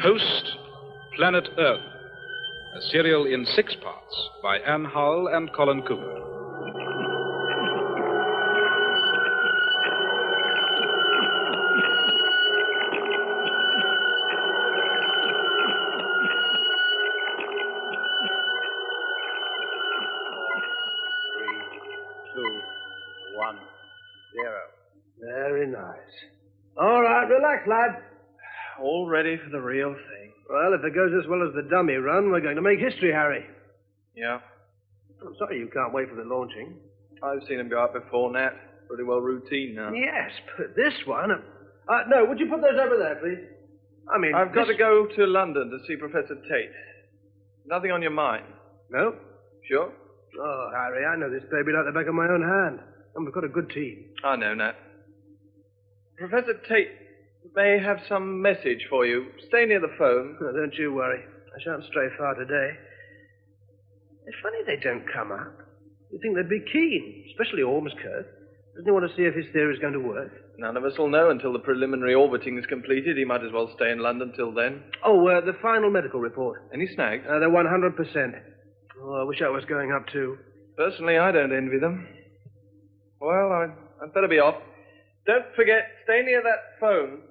Host, Planet Earth, a serial in 6 parts by Howell and Colin Cooper. Very nice. All right, relax, lad. All ready for the real thing. Well, if it goes as well as the dummy run, we're going to make history, Harry. Yeah. I'm sorry you can't wait for the launching. I've seen him go up before, Nat. Pretty well routine now. Yes, but this one... no, would you put those over there, please? I mean... I've got to go to London to see Professor Tate. Nothing on your mind? No? Sure? Oh, Harry, I know this baby like the back of my own hand. And we've got a good team. I know, Nat. Professor Tate may have some message for you. Stay near the phone. No, don't you worry. I shan't stray far today. It's funny they don't come up. You'd think they'd be keen, especially Ormskirk. Doesn't he want to see if his theory's going to work? None of us will know until the preliminary orbiting is completed. He might as well stay in London till then. Oh, the final medical report. Any snags? They're 100%. Oh, I wish I was going up too. Personally, I don't envy them. Well, I'd better be off. Don't forget, stay near that phone.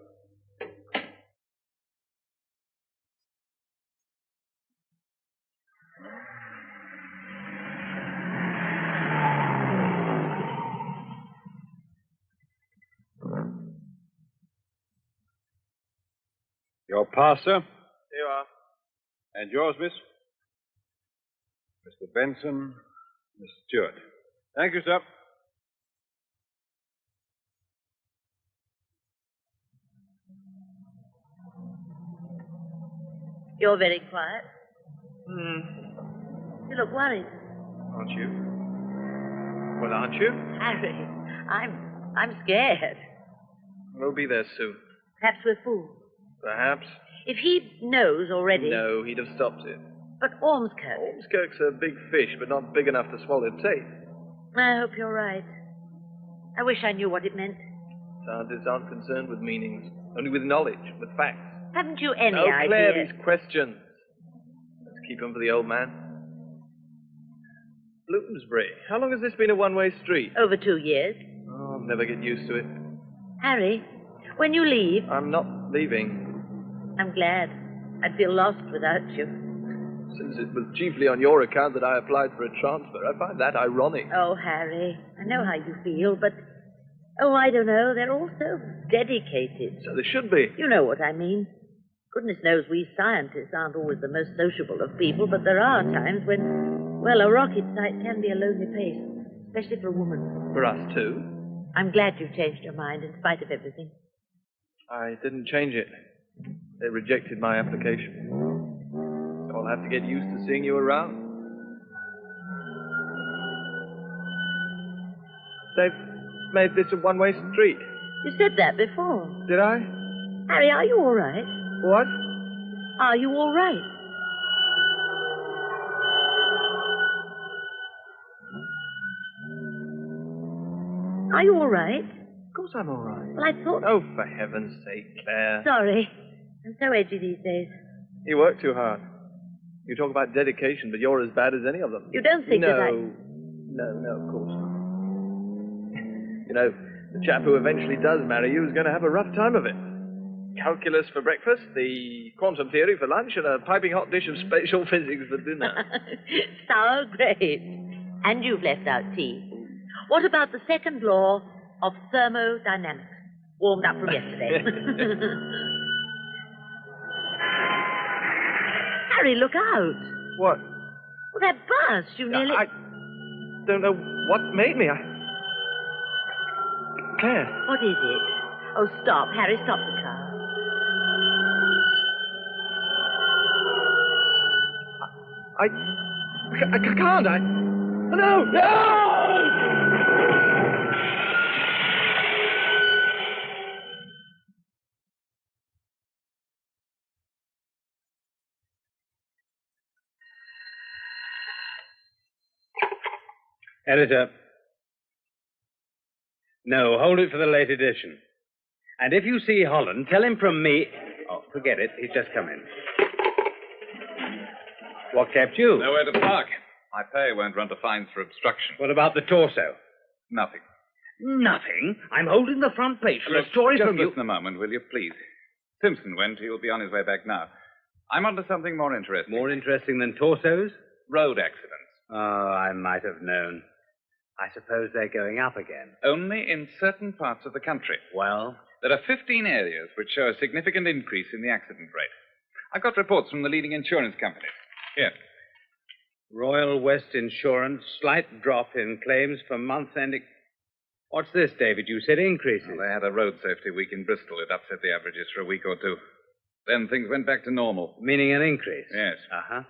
Your pass, sir. Here you are. And yours, miss? Mr. Benson, Miss Stewart. Thank you, sir. You're very quiet. You look worried. Aren't you? Well, aren't you? Harry, I'm scared. We'll be there soon. Perhaps we're fools. Perhaps. If he knows already... No, he'd have stopped it. But Ormskirk... Ormskirk's a big fish, but not big enough to swallow Tate. I hope you're right. I wish I knew what it meant. Scientists aren't concerned with meanings, only with knowledge, with facts. Haven't you any Oh, idea? Claire, these questions. Let's keep them for the old man. Bloomsbury. How long has this been a one-way street? Over 2 years. Oh, I'll never get used to it. Harry, when you leave... I'm not leaving. I'm glad. I'd feel lost without you. Since it was chiefly on your account that I applied for a transfer, I find that ironic. Oh, Harry, I know how you feel, but... Oh, I don't know. They're all so dedicated. So there should be. You know what I mean. Goodness knows we scientists aren't always the most sociable of people, but there are times when, well, a rocket site can be a lonely place, especially for a woman. For us, too? I'm glad you've changed your mind in spite of everything. I didn't change it. They rejected my application. So I'll have to get used to seeing you around. They've made this a one-way street. You said that before. Did I? Harry, are you all right? What? Are you all right? Are you all right? Of course I'm all right. Well, I thought... Oh, for heaven's sake, Claire. Sorry. I'm so edgy these days. You work too hard. You talk about dedication, but you're as bad as any of them. You don't think that I... No, of course not. You know, the chap who eventually does marry you is going to have a rough time of it. Calculus for breakfast, the quantum theory for lunch, and a piping hot dish of spatial physics for dinner. So great. And you've left out tea. What about the second law of thermodynamics? Warmed up from yesterday. Harry, look out. What? Well, that bus, you nearly... I don't know what made me. Claire. What is it? Oh, stop. Harry, stop the car. I can't. No! Editor. No, hold it for the late edition. And if you see Holland, tell him from me... Oh, forget it. He's just come in. What kept you? Nowhere to park. My pay won't run to fines for obstruction. What about the torso? Nothing. Nothing. I'm holding the front page for Look, a story just from you. listen a moment, will you, please? Simpson went. He'll be on his way back now. I'm onto something more interesting. More interesting than torsos? Road accidents. Oh, I might have known. I suppose they're going up again. Only in certain parts of the country. Well? There are 15 areas which show a significant increase in the accident rate. I've got reports from the leading insurance companies. Here. Royal West Insurance, slight drop in claims for month ending. What's this, David? You said increases. Well, they had a road safety week in Bristol. It upset the averages for a week or two. Then things went back to normal. Meaning an increase? Yes. Uh-huh.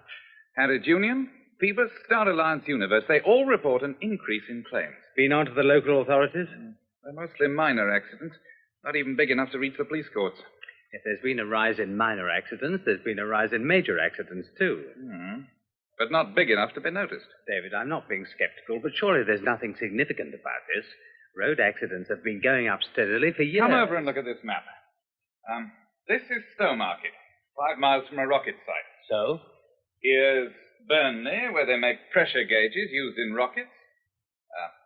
Harrods Union, Phoebus, Star Alliance Universe, they all report an increase in claims. Been on to the local authorities? They're mostly minor accidents, not even big enough to reach the police courts. If there's been a rise in minor accidents, there's been a rise in major accidents, too. But not big enough to be noticed. David, I'm not being skeptical, but surely there's nothing significant about this. Road accidents have been going up steadily for years. Come over and look at this map. This is Stowmarket, 5 miles from a rocket site. So? Here's Burnley, where they make pressure gauges used in rockets.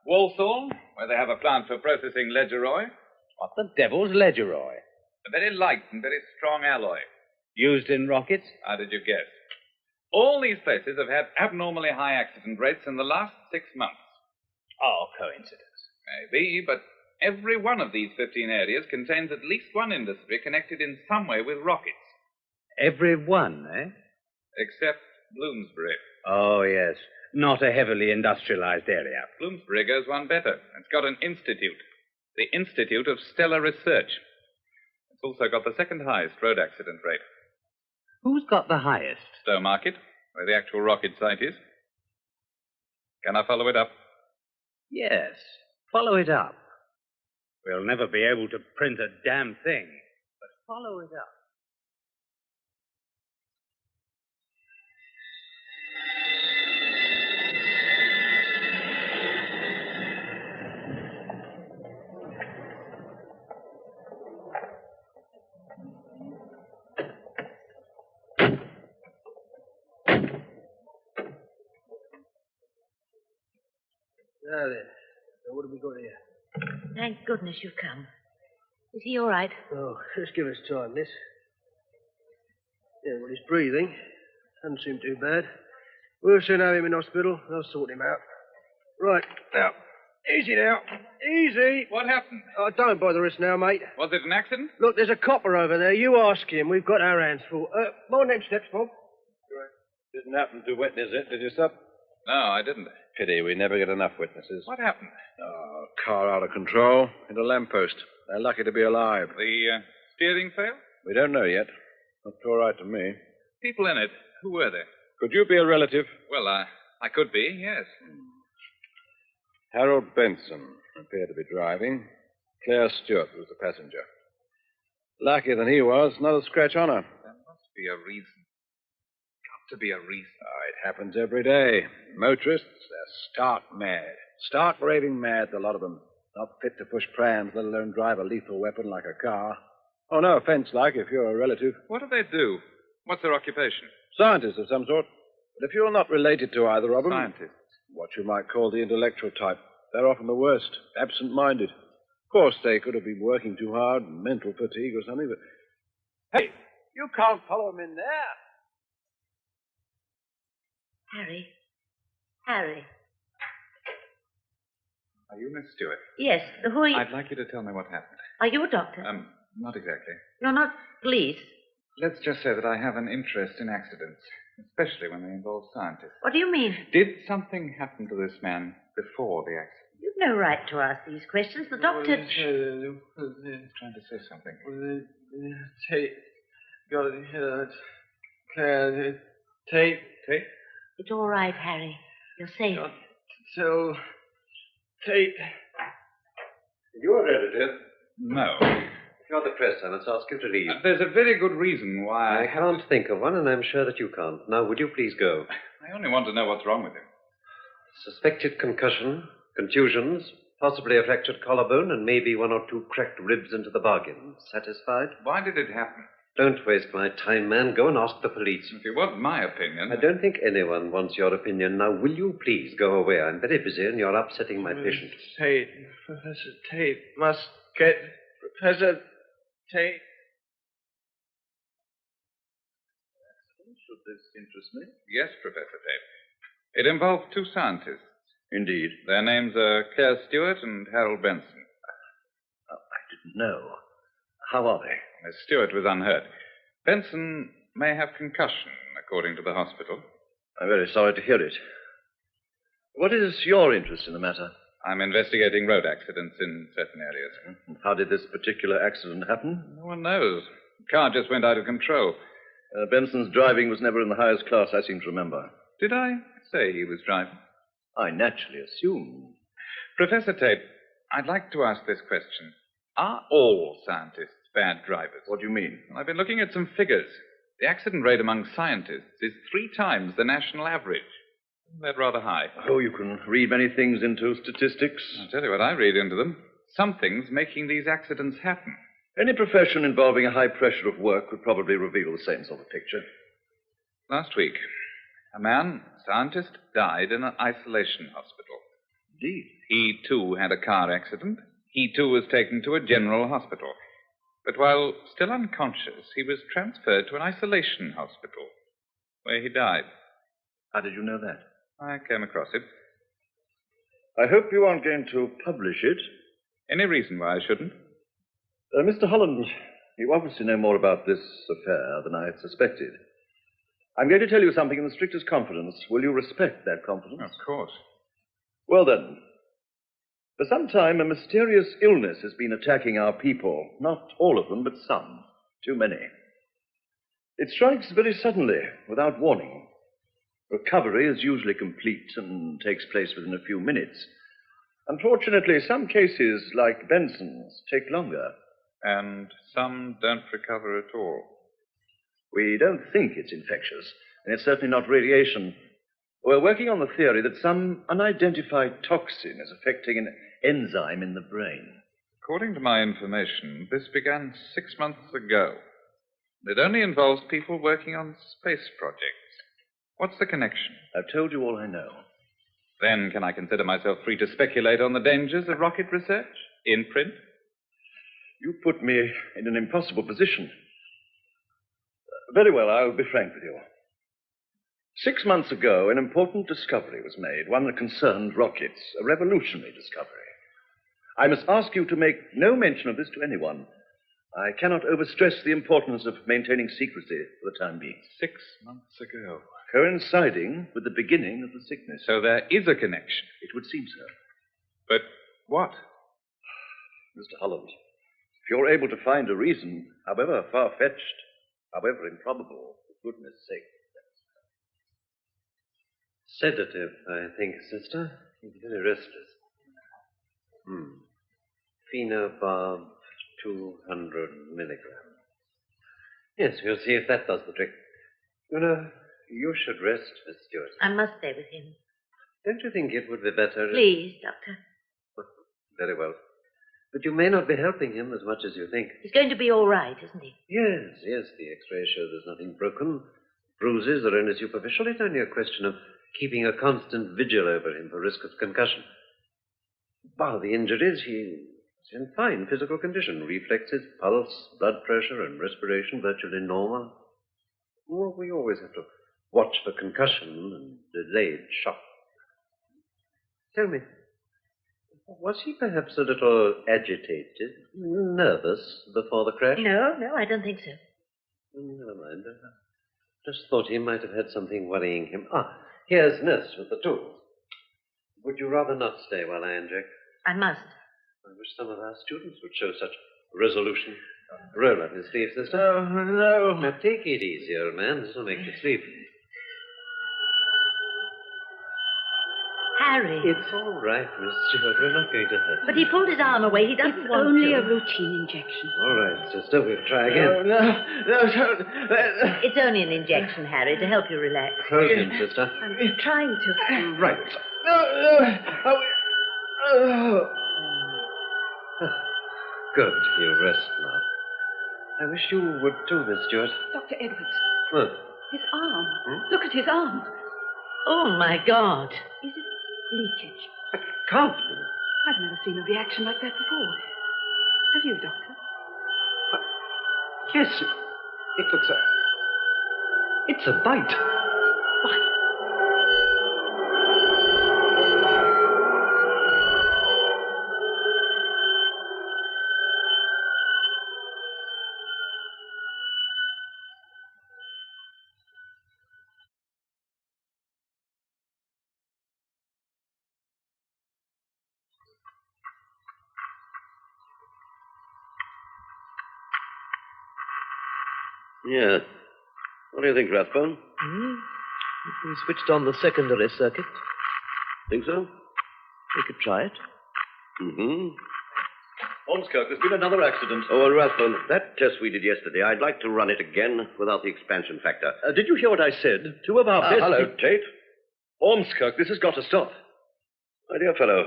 Walsall, where they have a plant for processing Ledgeroy. What the devil's Ledgeroy? A very light and very strong alloy. Used in rockets? How did you guess? All these places have had abnormally high accident rates in the last 6 months. Oh, coincidence. Maybe, but every one of these 15 areas contains at least one industry connected in some way with rockets. Every one, eh? Except Bloomsbury. Oh, yes. Not a heavily industrialized area. Bloomsbury goes one better. It's got an institute. The Institute of Stellar Research. It's also got the second highest road accident rate. Who's got the highest? Stowmarket, where the actual rocket site is. Can I follow it up? Yes. Follow it up. We'll never be able to print a damn thing, but follow it up. Now then, so what have we got here? Thank goodness you've come. Is he all right? Oh, just give us time, miss. Yeah, well, he's breathing. Doesn't seem too bad. We'll soon have him in hospital. I'll sort him out. Right, now, easy now. Easy. What happened? Oh, don't bother us now, mate. Was it an accident? Look, there's a copper over there. You ask him. We've got our hands full. Mind them steps, Bob. Didn't happen to witness it, did you, Sub? No, I didn't. Pity, we never get enough witnesses. What happened? Oh, car out of control. Hit a lamppost. They're lucky to be alive. The steering failed? We don't know yet. Looked all right to me. People in it. Who were they? Could you be a relative? Well, I could be, yes. Harold Benson appeared to be driving. Claire Stewart was the passenger. Luckier than he was, not a scratch on her. There must be a reason. Got to be a reason. Oh, it happens every day. Motorists, they're stark mad. Stark raving mad, the lot of them. Not fit to push prams, let alone drive a lethal weapon like a car. Oh, no offense, like, if you're a relative. What do they do? What's their occupation? Scientists of some sort. But if you're not related to either of them... Scientists. What you might call the intellectual type. They're often the worst. Absent-minded. Of course, they could have been working too hard, mental fatigue or something, but... Hey, you can't follow them in there. Harry. Harry. Are you Miss Stewart? Yes, who are you? I'd like you to tell me what happened. Are you a doctor? Not exactly. You're not police? Let's just say that I have an interest in accidents, especially when they involve scientists. What do you mean? Did something happen to this man before the accident? You've no right to ask these questions. The doctor... He's trying to say something. Tape. Got it. Claire, tape. Tape? It's all right, Harry. You're safe. So, tape. You're a relative. No. If you're the press, I must ask you to leave. There's a very good reason why... I can't think of one, and I'm sure that you can't. Now, would you please go? I only want to know what's wrong with him. Suspected concussion, contusions, Possibly a fractured collarbone and maybe one or two cracked ribs into the bargain. Satisfied? Why did it happen? Don't waste my time, man. Go and ask the police. If you want my opinion... I don't think anyone wants your opinion. Now, will you please go away? I'm very busy and you're upsetting my patient. Tate. Professor Tate must get... Professor Tate. Should this interest me? Yes, Professor Tate. It involved two scientists. Indeed. Their names are Claire Stewart and Harold Benson. I didn't know. How are they? Miss Stewart was unhurt. Benson may have concussion, according to the hospital. I'm very sorry to hear it. What is your interest in the matter? I'm investigating road accidents in certain areas. And how did this particular accident happen? No one knows. The car just went out of control. Benson's driving was never in the highest class, I seem to remember. Did I say he was driving? I naturally assumed. Professor Tate, I'd like to ask this question. Are all scientists bad drivers? What do you mean? Well, I've been looking at some figures. The accident rate among scientists is 3 times the national average. Isn't that rather high? Oh, you can read many things into statistics. I'll tell you what I read into them. Something's making these accidents happen. Any profession involving a high pressure of work would probably reveal the same sort of picture. Last week, a man, scientist, died in an isolation hospital. Indeed. He, too, had a car accident. He, too, was taken to a general hospital. But while still unconscious, he was transferred to an isolation hospital, where he died. How did you know that? I came across it. I hope you aren't going to publish it. Any reason why I shouldn't? Mr. Holland, you obviously know more about this affair than I had suspected. I'm going to tell you something in the strictest confidence. Will you respect that confidence? Of course. Well, then. For some time, a mysterious illness has been attacking our people. Not all of them, but some. Too many. It strikes very suddenly, without warning. Recovery is usually complete and takes place within a few minutes. Unfortunately, some cases, like Benson's, take longer. And some don't recover at all. We don't think it's infectious, and it's certainly not radiation. We're working on the theory that some unidentified toxin is affecting an enzyme in the brain. According to my information, this began 6 months ago. It only involves people working on space projects. What's the connection? I've told you all I know. Then can I consider myself free to speculate on the dangers of rocket research? In print? You put me in an impossible position. Very well, I'll be frank with you. 6 months ago, an important discovery was made, one that concerned rockets, a revolutionary discovery. I must ask you to make no mention of this to anyone. I cannot overstress the importance of maintaining secrecy for the time being. 6 months ago. Coinciding with the beginning of the sickness. So there is a connection. It would seem so. But what? Mr. Holland, if you're able to find a reason, however far-fetched, however improbable, for goodness sake. Sedative, I think, sister. He's very restless. Phenobarb, 200 milligrams. Yes, we'll see if that does the trick. You know, you should rest, Miss Stewart. I must stay with him. Don't you think it would be better... Please, Doctor. Very well. But you may not be helping him as much as you think. He's going to be all right, isn't he? Yes, the X-ray show there's nothing broken. Bruises are only superficial. It's only a question of keeping a constant vigil over him for risk of concussion. Bar the injuries, he's in fine physical condition. Reflexes, pulse, blood pressure, and respiration virtually normal. Well, we always have to watch for concussion and delayed shock. Tell me, was he perhaps a little agitated, nervous before the crash? No, I don't think so. Never mind. Just thought he might have had something worrying him. Here's Nesta with the tools. Would you rather not stay while I inject? I must. I wish some of our students would show such resolution. Roll up his sleeve, sister. No. Now, take it easy, old man. This will make you sleep. Harry. It's all right, Miss Stewart. We're not going to hurt you. But he pulled his arm away. He doesn't want Only to. a routine injection. All right, sister. We'll try again. No, don't. It's only an injection, Harry, to help you relax. Hold him, sister. I'm trying to. Right. No. Good. You rest now. I wish you would do this, Stuart. Dr. Edwards. What? His arm. Look at his arm. Oh, my God. Is it leakage? It can't be. I've never seen a reaction like that before. Have you, Doctor? Yes, it looks like... It's a bite. Bite. Yeah. What do you think, Rathbone? We switched on the secondary circuit. Think so? We could try it. Mm-hmm. Ormskirk, there's been another accident. Oh, well, Rathbone, that test we did yesterday, I'd like to run it again without the expansion factor. Did you hear what I said? Two of our best... Hello, Tate. Ormskirk, this has got to stop. My dear fellow,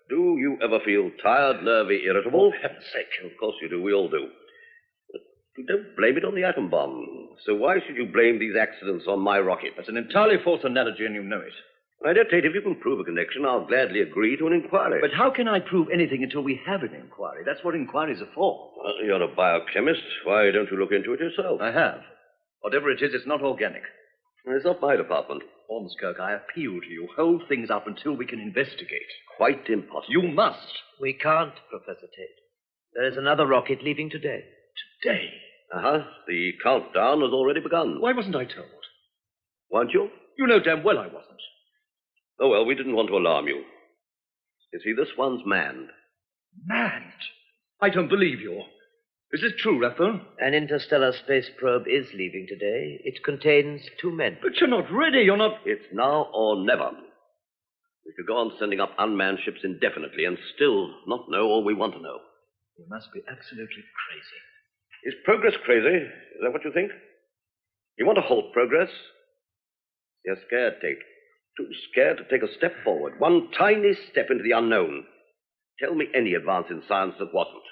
do you ever feel tired, nervy, irritable? For heaven's sake. Of course you do. We all do. But you don't blame it on the atom bomb. So why should you blame these accidents on my rocket? That's an entirely false analogy, and you know it. My dear Tate, if you can prove a connection, I'll gladly agree to an inquiry. But how can I prove anything until we have an inquiry? That's what inquiries are for. Well, you're a biochemist. Why don't you look into it yourself? I have. Whatever it is, it's not organic. It's not my department. Ormskirk, I appeal to you. Hold things up until we can investigate. Quite impossible. You must. We can't, Professor Tate. There is another rocket leaving today. Today? Uh-huh. The countdown has already begun. Why wasn't I told? Weren't you? You know damn well I wasn't. Oh, well, we didn't want to alarm you. You see, this one's manned. Manned? I don't believe you. Is this true, Rathbone? An interstellar space probe is leaving today. It contains 2 men. But you're not ready. You're not... It's now or never. We could go on sending up unmanned ships indefinitely and still not know all we want to know. You must be absolutely crazy. Is progress crazy? Is that what you think? You want to halt progress? You're scared, Tate. Too scared to take a step forward. One tiny step into the unknown. Tell me any advance in science that wasn't.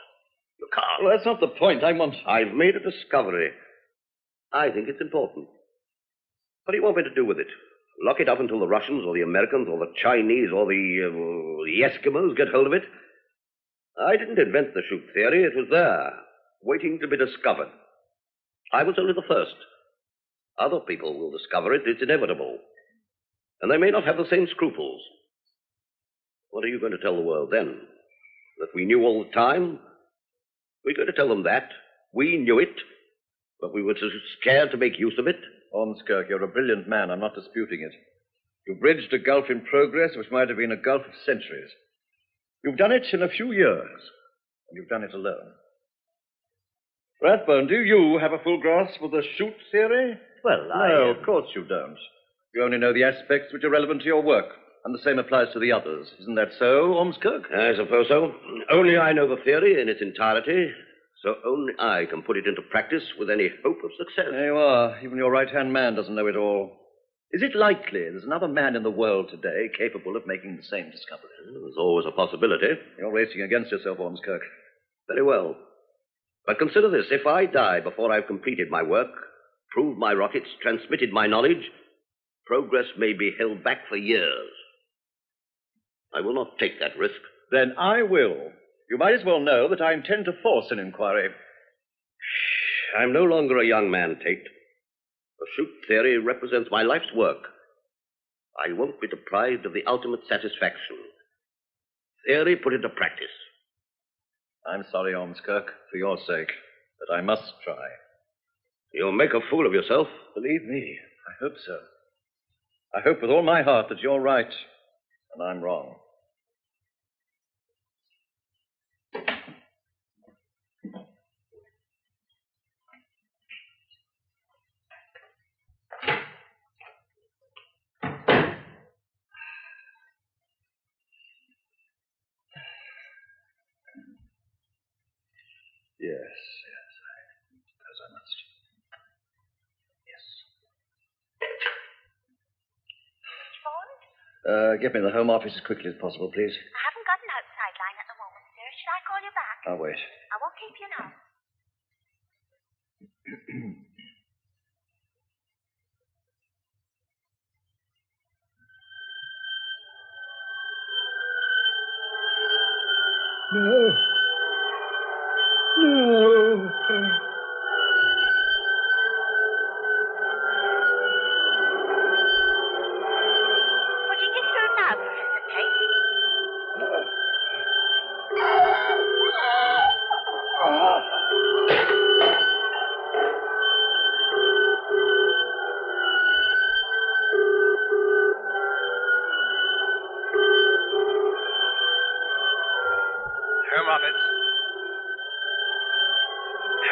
You can't. Well, that's not the point. I've made a discovery. I think it's important. What do you want me to do with it? Lock it up until the Russians or the Americans or the Chinese or the Eskimos get hold of it? I didn't invent the shoot theory. It was there, waiting to be discovered. I was only the first. Other people will discover it. It's inevitable. And they may not have the same scruples. What are you going to tell the world then? That we knew all the time? We're going to tell them that. We knew it, but we were too scared to make use of it. Ormskirk, you're a brilliant man. I'm not disputing it. You bridged a gulf in progress which might have been a gulf of centuries. You've done it in a few years, and you've done it alone. Rathbone, do you have a full grasp of the shoot theory? Well, No, of course you don't. You only know the aspects which are relevant to your work, and the same applies to the others. Isn't that so, Ormskirk? I suppose so. Only I know the theory in its entirety, so only I can put it into practice with any hope of success. There you are. Even your right-hand man doesn't know it all. Is it likely there's another man in the world today capable of making the same discovery? There's always a possibility. You're racing against yourself, Ormskirk. Very well. But consider this. If I die before I've completed my work, proved my rockets, transmitted my knowledge, progress may be held back for years. I will not take that risk. Then I will. You might as well know that I intend to force an inquiry. I'm no longer a young man, Tate. The shoot theory represents my life's work. I won't be deprived of the ultimate satisfaction. Theory put into practice. I'm sorry, Ormskirk, for your sake, but I must try. You'll make a fool of yourself. Believe me, I hope so. I hope with all my heart that you're right and I'm wrong. Yes, I suppose I must. Yes. Get me the Home Office as quickly as possible, please. I haven't got an outside line at the moment, sir. Should I call you back? I'll wait. I won't keep you now. No. No. Putting you through now, Professor Tate. Home Office.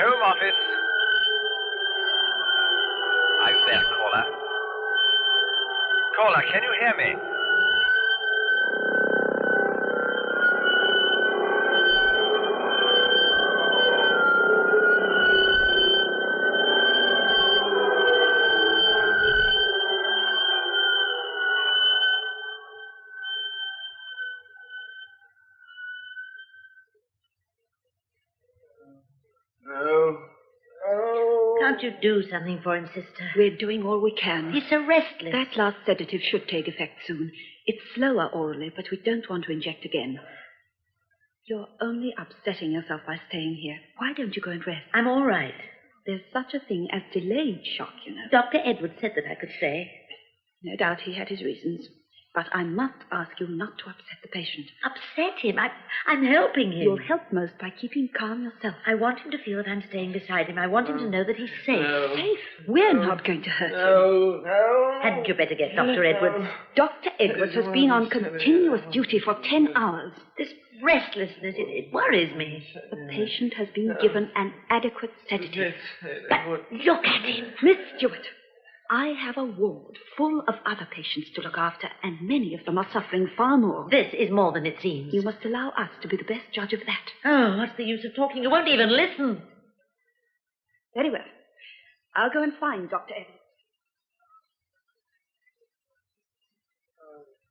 Home Office. Are you there, caller? Caller, can you hear me? No. Oh. Can't you do something for him, sister? We're doing all we can. He's so restless. That last sedative should take effect soon. It's slower orally, but we don't want to inject again. You're only upsetting yourself by staying here. Why don't you go and rest? I'm all right. There's such a thing as delayed shock, you know. Dr. Edwards said that I could stay. No doubt he had his reasons. But I must ask you not to upset the patient. Upset him? I'm helping him. You'll help most by keeping calm yourself. I want him to feel that I'm staying beside him. I want him to know that he's safe. No. Safe? We're not going to hurt you. No, no. Hadn't you better get Dr. Edwards? Dr. Edwards has been on continuous duty for 10 hours. This restlessness, it worries me. The patient has been given an adequate sedative. But look at him. Miss Stewart, I have a ward full of other patients to look after, and many of them are suffering far more. This is more than it seems. You must allow us to be the best judge of that. Oh, what's the use of talking? You won't even listen. Very well. I'll go and find Dr. Edwards.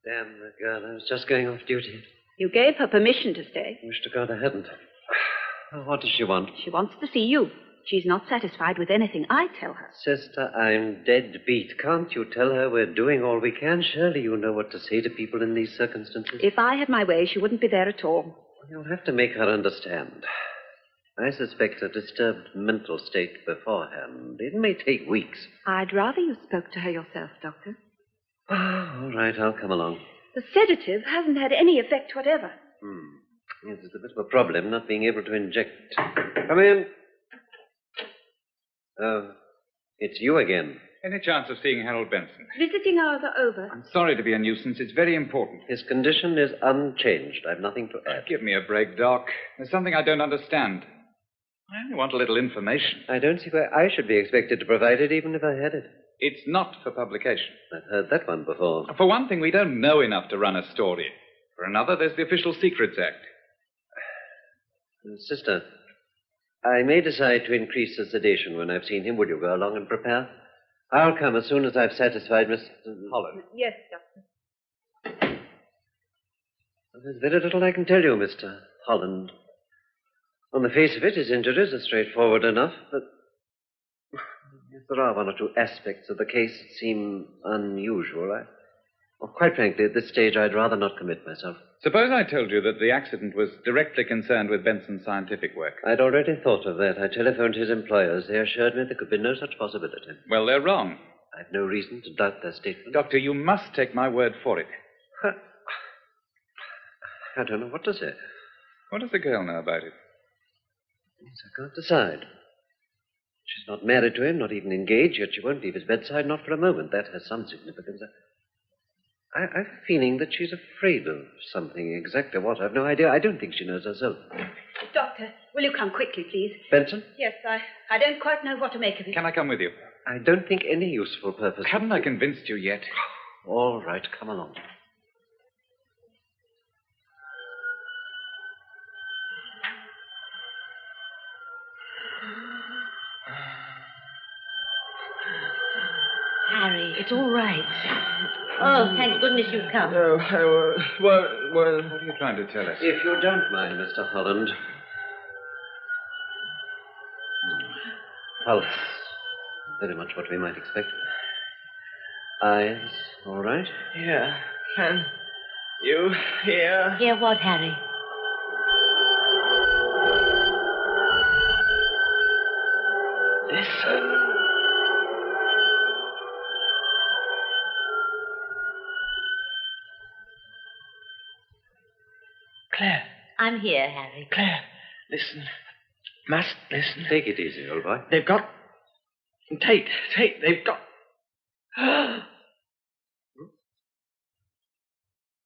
Damn the girl. I was just going off duty. You gave her permission to stay. Wish to God I hadn't. What does she want? She wants to see you. She's not satisfied with anything I tell her. Sister, I'm dead beat. Can't you tell her we're doing all we can? Surely you know what to say to people in these circumstances. If I had my way, she wouldn't be there at all. You'll have to make her understand. I suspect a disturbed mental state beforehand. It may take weeks. I'd rather you spoke to her yourself, Doctor. All right, I'll come along. The sedative hasn't had any effect whatever. Yes, it's a bit of a problem not being able to inject. Come in. Oh, it's you again. Any chance of seeing Harold Benson? Visiting hours are over. I'm sorry to be a nuisance. It's very important. His condition is unchanged. I've nothing to add. Give me a break, Doc. There's something I don't understand. I only want a little information. I don't see why I should be expected to provide it, even if I had it. It's not for publication. I've heard that one before. For one thing, we don't know enough to run a story. For another, there's the Official Secrets Act. Sister, I may decide to increase the sedation when I've seen him. Will you go along and prepare? I'll come as soon as I've satisfied Mr. Holland. Yes, Doctor. There's very little I can tell you, Mr. Holland. On the face of it, his injuries are straightforward enough, but there are one or two aspects of the case that seem unusual. Quite frankly, at this stage, I'd rather not commit myself. Suppose I told you that the accident was directly concerned with Benson's scientific work. I'd already thought of that. I telephoned his employers. They assured me there could be no such possibility. Well, they're wrong. I've no reason to doubt their statement. Doctor, you must take my word for it. I don't know what to say. What does the girl know about it? Yes, I can't decide. She's not married to him, not even engaged, yet she won't leave his bedside, not for a moment. That has some significance. I've a feeling that she's afraid of something. Exactly what, I've no idea. I don't think she knows herself. Doctor, will you come quickly, please? Benson? Yes, I don't quite know what to make of it. Can I come with you? I don't think any useful purpose. Haven't I convinced you yet? All right, come along. Harry, it's all right. Oh, thank goodness you've come. No, I won't. What are you trying to tell us? If you don't mind, Mr. Holland, Pulse. Very much what we might expect. Eyes, all right? Yeah. Can you hear? Hear what, Harry? Listen. Claire. I'm here, Harry. Claire, listen. Must listen. Take it easy, old boy. They've got... Tate, they've got...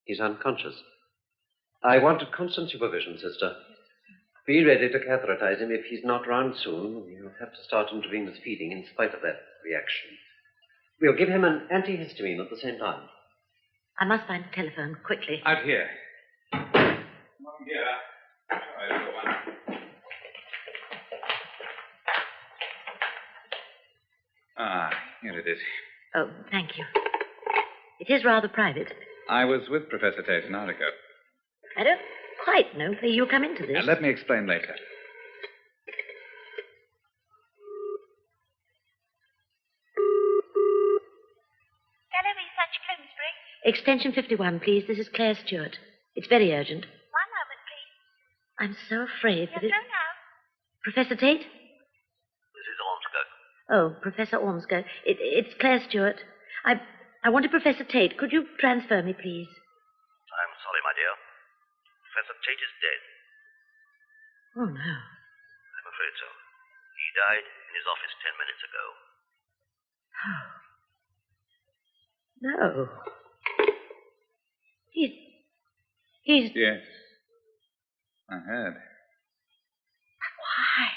He's unconscious. I want constant supervision, sister. Be ready to catheterize him. If he's not round soon, you'll have to start intravenous feeding in spite of that reaction. We'll give him an antihistamine at the same time. I must find a telephone quickly. Out here. Come on here. Try the one. Ah, here it is. Oh, thank you. It is rather private. I was with Professor Tate an hour ago. I don't quite know where you come into this. Let me explain later. Gallery Research Bloomsbury. Extension 51, please. This is Claire Stewart. It's very urgent. 1 moment, please. I'm so afraid that Yes, so now. Professor Tate? Mrs. Ormskirk. Oh, Professor Ormskirk. It's Claire Stewart. I wanted Professor Tate. Could you transfer me, please? I'm sorry, my dear. Professor Tate is dead. Oh, no. I'm afraid so. He died in his office 10 minutes ago. No. He's... Yes. I heard. Why?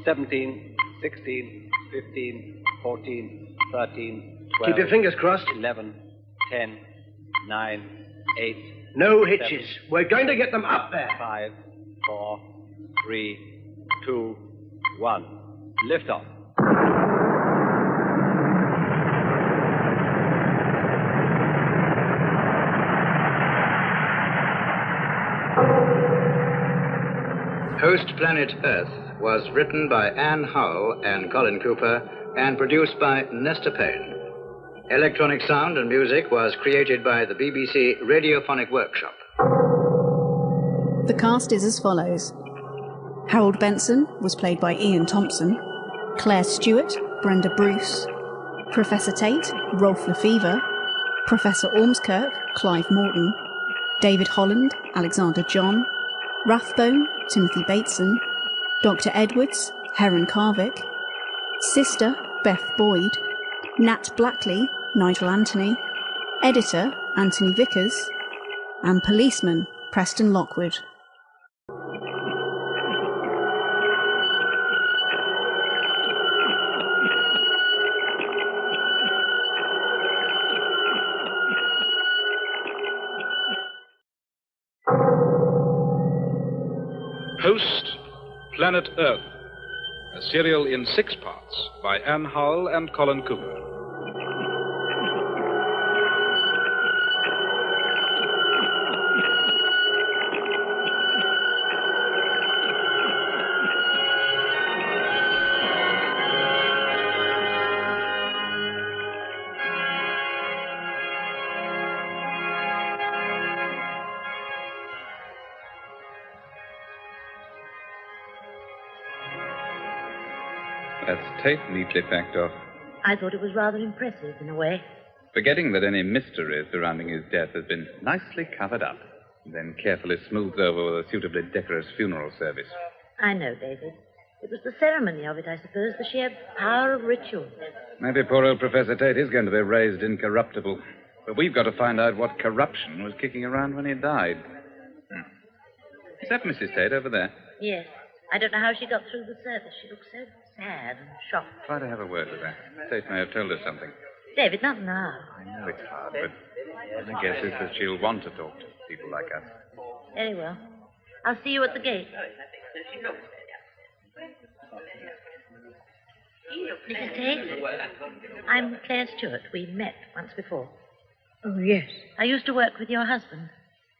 17, 16, 15, 14, 13, 12. Keep your fingers crossed. 11, 10, 9, 8. No hitches. We're going to get them up there. 5, 4, 3, 2, 1. Lift off. Host Planet Earth was written by Anne Howell and Colin Cooper and produced by Nesta Payne. Electronic sound and music was created by the BBC Radiophonic Workshop. The cast is as follows. Harold Benson was played by Ian Thompson, Claire Stewart, Brenda Bruce, Professor Tate, Rolf Lefevre, Professor Ormskirk, Clive Morton, David Holland, Alexander John, Rathbone, Timothy Bateson, Dr. Edwards, Heron Carvick, Sister, Beth Boyd, Nat Blackley, Nigel Anthony, Editor, Anthony Vickers, and Policeman, Preston Lockwood. Host, Planet Earth, a serial in 6 parts by Anne Howell and Colin Cooper. That's Tate neatly packed off. I thought it was rather impressive in a way. Forgetting that any mystery surrounding his death has been nicely covered up, and then carefully smoothed over with a suitably decorous funeral service. I know, David. It was the ceremony of it, I suppose, the sheer power of ritual. Maybe poor old Professor Tate is going to be raised incorruptible. But we've got to find out what corruption was kicking around when he died. Is that Mrs. Tate over there? Yes. I don't know how she got through the service. She looked so sad and shocked. Try to have a word with her. Tate may have told us something. David, not now. I know it's hard, but my guess is that she'll want to talk to people like us. Very well. I'll see you at the gate. Mrs. Tate, I'm Claire Stewart. We met once before. Oh, yes. I used to work with your husband.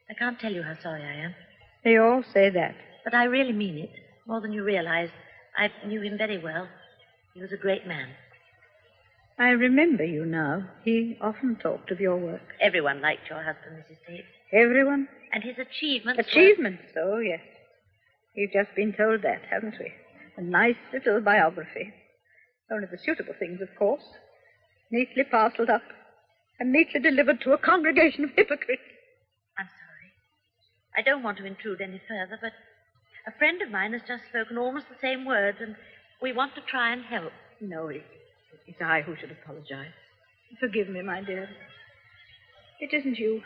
I can't tell you how sorry I am. They all say that. But I really mean it, more than you realize. I knew him very well. He was a great man. I remember you now. He often talked of your work. Everyone liked your husband, Mrs. Tate. Everyone? And his achievements. Achievements, oh, yes. We've just been told that, haven't we? A nice little biography. Only the suitable things, of course. Neatly parcelled up and neatly delivered to a congregation of hypocrites. I'm sorry. I don't want to intrude any further, but a friend of mine has just spoken almost the same words, and we want to try and help. No, it's I who should apologize. Forgive me, my dear. It isn't you.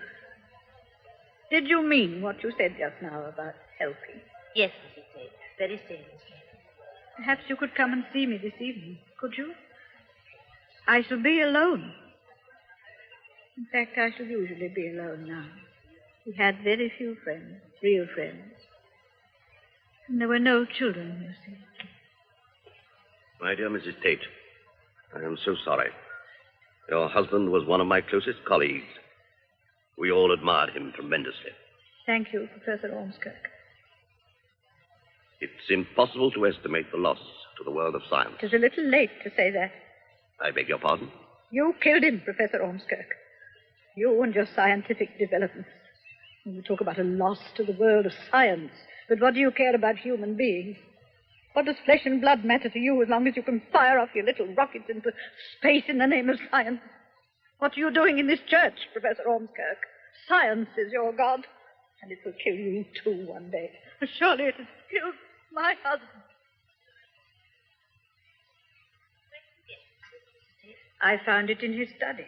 Did you mean what you said just now about helping? Yes, Mrs. Tate. Very seriously. Perhaps you could come and see me this evening, could you? I shall be alone. In fact, I shall usually be alone now. We had very few friends, real friends. And there were no children, you see. My dear Mrs. Tate, I am so sorry. Your husband was one of my closest colleagues. We all admired him tremendously. Thank you, Professor Ormskirk. It's impossible to estimate the loss to the world of science. It is a little late to say that. I beg your pardon? You killed him, Professor Ormskirk. You and your scientific developments. You talk about a loss to the world of science. But what do you care about human beings? What does flesh and blood matter to you as long as you can fire off your little rockets into space in the name of science? What are you doing in this church, Professor Ormskirk? Science is your God, and it will kill you too one day. Surely it has killed my husband. I found it in his study.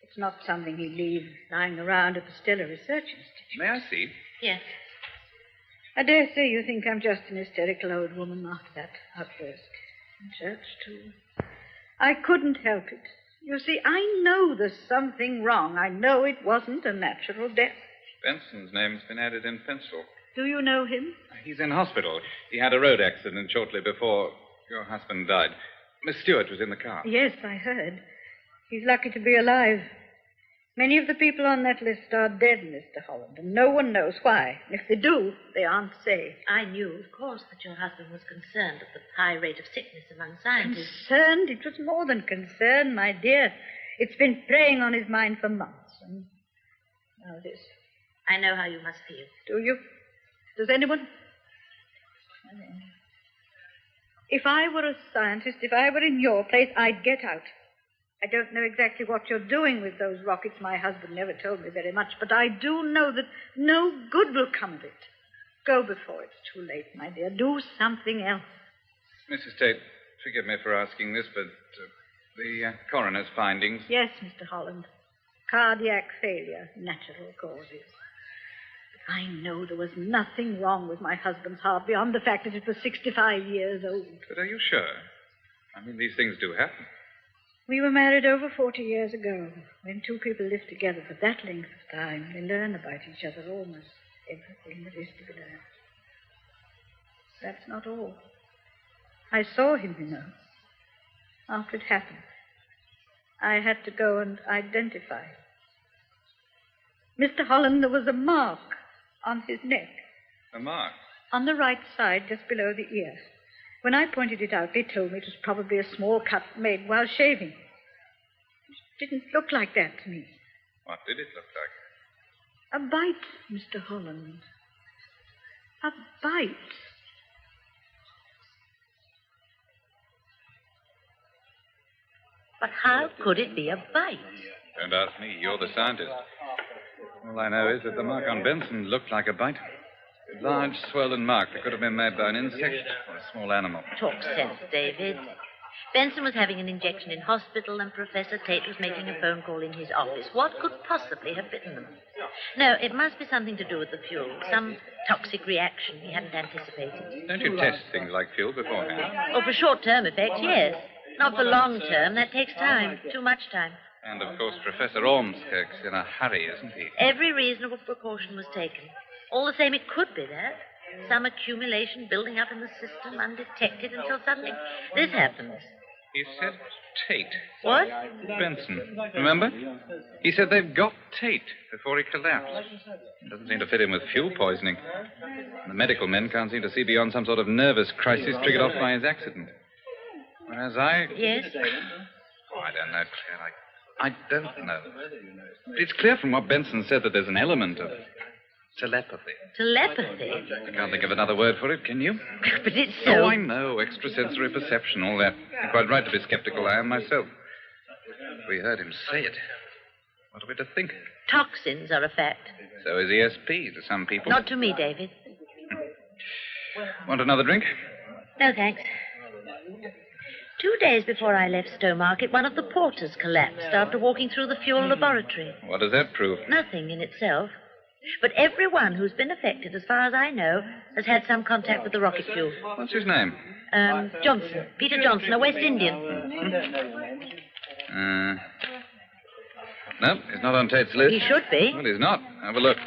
It's not something he'd leave lying around at the Stellar Research Institute. May I see? Yes. I dare say you think I'm just an hysterical old woman after that outburst. In church, too. I couldn't help it. You see, I know there's something wrong. I know it wasn't a natural death. Benson's name's been added in pencil. Do you know him? He's in hospital. He had a road accident shortly before your husband died. Miss Stewart was in the car. Yes, I heard. He's lucky to be alive. Many of the people on that list are dead, Mr. Holland, and no one knows why. If they do, they aren't safe. I knew, of course, that your husband was concerned at the high rate of sickness among scientists. Concerned? It was more than concern, my dear. It's been preying on his mind for months. And now this. I know how you must feel. Do you? Does anyone? If I were a scientist, if I were in your place, I'd get out. I don't know exactly what you're doing with those rockets. My husband never told me very much, but I do know that no good will come of it. Go before it's too late, my dear. Do something else. Mrs. Tate, forgive me for asking this, but the coroner's findings... Yes, Mr. Holland. Cardiac failure, natural causes. But I know there was nothing wrong with my husband's heart beyond the fact that it was 65 years old. But are you sure? I mean, these things do happen. We were married over 40 years ago. When two people live together for that length of time, they learn about each other almost everything that is to be learned. That's not all. I saw him, you know, after it happened. I had to go and identify him. Mr. Holland, there was a mark on his neck. A mark? On the right side, just below the ear. When I pointed it out, they told me it was probably a small cut made while shaving. It didn't look like that to me. What did it look like? A bite, Mr. Holland. A bite. But how could it be a bite? Don't ask me. You're the scientist. All I know is that the mark on Benson looked like a bite. A large, swollen mark that could have been made by an insect or a small animal. Talk sense, David. Benson was having an injection in hospital, and Professor Tate was making a phone call in his office. What could possibly have bitten them? No, it must be something to do with the fuel. Some toxic reaction we hadn't anticipated. Don't you test things like fuel beforehand? Oh, for short-term effect, yes. Not for long-term. That takes time. Too much time. And, of course, Professor Ormskirk's in a hurry, isn't he? Every reasonable precaution was taken. All the same, it could be that. Some accumulation building up in the system undetected until suddenly this happens. He said Tate. What? Benson. Remember? He said they've got Tate before he collapsed. It doesn't seem to fit in with fuel poisoning. The medical men can't seem to see beyond some sort of nervous crisis triggered off by his accident. Whereas Yes? Oh, I don't know, Claire. I don't know. But it's clear from what Benson said that there's an element of telepathy. Telepathy? I can't think of another word for it, can you? But it's so... Oh, I know. Extrasensory perception, all that. You're quite right to be skeptical. I am myself. We heard him say it. What are we to think? Toxins are a fact. So is ESP to some people. Not to me, David. Want another drink? No, thanks. 2 days before I left Stowmarket, one of the porters collapsed after walking through the fuel laboratory. What does that prove? Nothing in itself. But everyone who's been affected, as far as I know, has had some contact with the rocket fuel. What's his name? Johnson. Peter Johnson, a West Indian. No, he's not on Tate's list. He should be. Well, he's not. Have a look.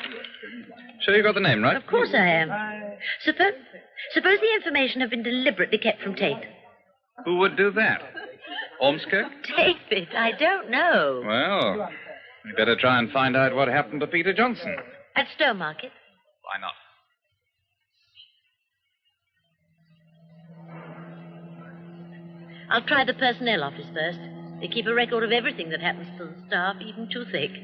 Sure you got the name right? Of course I am. Suppose the information had been deliberately kept from Tate. Who would do that? Ormskirk? David, I don't know. Well, we better try and find out what happened to Peter Johnson. At Stowmarket? Why not? I'll try the personnel office first. They keep a record of everything that happens to the staff, even toothache.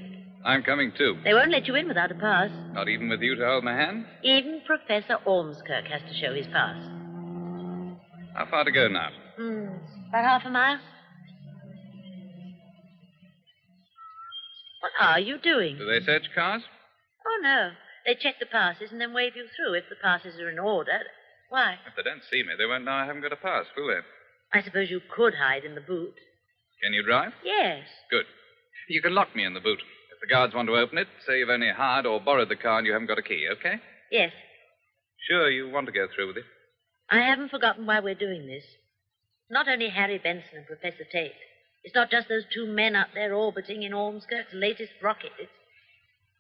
I'm coming too. They won't let you in without a pass. Not even with you to hold my hand? Even Professor Ormskirk has to show his pass. How far to go now? About half a mile. What are you doing? Do they search cars? Oh, no. They check the passes and then wave you through if the passes are in order. Why? If they don't see me, they won't know I haven't got a pass, will they? I suppose you could hide in the boot. Can you drive? Yes. Good. You can lock me in the boot. If the guards want to open it, say you've only hired or borrowed the car and you haven't got a key, okay? Yes. Sure you want to go through with it? I haven't forgotten why we're doing this. Not only Harry Benson and Professor Tate. It's not just those two men up there orbiting in Ormskirk's latest rocket.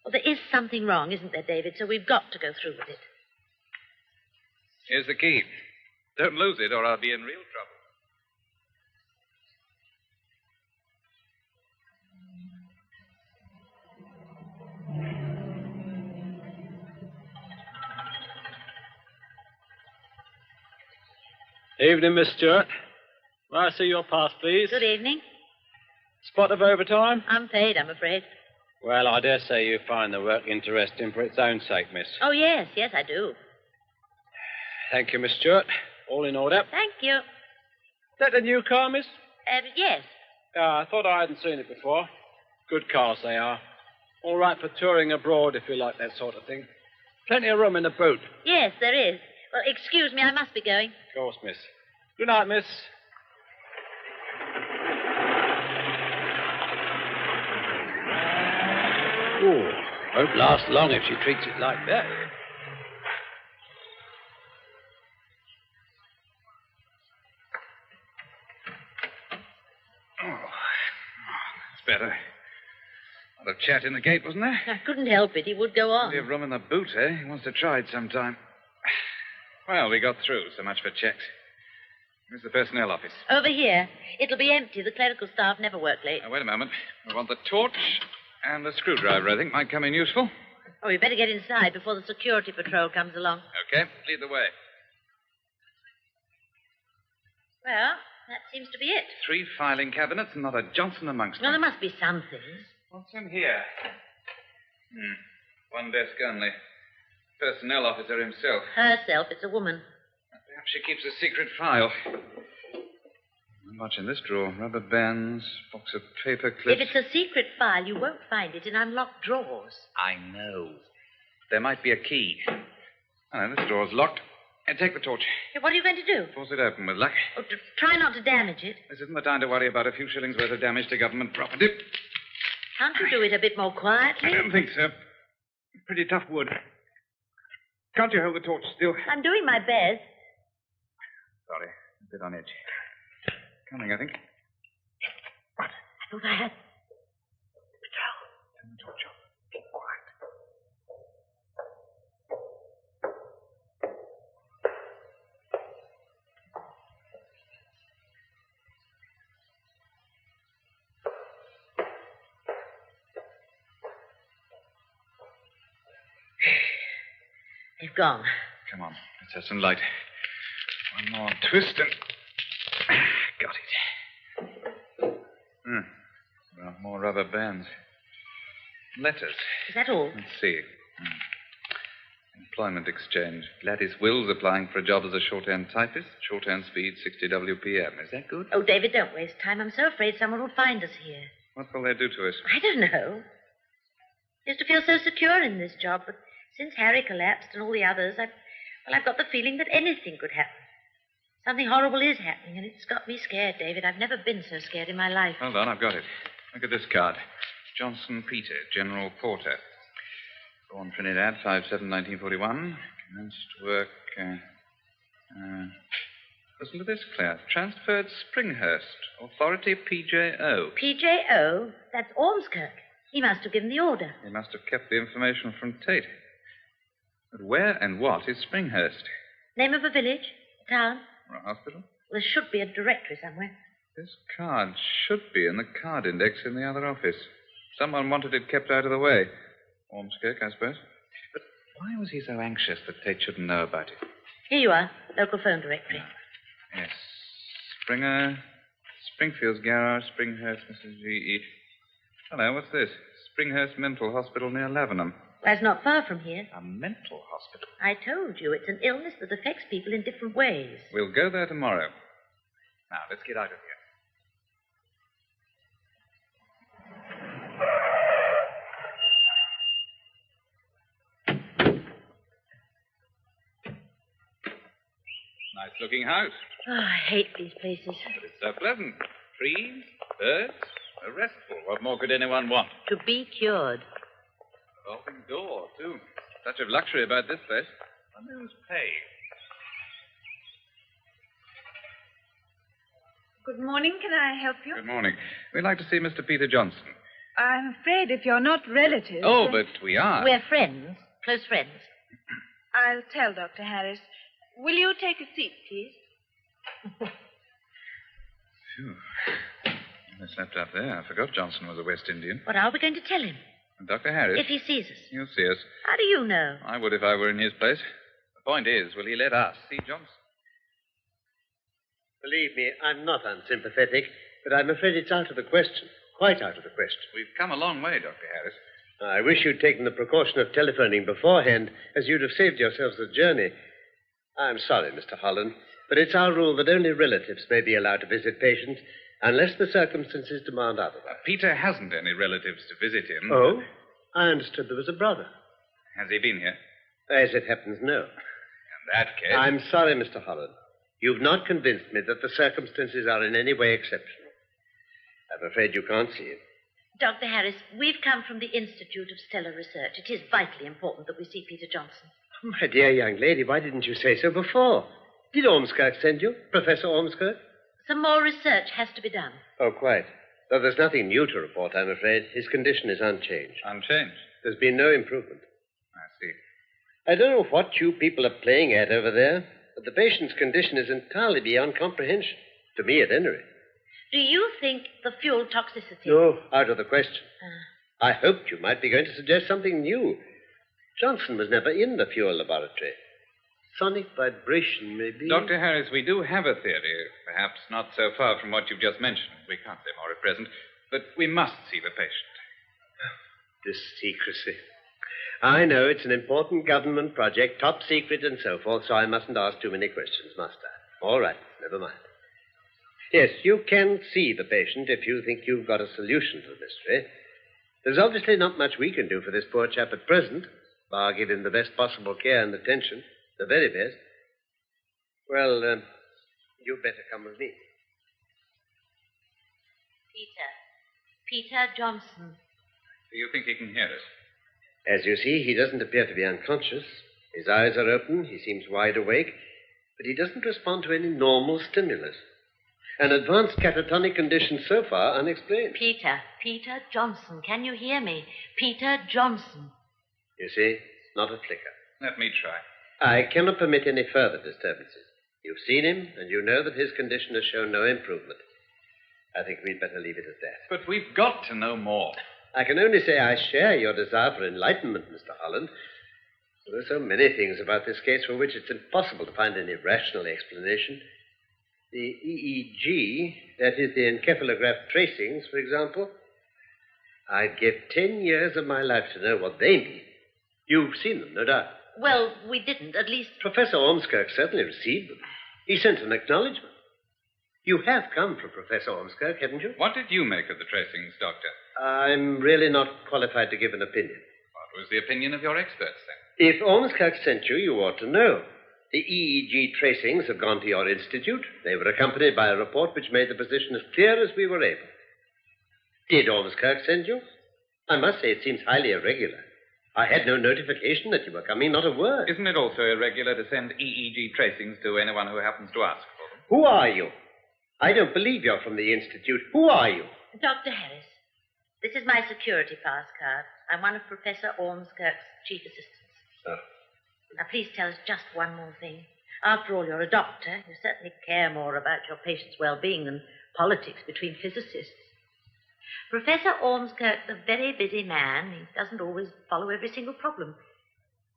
Well, there is something wrong, isn't there, David? So we've got to go through with it. Here's the key. Don't lose it or I'll be in real trouble. Evening, Miss Stewart. May I see your pass, please? Good evening. Spot of overtime? Unpaid, I'm afraid. Well, I dare say you find the work interesting for its own sake, miss. Oh, yes, I do. Thank you, Miss Stewart. All in order. Thank you. That a new car, miss? Yes. I thought I hadn't seen it before. Good cars they are. All right for touring abroad if you like that sort of thing. Plenty of room in the boot. Yes, there is. Well, excuse me, I must be going. Of course, miss. Good night, miss. Oh, won't last long if she treats it like that. That's better. A lot of chat in the gate, wasn't there? I couldn't help it. He would go on. Plenty of room in the boot, eh? He wants to try it sometime. Well, we got through. So much for checks. Where's the personnel office? Over here. It'll be empty. The clerical staff never work late. Now, wait a moment. We want the torch and the screwdriver, I think, might come in useful. Oh, we better get inside before the security patrol comes along. Okay, lead the way. Well, that seems to be it. 3 filing cabinets and not a Johnson amongst them. Well, there must be something. What's in here? One desk only. Personnel officer himself. Herself. It's a woman. Perhaps she keeps a secret file. Not much in this drawer. Rubber bands, box of paper clips. If it's a secret file, you won't find it in unlocked drawers. I know. There might be a key. Oh, this door's locked. Take the torch. What are you going to do? Force it open with luck. Oh, try not to damage it. This isn't the time to worry about a few shillings worth of damage to government property. Can't you do it a bit more quietly? I don't think so. Pretty tough wood. Can't you hold the torch still? I'm doing my best. Sorry, a bit on edge. Coming, I think. What? I thought I had. Patrol. Turn the torch off. Keep quiet. They've gone. Come on, let's have some light. One more twist and... Got it. Well, more rubber bands. Letters. Is that all? Let's see. Employment exchange. Gladys Wills applying for a job as a shorthand typist. Shorthand speed 60 WPM. Is that good? Oh, David, don't waste time. I'm so afraid someone will find us here. What will they do to us? I don't know. I used to feel so secure in this job, but since Harry collapsed and all the others, I've got the feeling that anything could happen. Something horrible is happening, and it's got me scared, David. I've never been so scared in my life. Hold on, I've got it. Look at this card. Johnson Peter, General Porter. Born Trinidad, 5/7/1941. Commenced work... listen to this, Claire. Transferred Springhurst. Authority PJO. PJO? That's Ormskirk. He must have given the order. He must have kept the information from Tate. But where and what is Springhurst? Name of a village? A town? Or a hospital? There should be a directory somewhere. This card should be in the card index in the other office. Someone wanted it kept out of the way. Ormskirk, I suppose. But why was he so anxious that Tate shouldn't know about it? Here you are. Local phone directory. Yes. Springer, Springfield's Garage, Springhurst, Mrs. G.E. Hello, what's this? Springhurst Mental Hospital near Lavenham. That's not far from here. A mental hospital? I told you, it's an illness that affects people in different ways. We'll go there tomorrow. Now, let's get out of here. Nice-looking house. Oh, I hate these places. But it's so pleasant. Trees, birds, restful. What more could anyone want? To be cured. Revolving door, too. Touch of luxury about this place. Wonder who's paying. Good morning. Can I help you? Good morning. We'd like to see Mr. Peter Johnson. I'm afraid if you're not relatives... Oh, but we are. We're friends. Close friends. I'll tell Dr. Harris. Will you take a seat, please? Phew. I slept up there. I forgot Johnson was a West Indian. What are we going to tell him? Dr. Harris. If he sees us. He'll see us. How do you know? I would if I were in his place. The point is, will he let us see Johnson? Believe me, I'm not unsympathetic, but I'm afraid it's out of the question. Quite out of the question. We've come a long way, Dr. Harris. I wish you'd taken the precaution of telephoning beforehand, as you'd have saved yourselves the journey. I'm sorry, Mr. Holland, but it's our rule that only relatives may be allowed to visit patients unless the circumstances demand otherwise. Peter hasn't any relatives to visit him. Oh? I understood there was a brother. Has he been here? As it happens, no. In that case... I'm sorry, Mr. Holland. You've not convinced me that the circumstances are in any way exceptional. I'm afraid you can't see it. Dr. Harris, we've come from the Institute of Stellar Research. It is vitally important that we see Peter Johnson. My dear young lady, why didn't you say so before? Did Ormskirk send you, Professor Ormskirk? Some more research has to be done. Oh, quite. Though there's nothing new to report, I'm afraid. His condition is unchanged. Unchanged? There's been no improvement. I see. I don't know what you people are playing at over there, but the patient's condition is entirely beyond comprehension. To me, at any rate. Do you think the fuel toxicity... No, out of the question. I hoped you might be going to suggest something new. Johnson was never in the fuel laboratory. Sonic vibration, maybe. Dr. Harris, we do have a theory, perhaps not so far from what you've just mentioned. We can't say more at present, but we must see the patient. This secrecy. I know it's an important government project, top secret and so forth, so I mustn't ask too many questions, must I? All right, never mind. Yes, you can see the patient if you think you've got a solution to the mystery. There's obviously not much we can do for this poor chap at present, bar give him the best possible care and attention, the very best. Well, you'd better come with me. Peter Johnson. Do you think he can hear us? As you see, he doesn't appear to be unconscious. His eyes are open, he seems wide awake, but he doesn't respond to any normal stimulus. An advanced catatonic condition so far unexplained. Peter Johnson, can you hear me? Peter Johnson. You see, not a flicker. Let me try. I cannot permit any further disturbances. You've seen him, and you know that his condition has shown no improvement. I think we'd better leave it at that. But we've got to know more. I can only say I share your desire for enlightenment, Mr. Holland. There are so many things about this case for which it's impossible to find any rational explanation. The EEG, that is the encephalograph tracings, for example, I'd give 10 years of my life to know what they mean. You've seen them, no doubt. Well, we didn't, at least. Professor Ormskirk certainly received them. He sent an acknowledgement. You have come from Professor Ormskirk, haven't you? What did you make of the tracings, Doctor? I'm really not qualified to give an opinion. What was the opinion of your experts, then? If Ormskirk sent you, you ought to know. The EEG tracings have gone to your institute. They were accompanied by a report which made the position as clear as we were able. Did Ormskirk send you? I must say it seems highly irregular. I had no notification that you were coming, not a word. Isn't it also irregular to send EEG tracings to anyone who happens to ask for them? Who are you? I don't believe you're from the institute. Who are you? Dr. Harris, this is my security pass card. I'm one of Professor Ormskirk's chief assistants. Oh. Now, please tell us just one more thing. After all, you're a doctor. You certainly care more about your patient's well-being than politics between physicists. Professor Ormskirk's a very busy man. He doesn't always follow every single problem.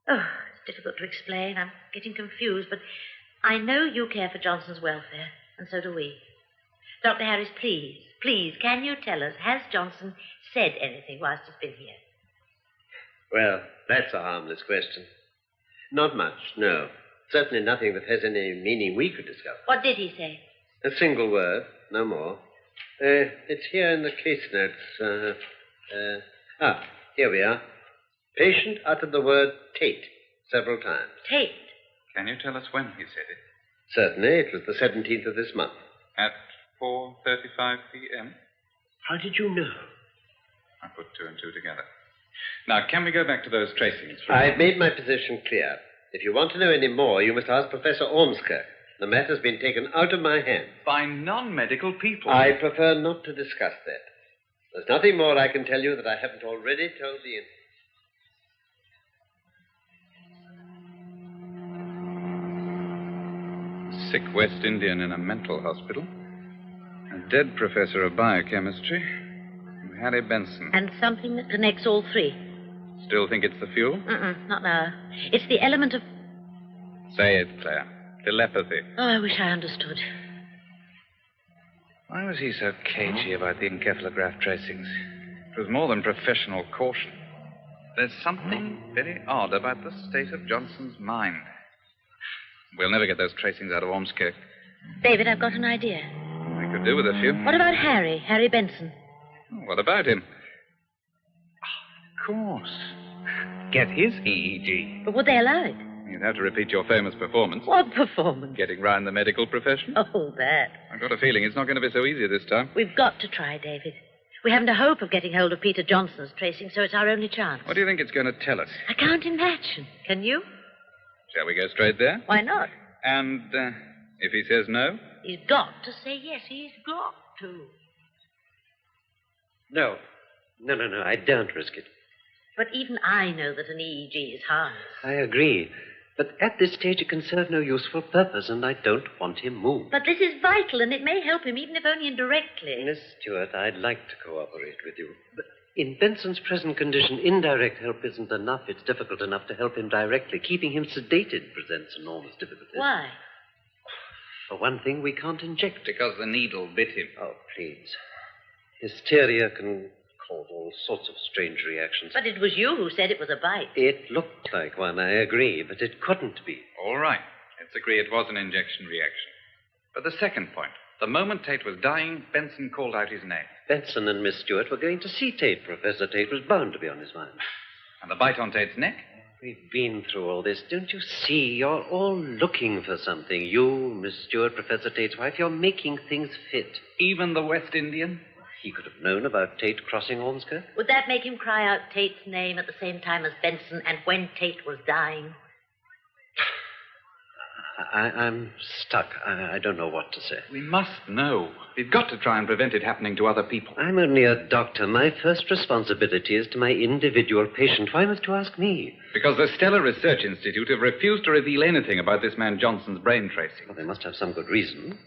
Oh, it's difficult to explain. I'm getting confused, but I know you care for Johnson's welfare, and so do we. Dr. Harris, please, can you tell us, has Johnson said anything whilst he's been here? Well, that's a harmless question. Not much, no. Certainly nothing that has any meaning we could discover. What did he say? A single word, no more. It's here in the case notes. Here we are. Patient uttered the word Tate several times. Tate? Can you tell us when he said it? Certainly. It was the 17th of this month. At 4:35 p.m.? How did you know? I put two and two together. Now, can we go back to those tracings? I've made my position clear. If you want to know any more, you must ask Professor Ormskirk. The matter's been taken out of my hands. By non-medical people. I prefer not to discuss that. There's nothing more I can tell you that I haven't already told the Sick West Indian in a mental hospital. A dead professor of biochemistry. Harry Benson. And something that connects all three. Still think it's the fuel? Not now. It's the element of... Say it, Claire. Telepathy. Oh, I wish I understood. Why was he so cagey about the encephalograph tracings? It was more than professional caution. There's something very odd about the state of Johnson's mind. We'll never get those tracings out of Ormskirk. David, I've got an idea. I could do with a few. What about Harry Benson? What about him? Of course. Get his EEG. But would they allow it? You'd have to repeat your famous performance. What performance? Getting round the medical profession. Oh, that. I've got a feeling it's not going to be so easy this time. We've got to try, David. We haven't a hope of getting hold of Peter Johnson's tracing, so it's our only chance. What do you think it's going to tell us? I can't imagine. Can you? Shall we go straight there? Why not? And if he says no? He's got to say yes. He's got to. No, I don't risk it. But even I know that an EEG is harmless. I agree. But at this stage, it can serve no useful purpose, and I don't want him moved. But this is vital, and it may help him, even if only indirectly. Miss Stewart, I'd like to cooperate with you. But in Benson's present condition, indirect help isn't enough. It's difficult enough to help him directly. Keeping him sedated presents enormous difficulties. Why? For one thing, we can't inject. Because the needle bit him. Oh, please. Hysteria can cause all sorts of strange reactions. But it was you who said it was a bite. It looked like one, I agree, but it couldn't be. All right. Let's agree it was an injection reaction. But the second point. The moment Tate was dying, Benson called out his name. Benson and Miss Stewart were going to see Tate. Professor Tate was bound to be on his mind. And the bite on Tate's neck? We've been through all this. Don't you see? You're all looking for something. You, Miss Stewart, Professor Tate's wife, you're making things fit. Even the West Indian? He could have known about Tate crossing Ormskirk. Would that make him cry out Tate's name at the same time as Benson and when Tate was dying? I'm stuck. I don't know what to say. We must know. We've got to try and prevent it happening to other people. I'm only a doctor. My first responsibility is to my individual patient. Why must you ask me? Because the Stellar Research Institute have refused to reveal anything about this man Johnson's brain tracing. Well, they must have some good reason.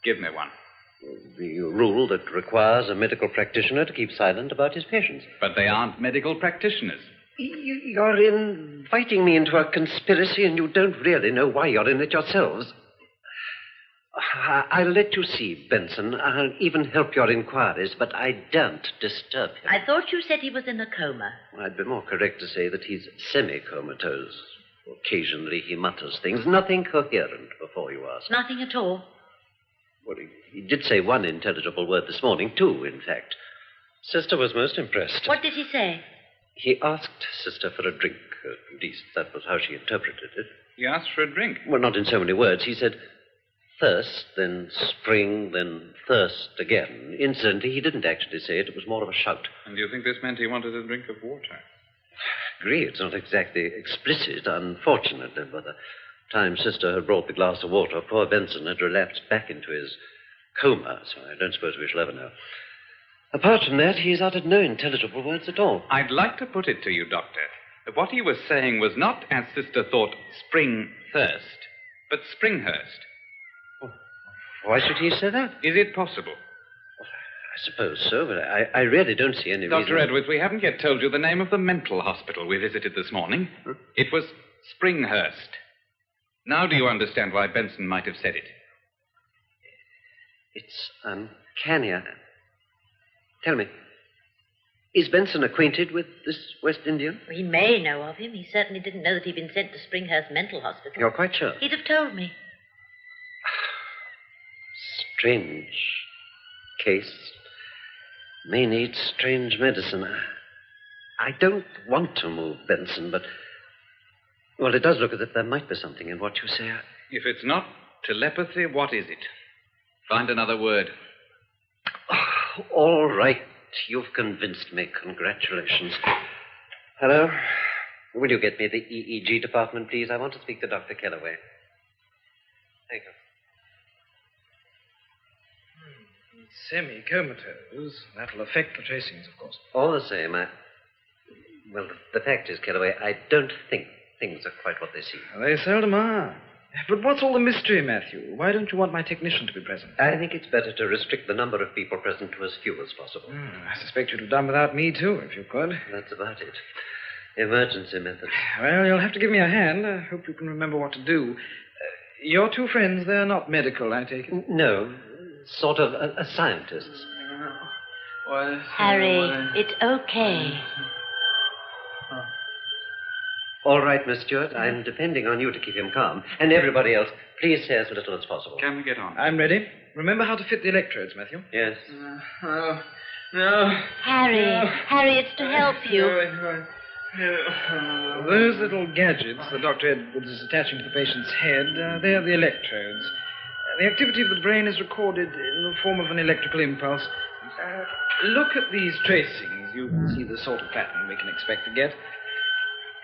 Give me one. The rule that requires a medical practitioner to keep silent about his patients. But they aren't medical practitioners. You're inviting me into a conspiracy and you don't really know why you're in it yourselves. I'll let you see, Benson. I'll even help your inquiries, but I daren't disturb him. I thought you said he was in a coma. I'd be more correct to say that he's semi-comatose. Occasionally he mutters things, nothing coherent, before you ask. Nothing at all. Well, he did say one intelligible word this morning, two, in fact. Sister was most impressed. What did he say? He asked Sister for a drink. At least that was how she interpreted it. He asked for a drink? Well, not in so many words. He said, thirst, then spring, then thirst again. Incidentally, he didn't actually say it. It was more of a shout. And do you think this meant he wanted a drink of water? I agree. It's not exactly explicit, unfortunately. By the time Sister had brought the glass of water, poor Benson had relapsed back into his coma, so I don't suppose we shall ever know. Apart from that, he's uttered no intelligible words at all. I'd like to put it to you, Doctor, that what he was saying was not, as Sister thought, spring thirst, but Springhurst. Why should he say that? Is it possible? I suppose so, but I really don't see any reason. Dr. Edwards, we haven't yet told you the name of the mental hospital we visited this morning. It was Springhurst. Now do you understand why Benson might have said it? It's uncanny. Tell me, is Benson acquainted with this West Indian? He may know of him. He certainly didn't know that he'd been sent to Springhurst Mental Hospital. You're quite sure? He'd have told me. Strange case. May need strange medicine. I don't want to move Benson, but... Well, it does look as if there might be something in what you say. If it's not telepathy, what is it? Find another word. All right. You've convinced me. Congratulations. Hello? Will you get me the EEG department, please? I want to speak to Dr. Kellaway. Thank you. Semi-comatose. That'll affect the tracings, of course. All the same, well, the fact is, Kellaway, I don't think things are quite what they seem. They seldom are. But what's all the mystery, Matthew? Why don't you want my technician to be present? I think it's better to restrict the number of people present to as few as possible. I suspect you'd have done without me, too, if you could. That's about it. Emergency method. Well, you'll have to give me a hand. I hope you can remember what to do. Your two friends, they're not medical, I take it? No. Sort of a scientists. Harry, it's okay. All right, Miss Stewart. I'm depending on you to keep him calm. And everybody else, please say as little as possible. Can we get on? I'm ready. Remember how to fit the electrodes, Matthew? Yes. No. Harry, it's to help you. Those little gadgets the Dr. Edwards is attaching to the patient's head, they're the electrodes. The activity of the brain is recorded in the form of an electrical impulse. Look at these tracings. You can see the sort of pattern we can expect to get.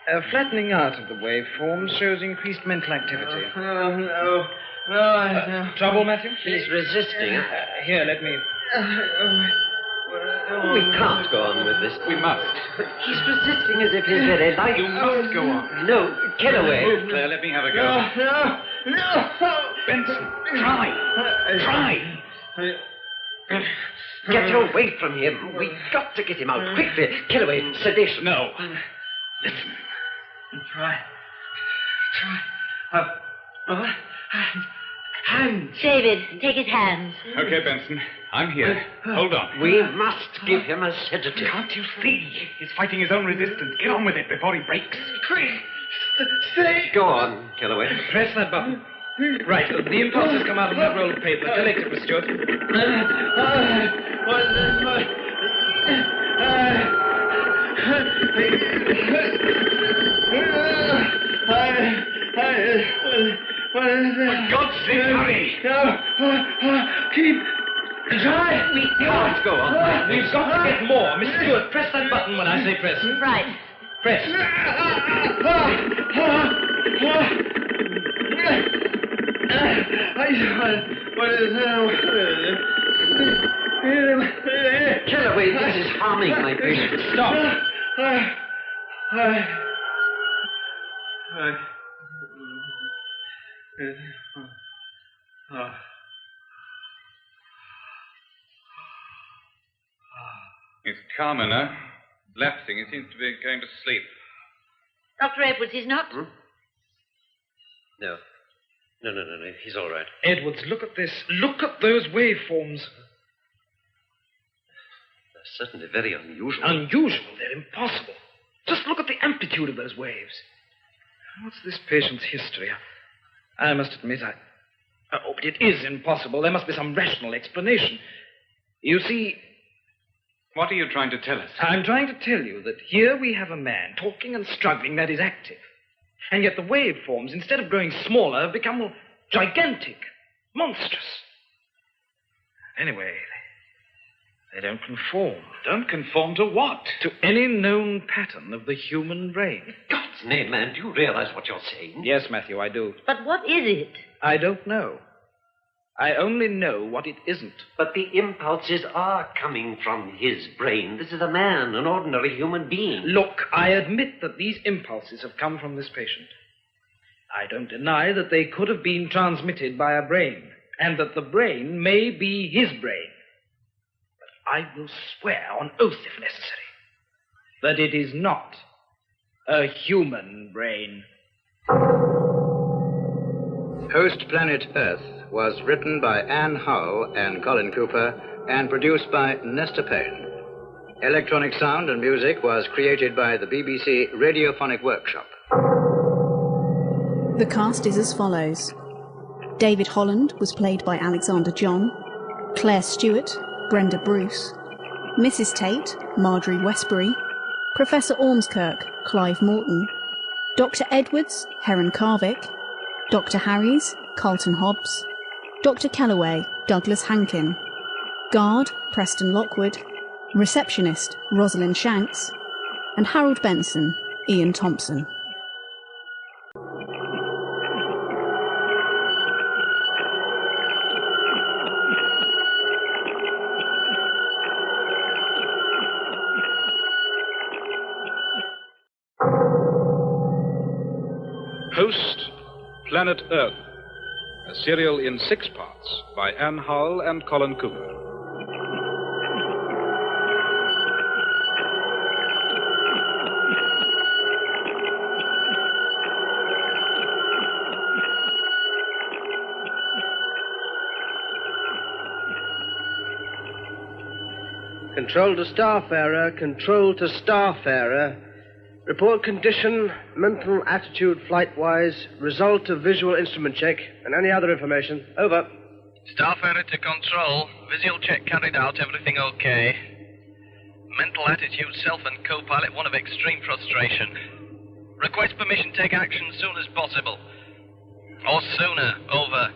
A flattening out of the waveform shows increased mental activity. No. Trouble, Matthew? He's resisting. Here, let me... We can't go on with this. We must. He's resisting as if his very life... You must go on. No, get away. Move, Claire. Let me have a go. No. Benson, try. Get away from him. We've got to get him out quickly. Kellaway, sedation. No. Listen. Try. Hands. David, take his hands. Okay, Benson. I'm here. Hold on. We must give him a sedative. Can't you see? He's fighting his own resistance. Get on with it before he breaks. Quick. Stay. Go on, Kellaway. Press that button. Right, the impulse has come out of that roll of paper. Collect it, Miss Stewart. What is it? For God's sake, hurry! Keep. Try. We can't go on. We've got to get more. Miss Stewart, press that button when I say press. Right. Press. What is that? Kellaway, this is harming my patient. Stop. He's calmer now. Lapsing. He seems to be going to sleep. Dr. Edwards, he's not. No. No. He's all right. Edwards, look at this. Look at those waveforms. They're certainly very unusual. Unusual? They're impossible. Just look at the amplitude of those waves. What's this patient's history? I must admit, Oh, but it is impossible. There must be some rational explanation. You see... What are you trying to tell us? I'm trying to tell you that here we have a man talking and struggling that is active. And yet the waveforms, instead of growing smaller, have become gigantic, monstrous. Anyway, they don't conform. Don't conform to what? To any known pattern of the human brain. In God's name, man, do you realize what you're saying? Yes, Matthew, I do. But what is it? I don't know. I only know what it isn't. But the impulses are coming from his brain. This is a man, an ordinary human being. Look, I admit that these impulses have come from this patient. I don't deny that they could have been transmitted by a brain, and that the brain may be his brain. But I will swear on oath, if necessary, that it is not a human brain. Host Planet Earth was written by Anne Howell and Colin Cooper and produced by Nesta Payne. Electronic sound and music was created by the BBC Radiophonic Workshop. The cast is as follows. David Holland was played by Alexander John, Claire Stewart, Brenda Bruce, Mrs. Tate, Marjorie Westbury, Professor Ormskirk, Clive Morton, Dr. Edwards, Heron Carvick, Dr. Harries, Carlton Hobbs, Dr. Kellaway, Douglas Hankin, Guard, Preston Lockwood, Receptionist, Rosalind Shanks, and Harold Benson, Ian Thompson. Host, Planet Earth, a serial in 6 parts by Anne Howell and Colin Cooper. Control to Starfarer, control to Starfarer. Report condition, mental attitude flight-wise, result of visual instrument check, and any other information. Over. Starfarer to control. Visual check carried out, everything okay. Mental attitude, self and co-pilot, one of extreme frustration. Request permission, take action as soon as possible. Or sooner, over.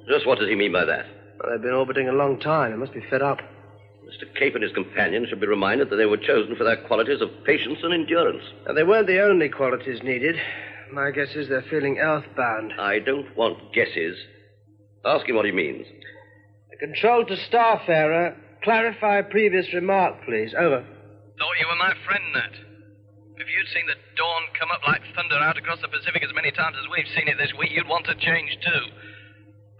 Just what does he mean by that? Well, they've been orbiting a long time. They must be fed up. Mr. Cape and his companions should be reminded that they were chosen for their qualities of patience and endurance. Now, they weren't the only qualities needed. My guess is they're feeling earthbound. I don't want guesses. Ask him what he means. Control to Starfarer. Clarify previous remark, please. Over. Thought you were my friend, Nat. If you'd seen the dawn come up like thunder out across the Pacific as many times as we've seen it this week, you'd want to change, too.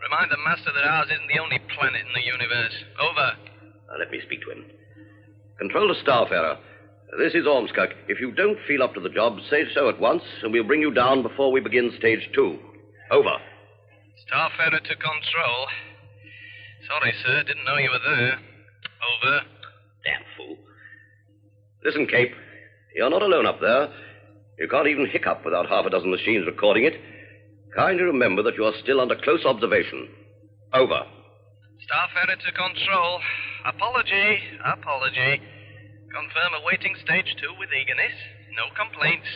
Remind the Master that ours isn't the only planet in the universe. Over. Now, let me speak to him. Control to Starfarer. This is Ormskirk. If you don't feel up to the job, say so at once, and we'll bring you down before we begin stage 2. Over. Starfarer to control. Sorry, sir. Didn't know you were there. Over. Damn fool. Listen, Cape. You're not alone up there. You can't even hiccup without half a dozen machines recording it. Kindly remember that you are still under close observation. Over. Starfarer to control. Apology. Confirm awaiting stage 2 with eagerness. No complaints.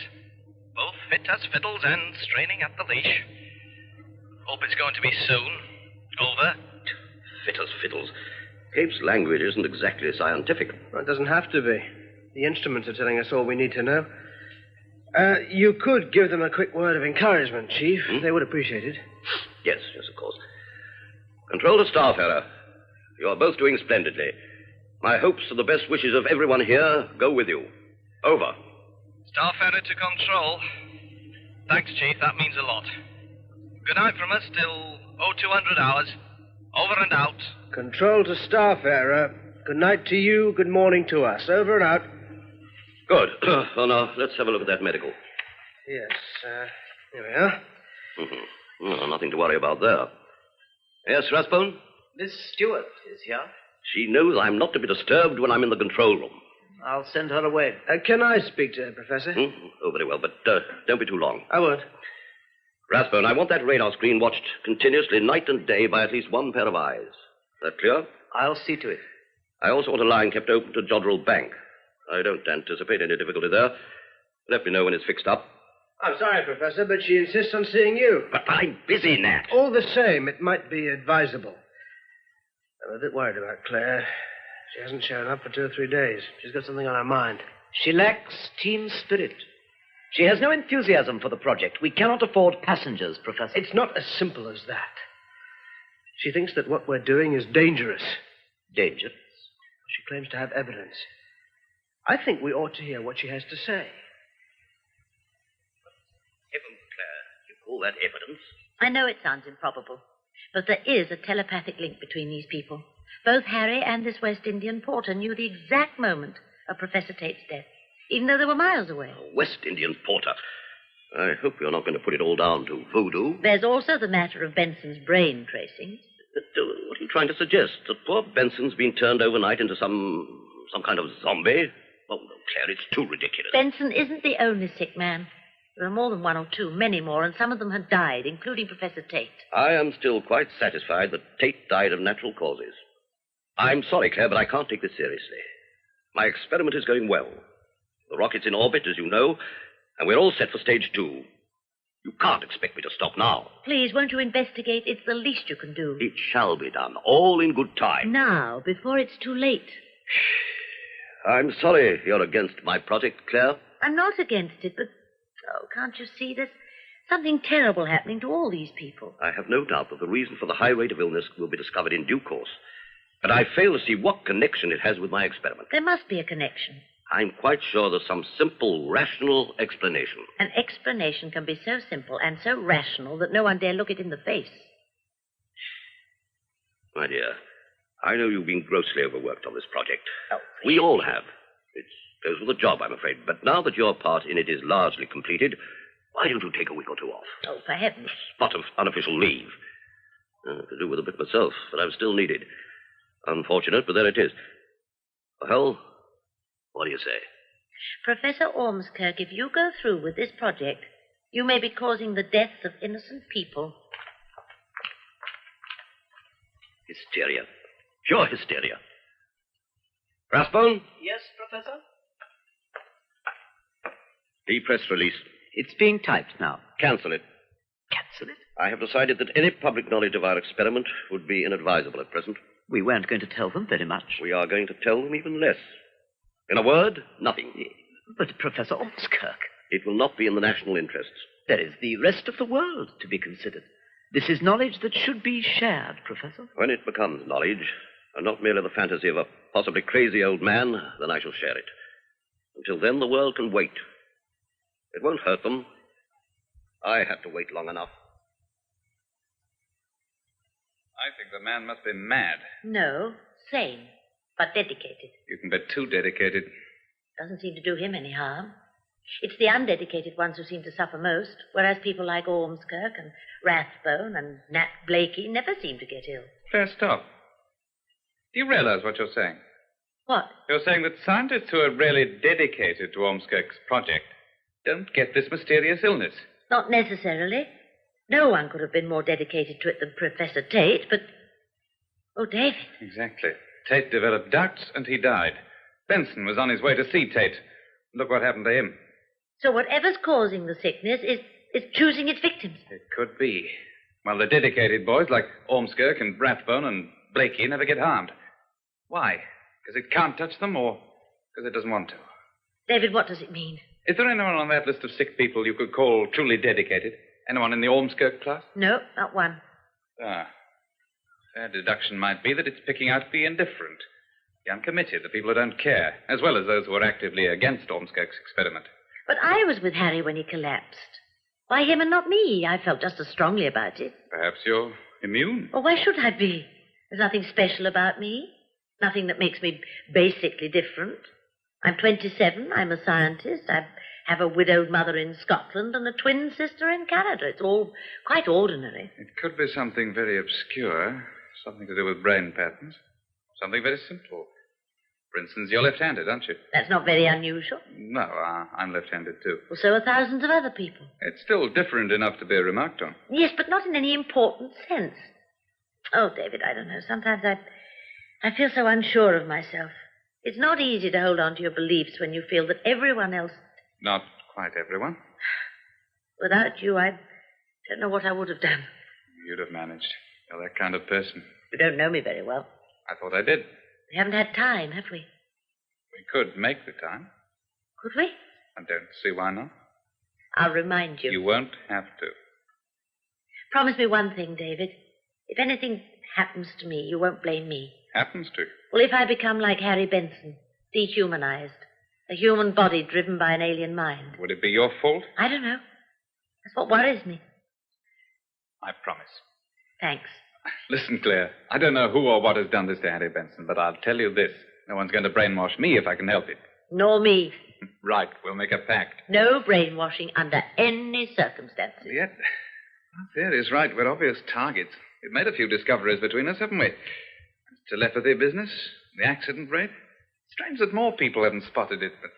Both fit as fiddles and straining at the leash. Hope it's going to be soon. Over. Fit as fiddles. Cape's language isn't exactly scientific. Well, it doesn't have to be. The instruments are telling us all we need to know. You could give them a quick word of encouragement, Chief. They would appreciate it. Yes, of course. Control to Starfarer. You are both doing splendidly. My hopes and the best wishes of everyone here go with you. Over. Starfarer to control. Thanks, Chief. That means a lot. Good night from us till 0200 hours. Over and out. Control to Starfarer. Good night to you. Good morning to us. Over and out. Good. Well, now, let's have a look at that medical. Yes, here we are. Mm-hmm. No, nothing to worry about there. Yes, Rathbone? Miss Stewart is here. She knows I'm not to be disturbed when I'm in the control room. I'll send her away. Can I speak to her, Professor? Oh, very well, but don't be too long. I won't. Rathbone, I want that radar screen watched continuously night and day by at least one pair of eyes. That clear? I'll see to it. I also want a line kept open to Jodrell Bank. I don't anticipate any difficulty there. Let me know when it's fixed up. I'm sorry, Professor, but she insists on seeing you. But I'm busy, Nat. All the same, it might be advisable. I'm a bit worried about Claire. She hasn't shown up for 2 or 3 days. She's got something on her mind. She lacks team spirit. She has no enthusiasm for the project. We cannot afford passengers, Professor. It's not as simple as that. She thinks that what we're doing is dangerous. Dangerous? She claims to have evidence. I think we ought to hear what she has to say. Heavens, Claire, you call that evidence? I know it sounds improbable, but there is a telepathic link between these people. Both Harry and this West Indian porter knew the exact moment of Professor Tate's death, even though they were miles away. A West Indian porter. I hope you're not going to put it all down to voodoo. There's also the matter of Benson's brain tracings. What are you trying to suggest? That poor Benson's been turned overnight into some kind of zombie? Oh, no, Claire, it's too ridiculous. Benson isn't the only sick man. There are more than 1 or 2, many more, and some of them had died, including Professor Tate. I am still quite satisfied that Tate died of natural causes. I'm sorry, Claire, but I can't take this seriously. My experiment is going well. The rocket's in orbit, as you know, and we're all set for stage 2. You can't expect me to stop now. Please, won't you investigate? It's the least you can do. It shall be done, all in good time. Now, before it's too late. I'm sorry you're against my project, Claire. I'm not against it, but, can't you see there's something terrible happening to all these people? I have no doubt that the reason for the high rate of illness will be discovered in due course. But I fail to see what connection it has with my experiment. There must be a connection. I'm quite sure there's some simple, rational explanation. An explanation can be so simple and so rational that no one dare look it in the face. My dear, I know you've been grossly overworked on this project. Oh, we all have. It goes with the job, I'm afraid. But now that your part in it is largely completed, why don't you take a week or 2 off? Oh, for heaven's A spot of unofficial leave. I could do with a bit myself, but I'm still needed. Unfortunate, but there it is. Well, what do you say? Professor Ormskirk, if you go through with this project, you may be causing the deaths of innocent people. Hysteria. Pure hysteria. Rathbone? Yes, Professor? The press release. It's being typed now. Cancel it. Cancel it? I have decided that any public knowledge of our experiment would be inadvisable at present. We weren't going to tell them very much. We are going to tell them even less. In a word, nothing. But, Professor Ormskirk... It will not be in the national interests. There is the rest of the world to be considered. This is knowledge that should be shared, Professor. When it becomes knowledge, and not merely the fantasy of a possibly crazy old man, then I shall share it. Until then, the world can wait. It won't hurt them. I had to wait long enough. I think the man must be mad. No, sane, but dedicated. You can bet too dedicated. Doesn't seem to do him any harm. It's the undedicated ones who seem to suffer most, whereas people like Ormskirk and Rathbone and Nat Blakey never seem to get ill. Claire, stop. Do you realize what you're saying? What? You're saying that scientists who are really dedicated to Ormskirk's project don't get this mysterious illness. Not necessarily. No one could have been more dedicated to it than Professor Tate, but... Oh, David. Exactly. Tate developed doubts, and he died. Benson was on his way to see Tate. Look what happened to him. So whatever's causing the sickness is choosing its victims. It could be. Well, the dedicated boys like Ormskirk and Rathbone and Blakey never get harmed. Why? Because it can't touch them or because it doesn't want to? David, what does it mean? Is there anyone on that list of sick people you could call truly dedicated? Anyone in the Ormskirk class? No, not one. Ah. Fair deduction might be that it's picking out the indifferent, the uncommitted, the people who don't care, as well as those who are actively against Ormskirk's experiment. But I was with Harry when he collapsed. Why him and not me? I felt just as strongly about it. Perhaps you're immune. Well, why should I be? There's nothing special about me. Nothing that makes me basically different. I'm 27. I'm a scientist. I've have a widowed mother in Scotland and a twin sister in Canada. It's all quite ordinary. It could be something very obscure, something to do with brain patterns, something very simple. For instance, you're left-handed, aren't you? That's not very unusual. No, I'm left-handed, too. Well, so are thousands of other people. It's still different enough to be remarked on. Yes, but not in any important sense. Oh, David, I don't know. Sometimes I feel so unsure of myself. It's not easy to hold on to your beliefs when you feel that everyone else... Not quite everyone. Without you, I don't know what I would have done. You'd have managed. You're that kind of person. You don't know me very well. I thought I did. We haven't had time, have we? We could make the time. Could we? I don't see why not. I'll remind you. You won't have to. Promise me one thing, David. If anything happens to me, you won't blame me. Happens to. Well, if I become like Harry Benson, dehumanized, a human body driven by an alien mind. Would it be your fault? I don't know. That's what worries me. I promise. Thanks. Listen, Claire, I don't know who or what has done this to Harry Benson, but I'll tell you this. No one's going to brainwash me if I can help it. Nor me. Right, we'll make a pact. No brainwashing under any circumstances. Yet, our theory's right. We're obvious targets. We've made a few discoveries between us, haven't we? Telepathy business, the accident rate. Strange that more people haven't spotted it, but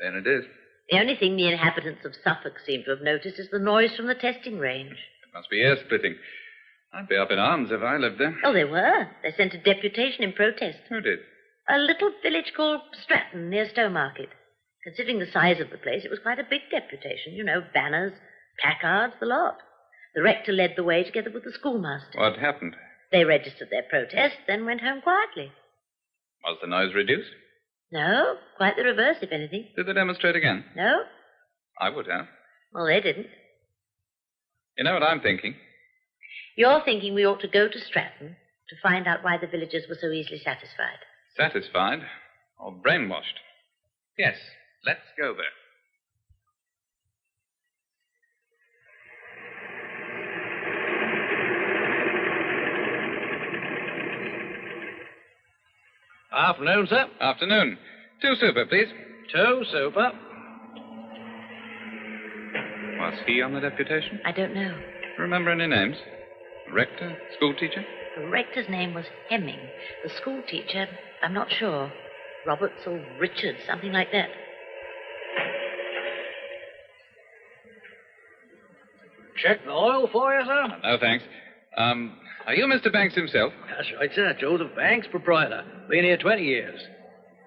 there it is. The only thing the inhabitants of Suffolk seem to have noticed is the noise from the testing range. It must be air splitting. I'd be up in arms if I lived there. Oh, they were. They sent a deputation in protest. Who did? A little village called Stratton near Stowmarket. Considering the size of the place, it was quite a big deputation. You know, banners, placards, the lot. The rector led the way together with the schoolmaster. What happened? They registered their protest, then went home quietly. Was the noise reduced? No, quite the reverse, if anything. Did they demonstrate again? No. I would have. Well, they didn't. You know what I'm thinking? You're thinking we ought to go to Stratton to find out why the villagers were so easily satisfied. Satisfied or brainwashed? Yes, let's go there. Afternoon, sir. Afternoon. 2 super, please. 2 super. Was he on the deputation? I don't know. Remember any names? Rector? School teacher? The rector's name was Hemming. The school teacher, I'm not sure. Roberts or Richards, something like that. Check the oil for you, sir? No, thanks. Are you Mr. Banks himself? That's right, sir. Joseph Banks, proprietor. Been here 20 years.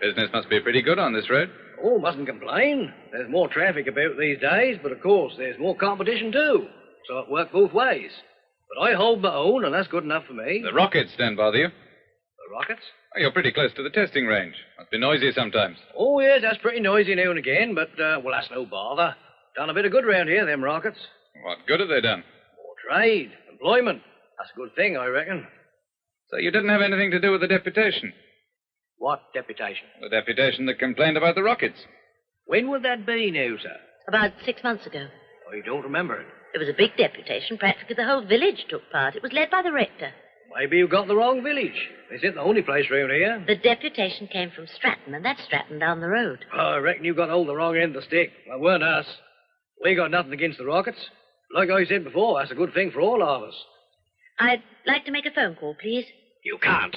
Business must be pretty good on this road. Oh, mustn't complain. There's more traffic about these days, but of course there's more competition too. So it works both ways. But I hold my own, and that's good enough for me. The rockets don't bother you? The rockets? Oh, you're pretty close to the testing range. Must be noisy sometimes. Oh, yes, that's pretty noisy now and again, but, well, that's no bother. Done a bit of good round here, them rockets. What good have they done? More trade, employment. That's a good thing, I reckon. So you didn't have anything to do with the deputation? What deputation? The deputation that complained about the rockets. When would that be now, sir? About 6 months ago. I don't remember it. It was a big deputation. Practically the whole village took part. It was led by the rector. Maybe you got the wrong village. This isn't the only place round here. The deputation came from Stratton, and that's Stratton down the road. Oh, I reckon you got hold of the wrong end of the stick. Well, weren't us. We got nothing against the rockets. Like I said before, that's a good thing for all of us. I'd like to make a phone call, please. You can't.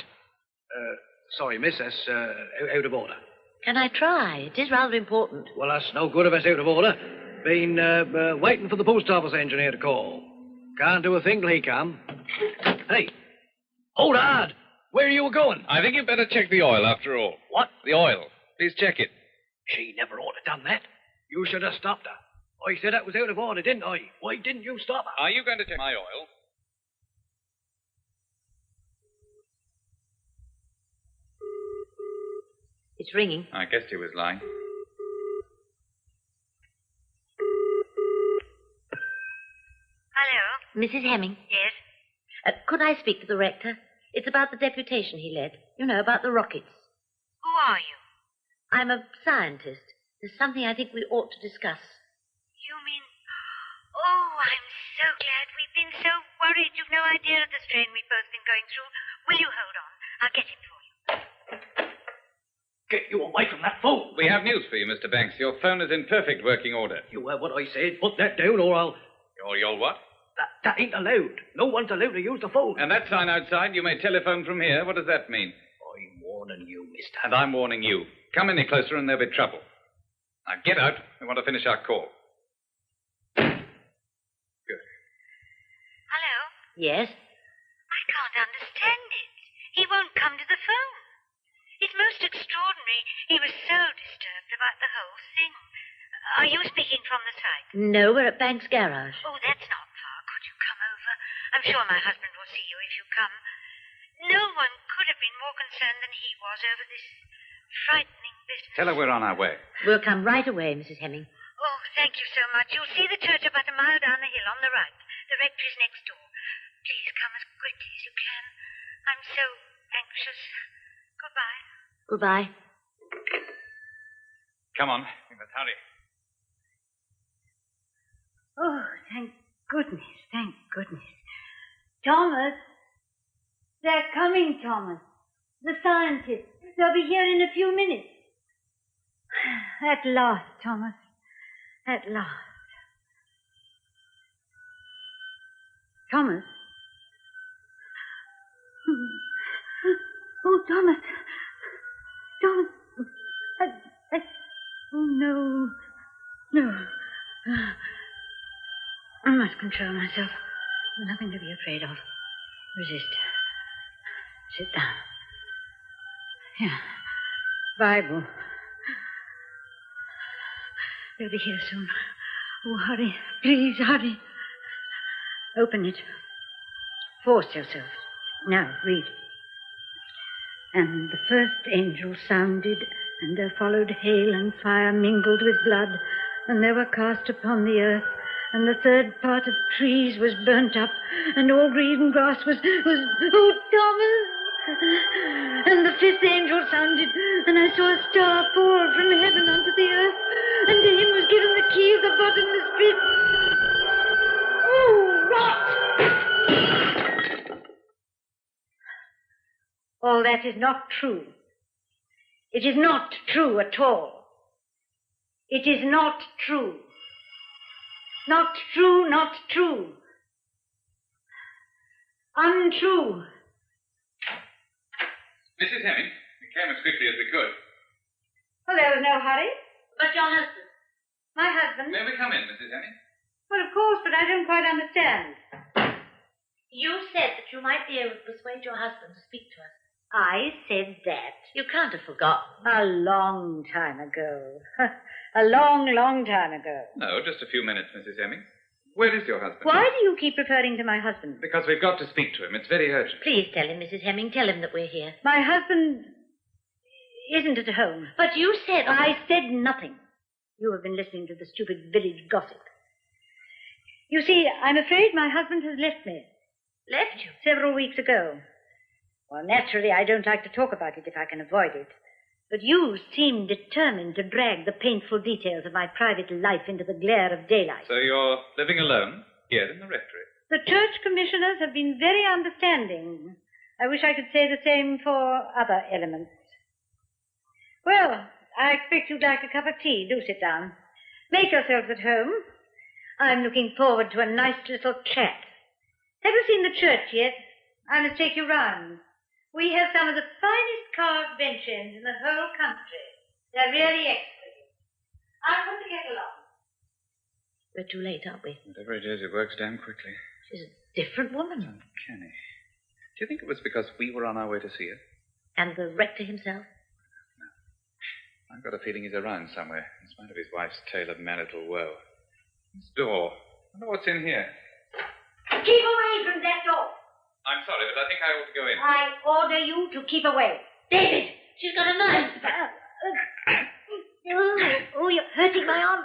Sorry, miss, that's out of order. Can I try? It is rather important. Well, that's no good if it's out of order. Been waiting for the post office engineer to call. Can't do a thing till he come. Hey, hold hard. Where are you going? I think you'd better check the oil after all. What? The oil. Please check it. She never ought to done that. You should have stopped her. I said that was out of order, didn't I? Why didn't you stop her? Are you going to check my oil? It's ringing. I guessed he was lying. Hello? Mrs. Hemming? Yes? Could I speak to the rector? It's about the deputation he led. You know, about the rockets. Who are you? I'm a scientist. There's something I think we ought to discuss. You mean... Oh, I'm so glad. We've been so worried. You've no idea of the strain we've both been going through. Will you hold on? I'll get him for you. Get you away from that phone. We have news for you, Mr. Banks. Your phone is in perfect working order. You heard what I said. Put that down or I'll... You'll what? That ain't allowed. No one's allowed to use the phone. And that sign outside, you may telephone from here. What does that mean? I'm warning you, mister. And I'm warning you. Come any closer and there'll be trouble. Now get out. We want to finish our call. Good. Hello? Yes? I can't understand it. He won't come to the phone. It's most extraordinary. He was so disturbed about the whole thing. Are you speaking from the site? No, we're at Banks' garage. Oh, that's not far. Could you come over? I'm sure my husband will see you if you come. No one could have been more concerned than he was over this frightening business. Tell her we're on our way. We'll come right away, Mrs. Hemming. Oh, thank you so much. You'll see the church about a mile down the hill on the right. The rectory's next door. Please come as quickly as you can. I'm so anxious. Goodbye. Goodbye. Come on. We must hurry. Oh, thank goodness, thank goodness. Thomas! They're coming, Thomas. The scientists. They'll be here in a few minutes. At last, Thomas. At last. Thomas? Oh, Thomas. Thomas. Oh, no. No. I must control myself. Nothing to be afraid of. Resist. Sit down. Here. Bible. They'll be here soon. Oh, hurry. Please, hurry. Open it. Force yourself. Now, read. And the first angel sounded, and there followed hail and fire mingled with blood, and they were cast upon the earth, and the third part of trees was burnt up, and all green grass was oh, Thomas! And the fifth angel sounded, and I saw a star fall from heaven onto the earth, and to him was given the key of the bottomless pit. Oh, rot! All that is not true. It is not true at all. It is not true. Not true, not true. Untrue. Mrs. Hemming, we came as quickly as we could. Well, there was no hurry. But your husband? My husband? May we come in, Mrs. Hemming? Well, of course, but I don't quite understand. You said that you might be able to persuade your husband to speak to us. I said that. You can't have forgotten. A long time ago. A long, long time ago. No, just a few minutes, Mrs. Hemming. Where is your husband? Why do you keep referring to my husband? Because we've got to speak to him. It's very urgent. Please tell him, Mrs. Hemming. Tell him that we're here. My husband isn't at home. But you said... I said nothing. You have been listening to the stupid village gossip. You see, I'm afraid my husband has left me. Left you? Several weeks ago. Well, naturally, I don't like to talk about it if I can avoid it. But you seem determined to drag the painful details of my private life into the glare of daylight. So you're living alone here in the rectory? The church commissioners have been very understanding. I wish I could say the same for other elements. Well, I expect you'd like a cup of tea. Do sit down. Make yourselves at home. I'm looking forward to a nice little chat. Have you seen the church yet? I must take you round. We have some of the finest carved bench ends in the whole country. They're really excellent. I'll put the kettle on. We're too late, aren't we? Whatever it is, it works damn quickly. She's a different woman. Uncanny. Do you think it was because we were on our way to see her? And the rector himself? I've got a feeling he's around somewhere, in spite of his wife's tale of marital woe. This door. I wonder what's in here. Keep away from that door. I'm sorry, but I think I ought to go in. I order you to keep away. David, she's got a knife. Oh, you're hurting my arm.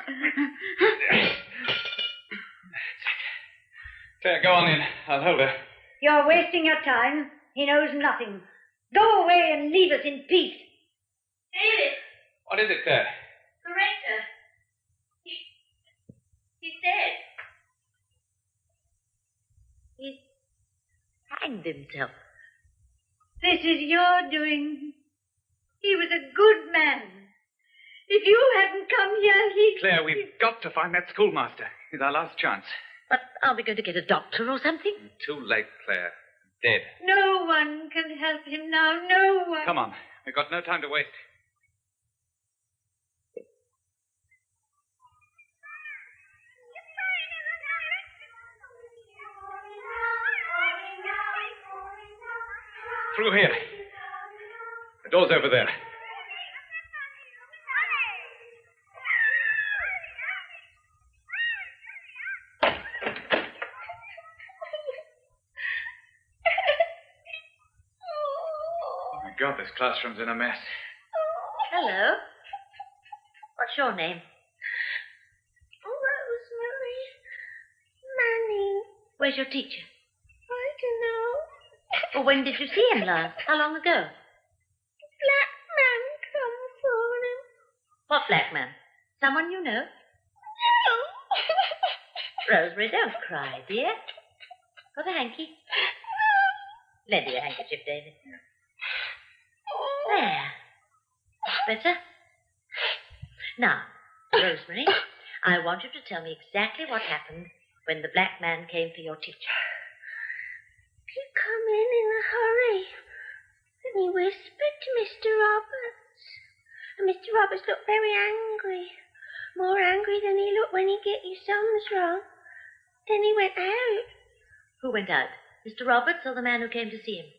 There, go on in. I'll hold her. You're wasting your time. He knows nothing. Go away and leave us in peace. David. What is it there? The rector. He's dead. He's hanged himself. This is your doing. He was a good man. If you hadn't come here, he... Claire, we've got to find that schoolmaster. He's our last chance. But are we going to get a doctor or something? Too late, Claire. Dead. No one can help him now. No one. Come on. We've got no time to waste. Through here. The door's over there. Oh, my God, this classroom's in a mess. Hello. What's your name? Rosemary. Manning. Where's your teacher? I don't know. Well, when did you see him last? How long ago? Black man come for him. What black man? Someone you know? No. Rosemary, don't cry, dear. Got a hanky? Lend me a handkerchief, David. There. That's better. Now, Rosemary, I want you to tell me exactly what happened when the black man came for your teacher. He come in a hurry. And he whispered to Mr. Roberts. And Mr. Roberts looked very angry. More angry than he looked when he get his sums wrong. Then he went out. Who went out? Mr. Roberts or the man who came to see him?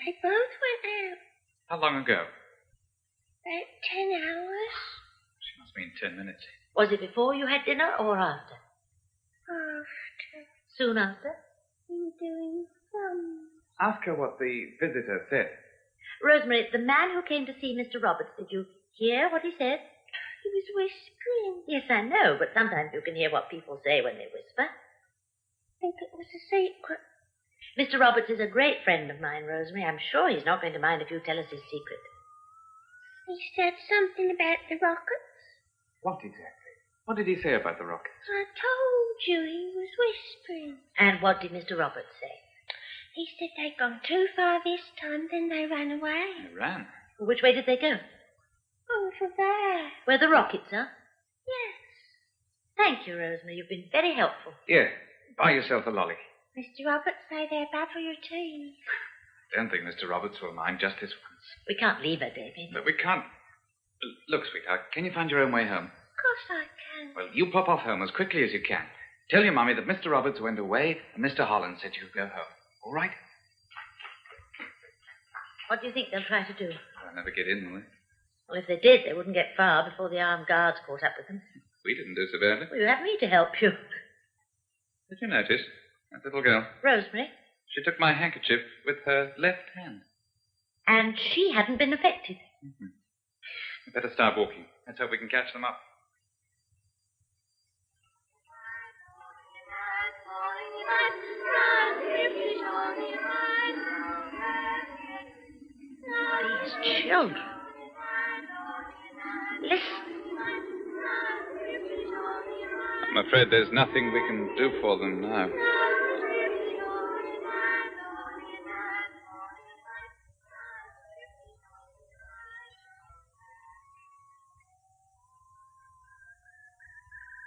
They both went out. How long ago? About 10 hours. She must mean 10 minutes. Was it before you had dinner or after? After. Soon after? Him doing sums. Ask her what the visitor said. Rosemary, the man who came to see Mr. Roberts, did you hear what he said? He was whispering. Yes, I know, but sometimes you can hear what people say when they whisper. I think it was a secret. Mr. Roberts is a great friend of mine, Rosemary. I'm sure he's not going to mind if you tell us his secret. He said something about the rockets. What exactly? What did he say about the rockets? I told you he was whispering. And what did Mr. Roberts say? He said they'd gone too far this time, then they ran away. They ran? Which way did they go? Over there. Where the rockets are? Yes. Thank you, Rosemary. You've been very helpful. Here, buy yourself a lolly. Mr. Roberts say they're bad for your teeth. Don't think Mr. Roberts will mind just this once. We can't leave her, David. But we can't. Look, sweetheart, can you find your own way home? Of course I can. Well, you pop off home as quickly as you can. Tell your mummy that Mr. Roberts went away and Mr. Holland said you could go home. All right? What do you think they'll try to do? They'll never get in, will they? Well, if they did, they wouldn't get far before the armed guards caught up with them. We didn't do so badly. Well, you have me to help you. Did you notice? That little girl. Rosemary? She took my handkerchief with her left hand. And she hadn't been affected. Mm-hmm. We better start walking. Let's hope we can catch them up. These children. Listen. I'm afraid there's nothing we can do for them now.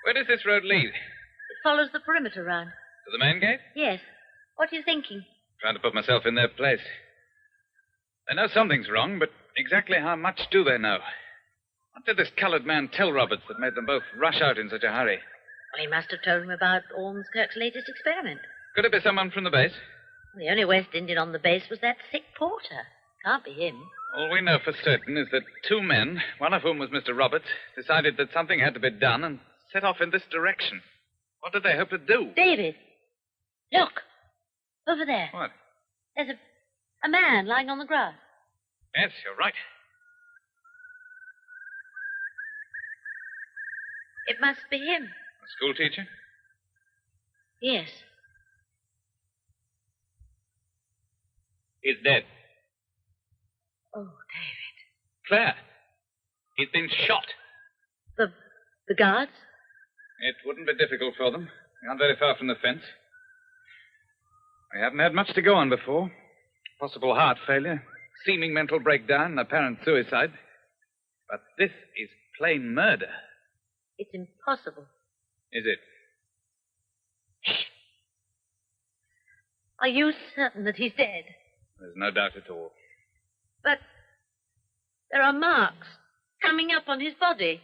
Where does this road lead? It follows the perimeter round. To the main gate? Yes. What are you thinking? Trying to put myself in their place. They know something's wrong, but exactly how much do they know? What did this colored man tell Roberts that made them both rush out in such a hurry? Well, he must have told him about Ormskirk's latest experiment. Could it be someone from the base? The only West Indian on the base was that sick porter. Can't be him. All we know for certain is that two men, one of whom was Mr. Roberts, decided that something had to be done and set off in this direction. What did they hope to do? David, look. Over there. What? There's a man lying on the grass. Yes, you're right. It must be him. A school teacher? Yes. He's dead. Oh, David. Claire, he's been shot. The guards? It wouldn't be difficult for them. They aren't very far from the fence. We haven't had much to go on before. Possible heart failure. seeming mental breakdown and apparent suicide. But this is plain murder. It's impossible. Is it? Are you certain that he's dead? There's no doubt at all. But there are marks coming up on his body.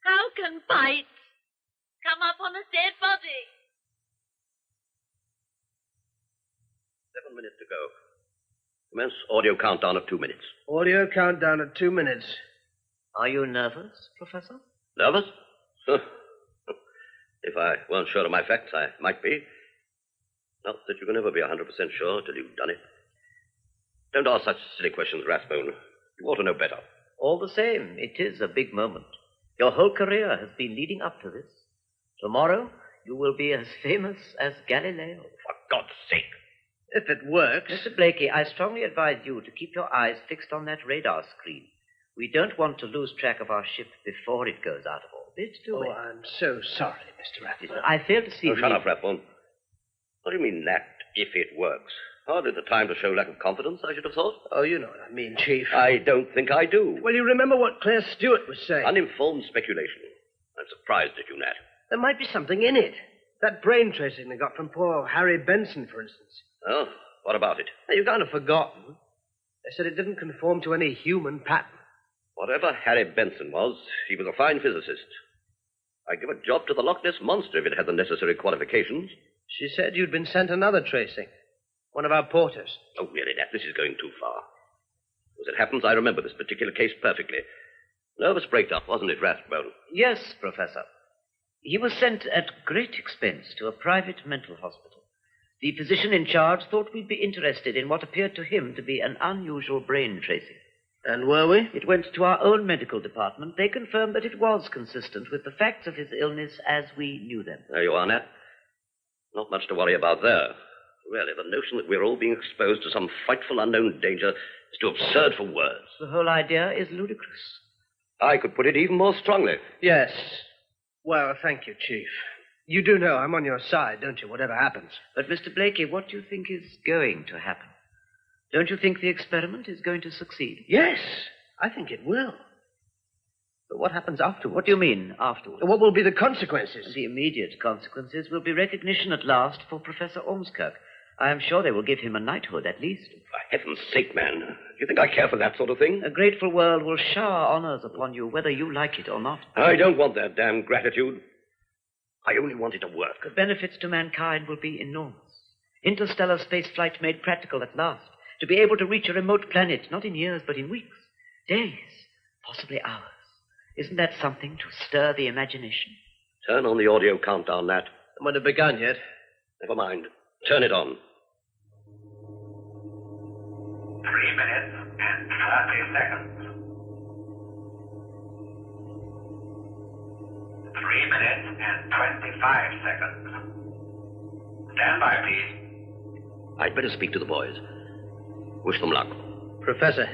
How can bites come up on a dead body? 7 minutes to go. Commence audio countdown at 2 minutes. Audio countdown at 2 minutes. Are you nervous, Professor? Nervous? If I weren't sure of my facts, I might be. Not that you can never be 100% sure till you've done it. Don't ask such silly questions, Rathbone. You ought to know better. All the same, it is a big moment. Your whole career has been leading up to this. Tomorrow, you will be as famous as Galileo. For God's sake. If it works. Mr. Blakey, I strongly advise you to keep your eyes fixed on that radar screen. We don't want to lose track of our ship before it goes out of orbit, do we? Oh, I'm so sorry, Mr. Rathbone. I fail to see... Shut up, Rathbone. What do you mean, that, if it works? Hardly the time to show lack of confidence, I should have thought. Oh, you know what I mean, Chief. I don't think I do. Well, you remember what Claire Stewart was saying. Uninformed speculation. I'm surprised at you, Nat. There might be something in it. That brain tracing they got from poor Harry Benson, for instance. Oh, what about it? Now, you've kind of forgotten. They said it didn't conform to any human pattern. Whatever Harry Benson was, he was a fine physicist. I'd give a job to the Loch Ness Monster if it had the necessary qualifications. She said you'd been sent another tracing. One of our porters. Oh, really, Nat, this is going too far. As it happens, I remember this particular case perfectly. Nervous breakdown, wasn't it, Rathbone? Yes, Professor. He was sent at great expense to a private mental hospital. The physician in charge thought we'd be interested in what appeared to him to be an unusual brain tracing. And were we? It went to our own medical department. They confirmed that it was consistent with the facts of his illness as we knew them. There you are, Nat. Not much to worry about there. Really, the notion that we're all being exposed to some frightful unknown danger is too absurd for words. The whole idea is ludicrous. I could put it even more strongly. Yes. Well, thank you, Chief. You do know I'm on your side, don't you, whatever happens? But, Mr. Blakey, what do you think is going to happen? Don't you think the experiment is going to succeed? Yes, I think it will. But what happens afterwards? What do you mean, afterwards? What will be the consequences? The immediate consequences will be recognition at last for Professor Ormskirk. I am sure they will give him a knighthood, at least. For heaven's sake, man. Do you think I care for that sort of thing? A grateful world will shower honors upon you, whether you like it or not. I don't want that damn gratitude. I only want it to work. The benefits to mankind will be enormous. Interstellar spaceflight made practical at last. To be able to reach a remote planet, not in years, but in weeks, days, possibly hours. Isn't that something to stir the imagination? Turn on the audio countdown, Nat. I might have begun yet. Never mind. Turn it on. 3 minutes and 30 seconds. 3 minutes and 25 seconds. Stand by, please. I'd better speak to the boys. Wish them luck. Professor.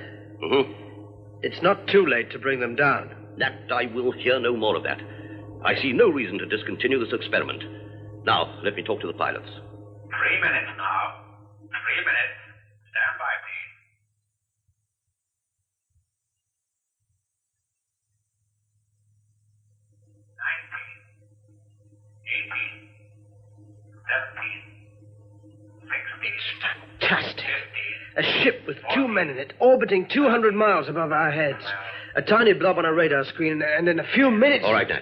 Mm-hmm. It's not too late to bring them down. Nat, I will hear no more of that. I see no reason to discontinue this experiment. Now, let me talk to the pilots. 3 minutes now. 3 minutes. Stand by, please. 19, 18, 17, 16, Fantastic. 15. A ship with 2 men in it, orbiting 200 miles above our heads. A tiny blob on a radar screen, and in a few minutes... All right, Nat. 9.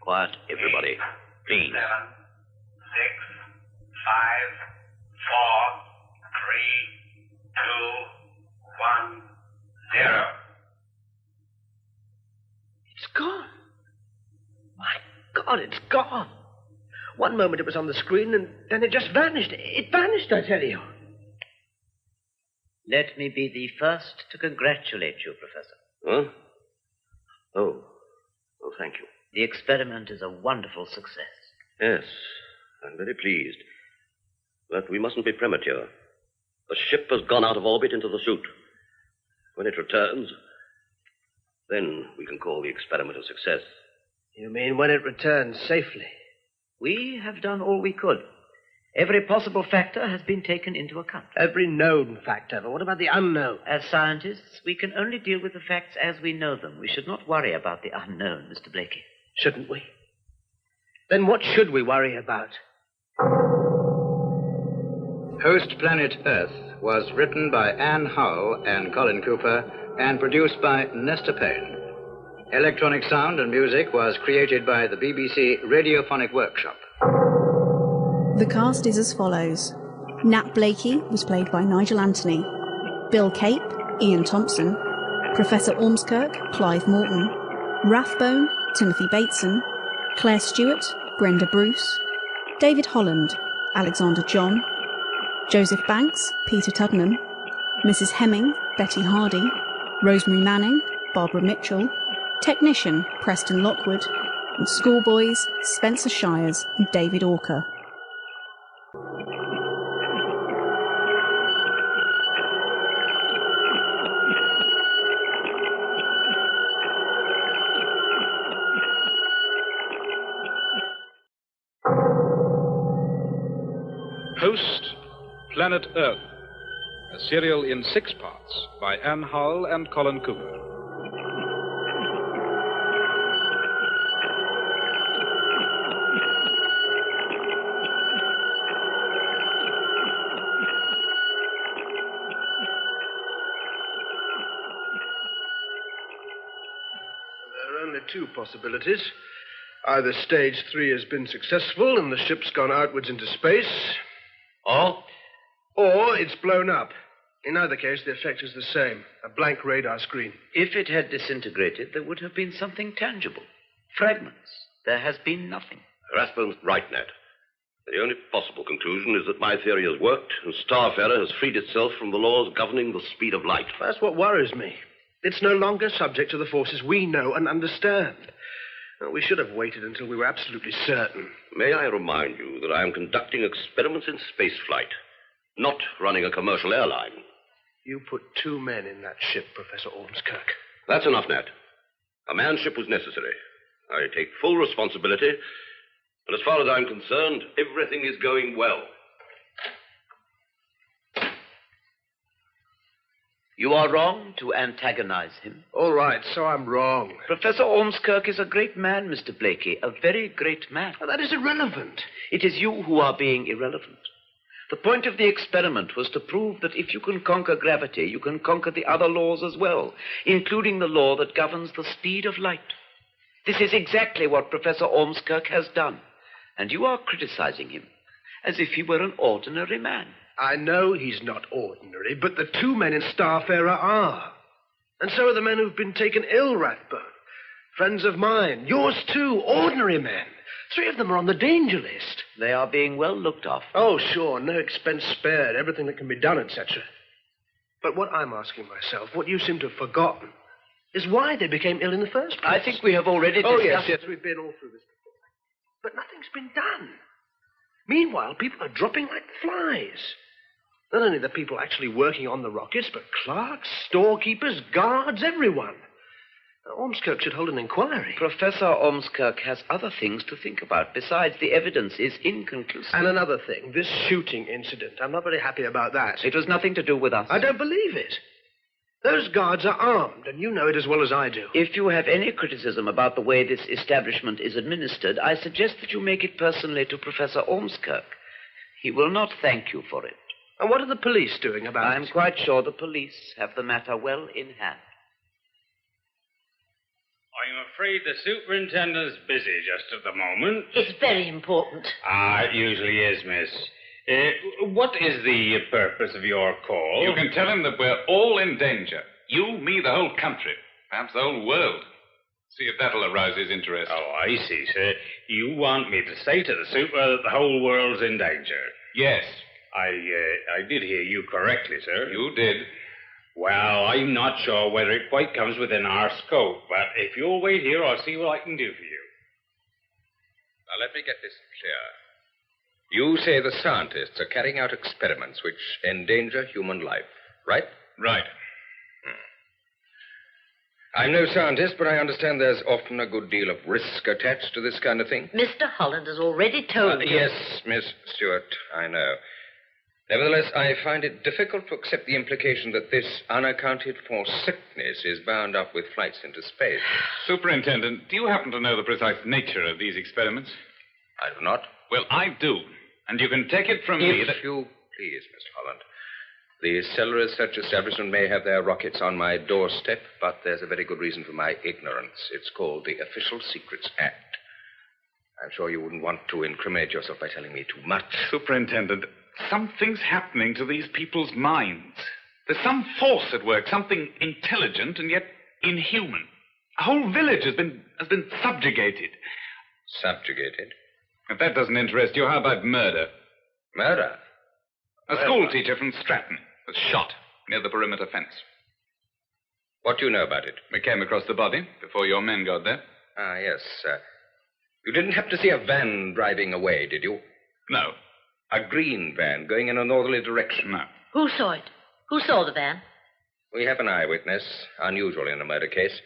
Quiet, everybody. 8, Please. 7, 6, 5, 4, 3, 2, 1, 0. It's gone. My God, it's gone. One moment it was on the screen, and then it just vanished. It vanished, I tell you. Let me be the first to congratulate you, Professor. Huh? Oh, thank you. The experiment is a wonderful success. Yes, I'm very pleased. But we mustn't be premature. The ship has gone out of orbit into the suit. When it returns, then we can call the experiment a success. You mean when it returns safely? We have done all we could. Every possible factor has been taken into account. Every known factor, but what about the unknown? As scientists, we can only deal with the facts as we know them. We should not worry about the unknown, Mr. Blakey. Shouldn't we? Then what should we worry about? Host Planet Earth was written by Anne Howell and Colin Cooper and produced by Nesta Payne. Electronic sound and music was created by the BBC Radiophonic Workshop. The cast is as follows. Nat Blakey was played by Nigel Anthony. Bill Cape, Ian Thompson. Professor Ormskirk, Clive Morton. Rathbone, Timothy Bateson. Claire Stewart, Brenda Bruce. David Holland, Alexander John. Joseph Banks, Peter Tuddenham. Mrs. Hemming, Betty Hardy. Rosemary Manning, Barbara Mitchell. Technician, Preston Lockwood. And schoolboys, Spencer Shires and David Orker. Host Planet Earth, a serial in 6 parts by Anne Howell and Colin Cooper. There are only 2 possibilities. Either stage 3 has been successful and the ship's gone outwards into space, or it's blown up. In either case, the effect is the same. A blank radar screen. If it had disintegrated, there would have been something tangible. Fragments. There has been nothing. Rathbone's right, Nat. The only possible conclusion is that my theory has worked and Starfarer has freed itself from the laws governing the speed of light. That's what worries me. It's no longer subject to the forces we know and understand. Well, we should have waited until we were absolutely certain. May I remind you that I am conducting experiments in spaceflight, not running a commercial airline. You put 2 men in that ship, Professor Ormskirk. That's enough, Nat. A manned ship was necessary. I take full responsibility, and as far as I'm concerned, everything is going well. You are wrong to antagonize him. All right, so I'm wrong. Professor Ormskirk is a great man, Mr. Blakey, a very great man. Well, that is irrelevant. It is you who are being irrelevant. The point of the experiment was to prove that if you can conquer gravity, you can conquer the other laws as well, including the law that governs the speed of light. This is exactly what Professor Ormskirk has done, and you are criticizing him as if he were an ordinary man. I know he's not ordinary, but the 2 men in Starfarer are. And so are the men who've been taken ill, Rathbone. Friends of mine. Yours too. Ordinary men. 3 of them are on the danger list. They are being well looked after. Oh, sure. No expense spared. Everything that can be done, etc. But what I'm asking myself, what you seem to have forgotten, is why they became ill in the first place. I think we have already discussed... Oh, yes, we've been all through this before. But nothing's been done. Meanwhile, people are dropping like flies. Not only the people actually working on the rockets, but clerks, storekeepers, guards, everyone. Ormskirk should hold an inquiry. Professor Ormskirk has other things to think about. Besides, the evidence is inconclusive. And another thing, this shooting incident. I'm not very happy about that. It was nothing to do with us. I don't believe it. Those guards are armed, and you know it as well as I do. If you have any criticism about the way this establishment is administered, I suggest that you make it personally to Professor Ormskirk. He will not thank you for it. And what are the police doing about it? I'm quite sure the police have the matter well in hand. I'm afraid the superintendent's busy just at the moment. It's very important. It usually is, miss. What is the purpose of your call? You can tell him that we're all in danger. You, me, the whole country. Perhaps the whole world. See if that'll arouse his interest. Oh, I see, sir. You want me to say to the super that the whole world's in danger? Yes. I did hear you correctly, sir. You did. Well, I'm not sure whether it quite comes within our scope, but if you'll wait here, I'll see what I can do for you. Now, let me get this clear. You say the scientists are carrying out experiments which endanger human life, right? Right. I'm no scientist, but I understand there's often a good deal of risk attached to this kind of thing. Mr. Holland has already told you. Yes, Miss Stewart, I know. Nevertheless, I find it difficult to accept the implication that this unaccounted-for sickness is bound up with flights into space. Superintendent, do you happen to know the precise nature of these experiments? I do not. Well, I do. And you can take it from me that... If you please, Mr. Holland. The Stellar Research Establishment may have their rockets on my doorstep, but there's a very good reason for my ignorance. It's called the Official Secrets Act. I'm sure you wouldn't want to incriminate yourself by telling me too much. Superintendent, something's happening to these people's minds. There's some force at work, something intelligent and yet inhuman. A whole village has been subjugated. Subjugated? If that doesn't interest you, how about murder? Murder? A school teacher from Stratton was shot near the perimeter fence. What do you know about it? We came across the body before your men got there. Ah, yes. You didn't happen to see a van driving away, did you? No. A green van going in a northerly direction? No. Who saw it? Who saw the van? We have an eyewitness, unusual in a murder case.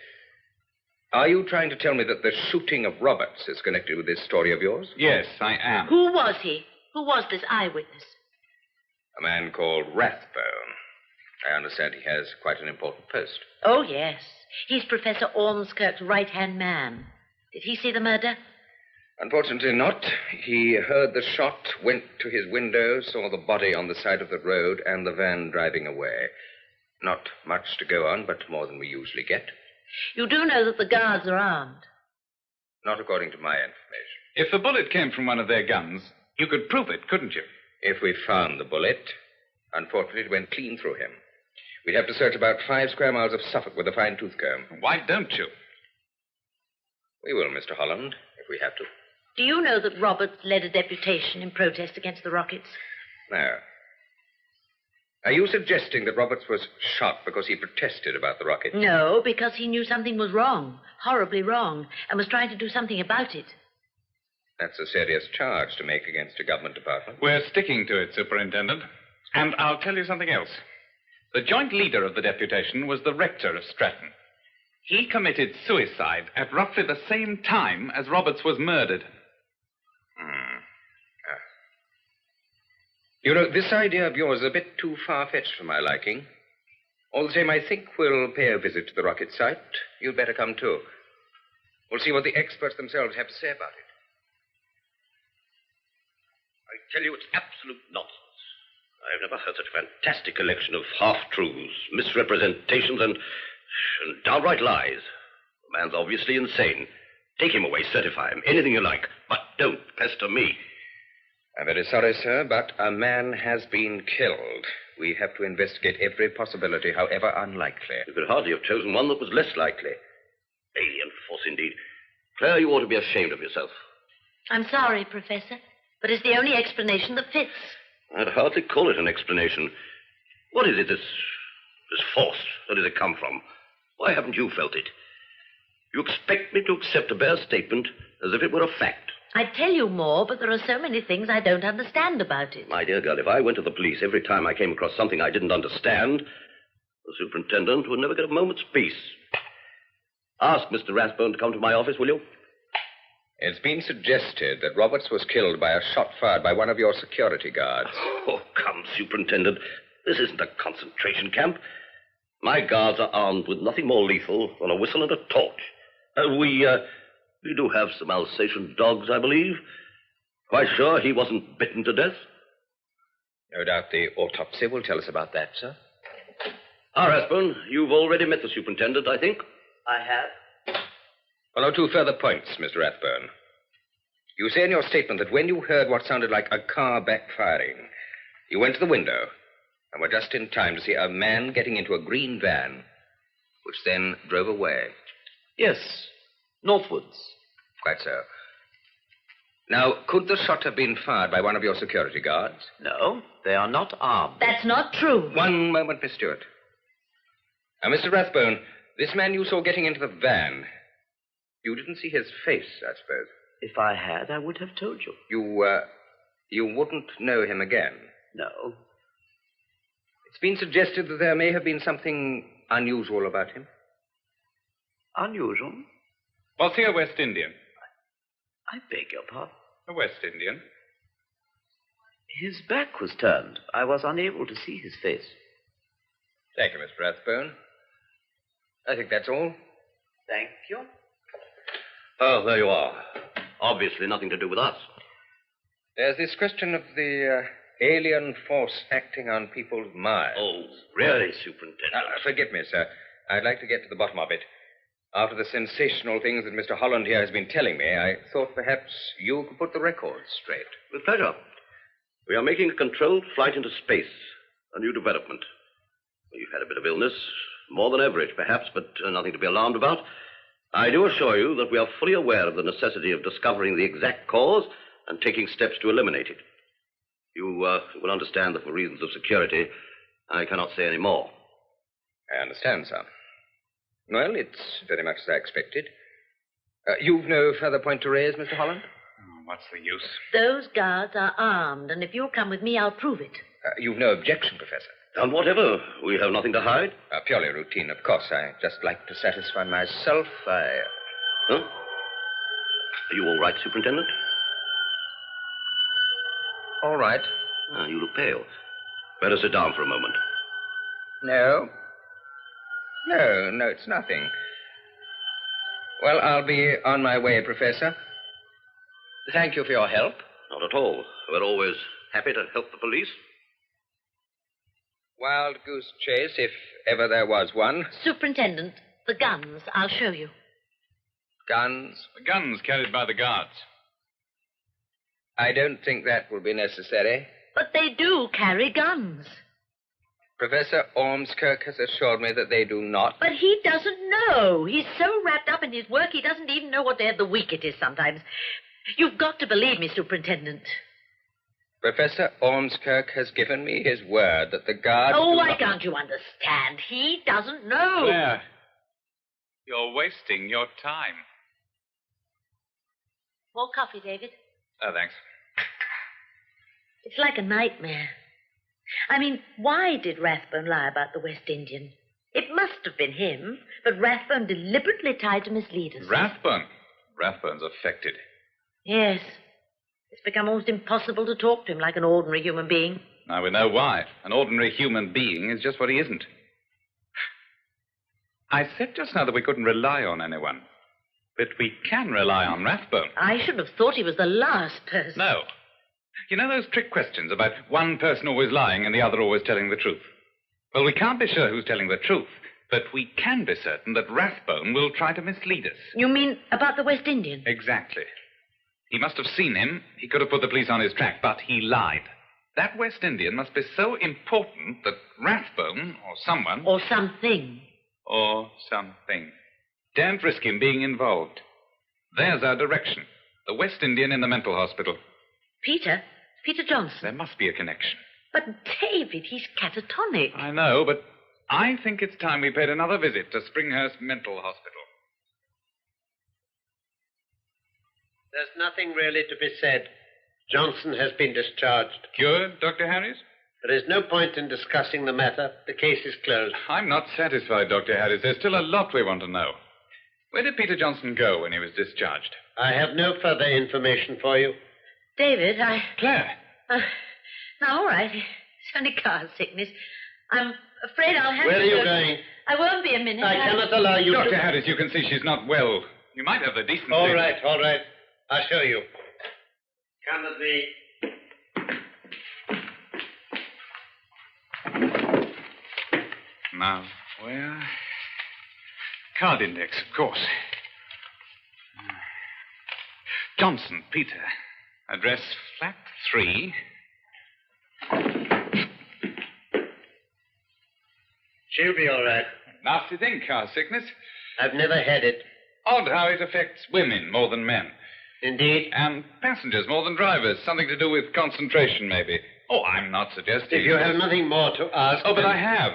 Are you trying to tell me that the shooting of Roberts is connected with this story of yours? Yes, I am. Who was he? Who was this eyewitness? A man called Rathbone. I understand he has quite an important post. Oh, yes. He's Professor Ormskirk's right-hand man. Did he see the murder? Unfortunately not. He heard the shot, went to his window, saw the body on the side of the road, and the van driving away. Not much to go on, but more than we usually get. You do know that the guards are armed? Not according to my information. If the bullet came from one of their guns, you could prove it, couldn't you? If we found the bullet, unfortunately it went clean through him. We'd have to search about 5 square miles of Suffolk with a fine-tooth comb. Why don't you? We will, Mr. Holland, if we have to. Do you know that Roberts led a deputation in protest against the rockets? No. Are you suggesting that Roberts was shot because he protested about the rockets? No, because he knew something was wrong, horribly wrong, and was trying to do something about it. That's a serious charge to make against a government department. We're sticking to it, Superintendent. And I'll tell you something else. The joint leader of the deputation was the rector of Stratton. He committed suicide at roughly the same time as Roberts was murdered. You know, this idea of yours is a bit too far-fetched for my liking. All the same, I think we'll pay a visit to the rocket site. You'd better come, too. We'll see what the experts themselves have to say about it. I tell you, it's absolute nonsense. I've never heard such a fantastic collection of half-truths, misrepresentations, and downright lies. The man's obviously insane. Take him away, certify him, anything you like, but don't pester me. I'm very sorry, sir, but a man has been killed. We have to investigate every possibility, however unlikely. You could hardly have chosen one that was less likely. Alien force, indeed. Claire, you ought to be ashamed of yourself. I'm sorry, Professor, but it's the only explanation that fits. I'd hardly call it an explanation. What is it, this force? Where does it come from? Why haven't you felt it? You expect me to accept a bare statement as if it were a fact. I'd tell you more, but there are so many things I don't understand about it. My dear girl, if I went to the police every time I came across something I didn't understand, the superintendent would never get a moment's peace. Ask Mr. Rathbone to come to my office, will you? It's been suggested that Roberts was killed by a shot fired by one of your security guards. Oh, come, Superintendent. This isn't a concentration camp. My guards are armed with nothing more lethal than a whistle and a torch. We do have some Alsatian dogs, I believe. Quite sure he wasn't bitten to death? No doubt the autopsy will tell us about that, sir. Rathbone, you've already met the superintendent, I think. I have. Well, now, 2 further points, Mr. Rathbone. You say in your statement that when you heard what sounded like a car backfiring, you went to the window and were just in time to see a man getting into a green van, which then drove away. Yes, northwards. Quite so. Now, could the shot have been fired by one of your security guards? No, they are not armed. That's not true. One moment, Miss Stewart. Now, Mr. Rathbone, this man you saw getting into the van, you didn't see his face, I suppose. If I had, I would have told you. You wouldn't know him again? No. It's been suggested that there may have been something unusual about him. Unusual. Was he a West Indian? I beg your pardon? A West Indian? His back was turned. I was unable to see his face. Thank you, Miss Rathbone. I think that's all. Thank you. Oh, there you are. Obviously nothing to do with us. There's this question of the alien force acting on people's minds. Oh, really, Superintendent? Forgive me, sir. I'd like to get to the bottom of it. After the sensational things that Mr. Holland here has been telling me, I thought perhaps you could put the records straight. With pleasure. We are making a controlled flight into space, a new development. You've had a bit of illness, more than average, perhaps, but nothing to be alarmed about. I do assure you that we are fully aware of the necessity of discovering the exact cause and taking steps to eliminate it. You will understand that for reasons of security, I cannot say any more. I understand, sir. Well, it's very much as I expected. You've no further point to raise, Mr. Holland? Oh, what's the use? Those guards are armed, and if you'll come with me, I'll prove it. You've no objection, Professor? None whatever. We have nothing to hide. Purely routine, of course. I just like to satisfy myself. Huh? Are you all right, Superintendent? All right. You look pale. Better sit down for a moment. No, it's nothing. Well, I'll be on my way, Professor. Thank you for your help. Not at all. We're always happy to help the police. Wild goose chase, if ever there was one. Superintendent, the guns. I'll show you. Guns? The guns carried by the guards. I don't think that will be necessary. But they do carry guns. Professor Ormskirk has assured me that they do not. But he doesn't know. He's so wrapped up in his work, he doesn't even know what day of the week it is sometimes. You've got to believe me, Superintendent. Professor Ormskirk has given me his word that the guards... Oh, why can't you understand? He doesn't know. Claire, you're wasting your time. More coffee, David? Oh, thanks. It's like a nightmare. I mean, why did Rathbone lie about the West Indian? It must have been him, but Rathbone deliberately tried to mislead us. Rathbone? Rathbone's affected. Yes. It's become almost impossible to talk to him like an ordinary human being. Now we know why. An ordinary human being is just what he isn't. I said just now that we couldn't rely on anyone. But we can rely on Rathbone. I should have thought he was the last person. No. You know those trick questions about one person always lying and the other always telling the truth? Well, we can't be sure who's telling the truth, but we can be certain that Rathbone will try to mislead us. You mean about the West Indian? Exactly. He must have seen him. He could have put the police on his track, but he lied. That West Indian must be so important that Rathbone, or someone... Or something. Or something. Daren't risk him being involved. There's our direction. The West Indian in the mental hospital. Peter Johnson. There must be a connection. But, David, he's catatonic. I know, but I think it's time we paid another visit to Springhurst Mental Hospital. There's nothing really to be said. Johnson has been discharged. Cured, Dr. Harris? There is no point in discussing the matter. The case is closed. I'm not satisfied, Dr. Harris. There's still a lot we want to know. Where did Peter Johnson go when he was discharged? I have no further information for you. David, Claire! Now, all right. It's only car sickness. I'm afraid I'll have to... Where are you going? I won't be a minute. I cannot allow you Dr. to... Harris, you can see she's not well. You might have the decency... All right. I'll show you. Come with me. Now, where? Card index, of course. Johnson, Peter. Address flat 3. She'll be all right. Nasty thing, car sickness. I've never had it. Odd how it affects women more than men. Indeed. And passengers more than drivers. Something to do with concentration, maybe. Oh, I'm not suggesting... If you have nothing more to ask... Oh, but I have.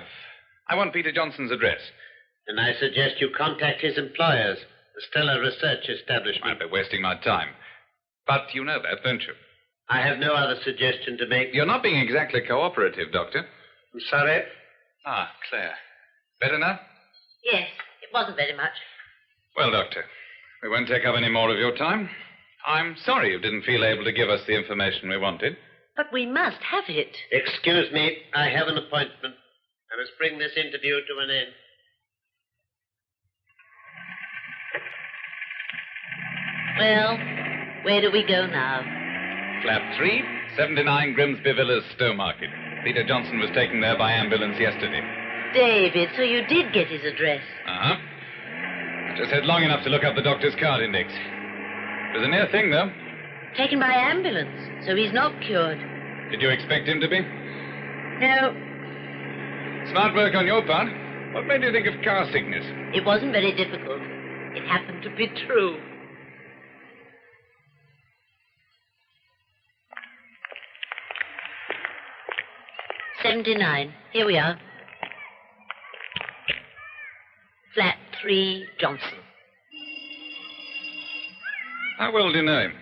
I want Peter Johnson's address. And I suggest you contact his employers, the Stellar Research Establishment. I'd be wasting my time. But you know that, don't you? I have no other suggestion to make. You're not being exactly cooperative, Doctor. I'm sorry. Ah, Claire. Better now? Yes, it wasn't very much. Well, Doctor, we won't take up any more of your time. I'm sorry you didn't feel able to give us the information we wanted. But we must have it. Excuse me, I have an appointment. I must bring this interview to an end. Well, where do we go now? Flat 3, 79 Grimsby Villas, Stowmarket. Peter Johnson was taken there by ambulance yesterday. David, so you did get his address. Uh-huh. I just had long enough to look up the doctor's card index. It was a near thing, though. Taken by ambulance, so he's not cured. Did you expect him to be? No, Smart work on your part. What made you think of car sickness? it wasn't very difficult. It happened to be true. $79. Here we are. Flat 3, Johnson. How well do you know him?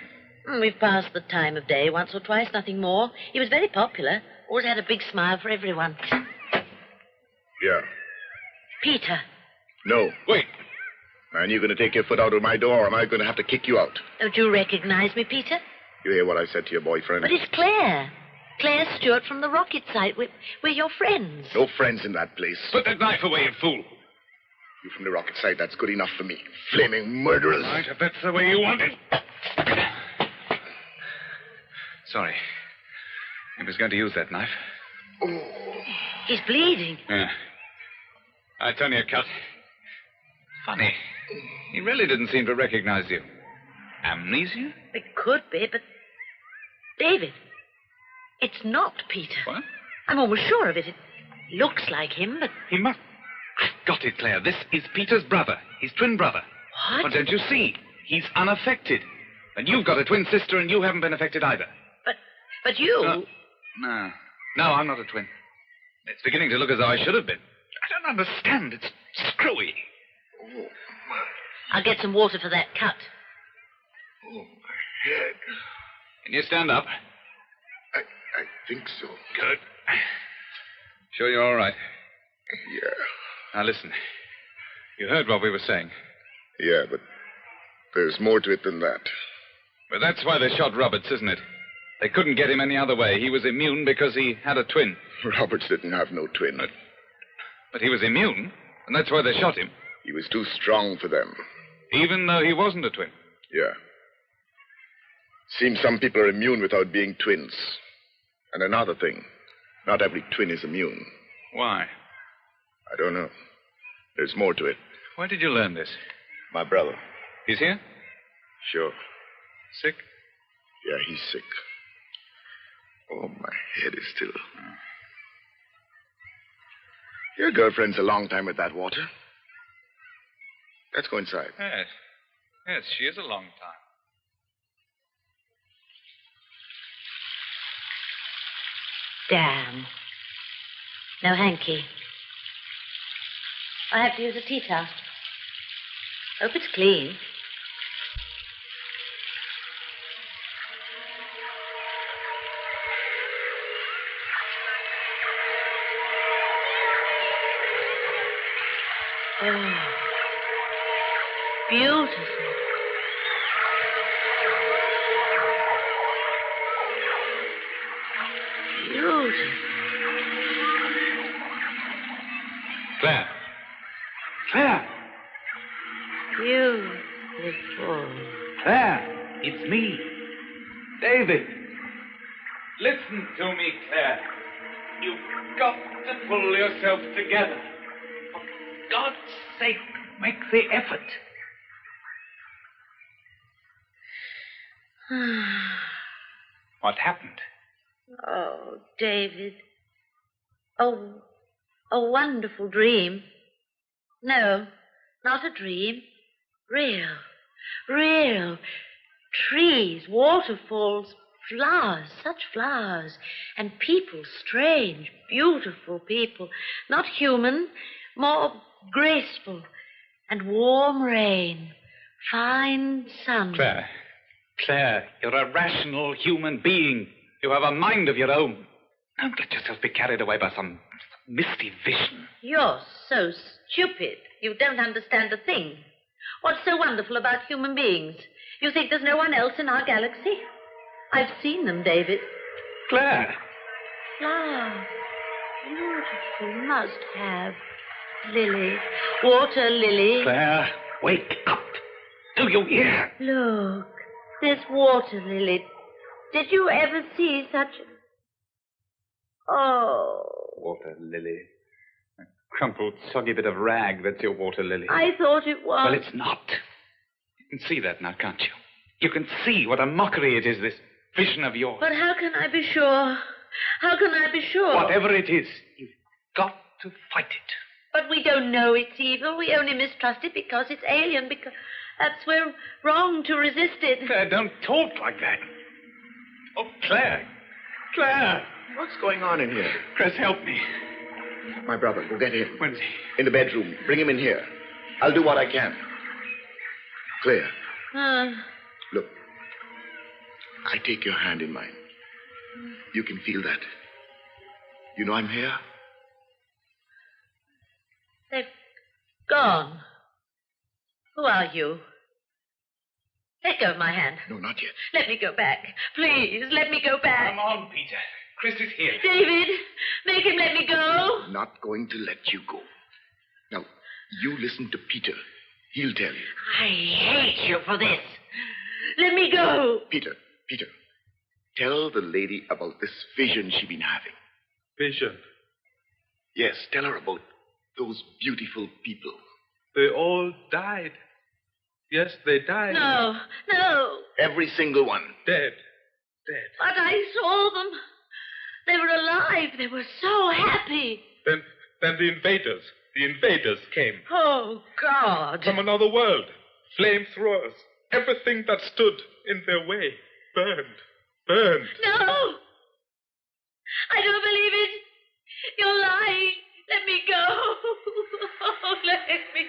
We've passed the time of day once or twice, nothing more. He was very popular. Always had a big smile for everyone. Yeah. Peter. No. Wait. Man, you're going to take your foot out of my door, or am I going to have to kick you out? Don't you recognize me, Peter? You hear what I said to your boyfriend? But it's Claire. Claire Stewart from the rocket site. We're your friends. No friends in that place. Put that knife away, you fool. You from the rocket site, that's good enough for me. Flaming murderers. Right, if that's the way you want it. Sorry. He was going to use that knife. Oh. He's bleeding. Yeah. It's only a cut. Funny. He really didn't seem to recognize you. Amnesia? It could be, but... David, it's not Peter. What? I'm almost sure of it. It looks like him, but... He must... I've got it, Claire. This is Peter's brother. His twin brother. What? But don't you see? He's unaffected. And you've got a twin sister, and you haven't been affected either. But you... No, I'm not a twin. It's beginning to look as though I should have been. I don't understand. It's screwy. I'll get some water for that cut. Oh, my head. Can you stand up? I think so. Good. Sure you're all right? Yeah. Now, listen. You heard what we were saying. Yeah, but there's more to it than that. Well, that's why they shot Roberts, isn't it? They couldn't get him any other way. He was immune because he had a twin. Roberts didn't have no twin. But he was immune, and that's why they shot him. He was too strong for them. Even though he wasn't a twin? Yeah. Seems some people are immune without being twins. And another thing, not every twin is immune. Why? I don't know. There's more to it. Where did you learn this? My brother. He's here? Sure. Sick? Yeah, he's sick. Oh, my head is still... Your girlfriend's a long time with that water. Let's go inside. Yes. Yes, she is a long time. Damn. No hanky. I have to use a tea towel. Hope it's clean. Oh, beautiful. Beautiful. Claire. Claire. Beautiful. Claire, it's me. David. Listen to me, Claire. You've got to pull yourself together. For God's sake, make the effort. What happened? Oh, David. Oh, a wonderful dream. No, not a dream. Real. Real. Trees, waterfalls, flowers, such flowers. And people, strange, beautiful people. Not human, more graceful. And warm rain. Fine sun. Claire, you're a rational human being. You have a mind of your own. Don't let yourself be carried away by some misty vision. You're so stupid. You don't understand a thing. What's so wonderful about human beings? You think there's no one else in our galaxy? I've seen them, David. Claire! Flowers. Beautiful. Must have. Lily. Water lily. Claire, wake up. Do you hear? Look. This water lily. Did you ever see such... Oh. Water lily. A crumpled, soggy bit of rag, that's your water lily. I thought it was... Well, it's not. You can see that now, can't you? You can see what a mockery it is, this vision of yours. But how can I be sure? How can I be sure? Whatever it is, you've got to fight it. But we don't know it's evil. We only mistrust it because it's alien, because perhaps we're wrong to resist it. Claire, don't talk like that. Oh, Claire. Claire. What's going on in here? Chris, help me. My brother, go get him. Where's he? In the bedroom. Bring him in here. I'll do what I can. Claire, look. I take your hand in mine. You can feel that. You know I'm here? They've gone. Who are you? Let go of my hand. No, not yet. Let me go back. Please, let me go back. Come on, Peter. Chris is here. David, make him let me go. Not going to let you go. Now, you listen to Peter. He'll tell you. I hate you for this. Let me go. Peter, tell the lady about this vision she's been having. Vision? Yes, tell her about those beautiful people. They all died. Yes, they died. No. Every single one. Dead. But I saw them. They were alive. They were so happy. Then the invaders came. Oh, God. From another world. Flamethrowers. Everything that stood in their way. Burned. No. I don't believe it. You're lying. Let me go. Oh, let me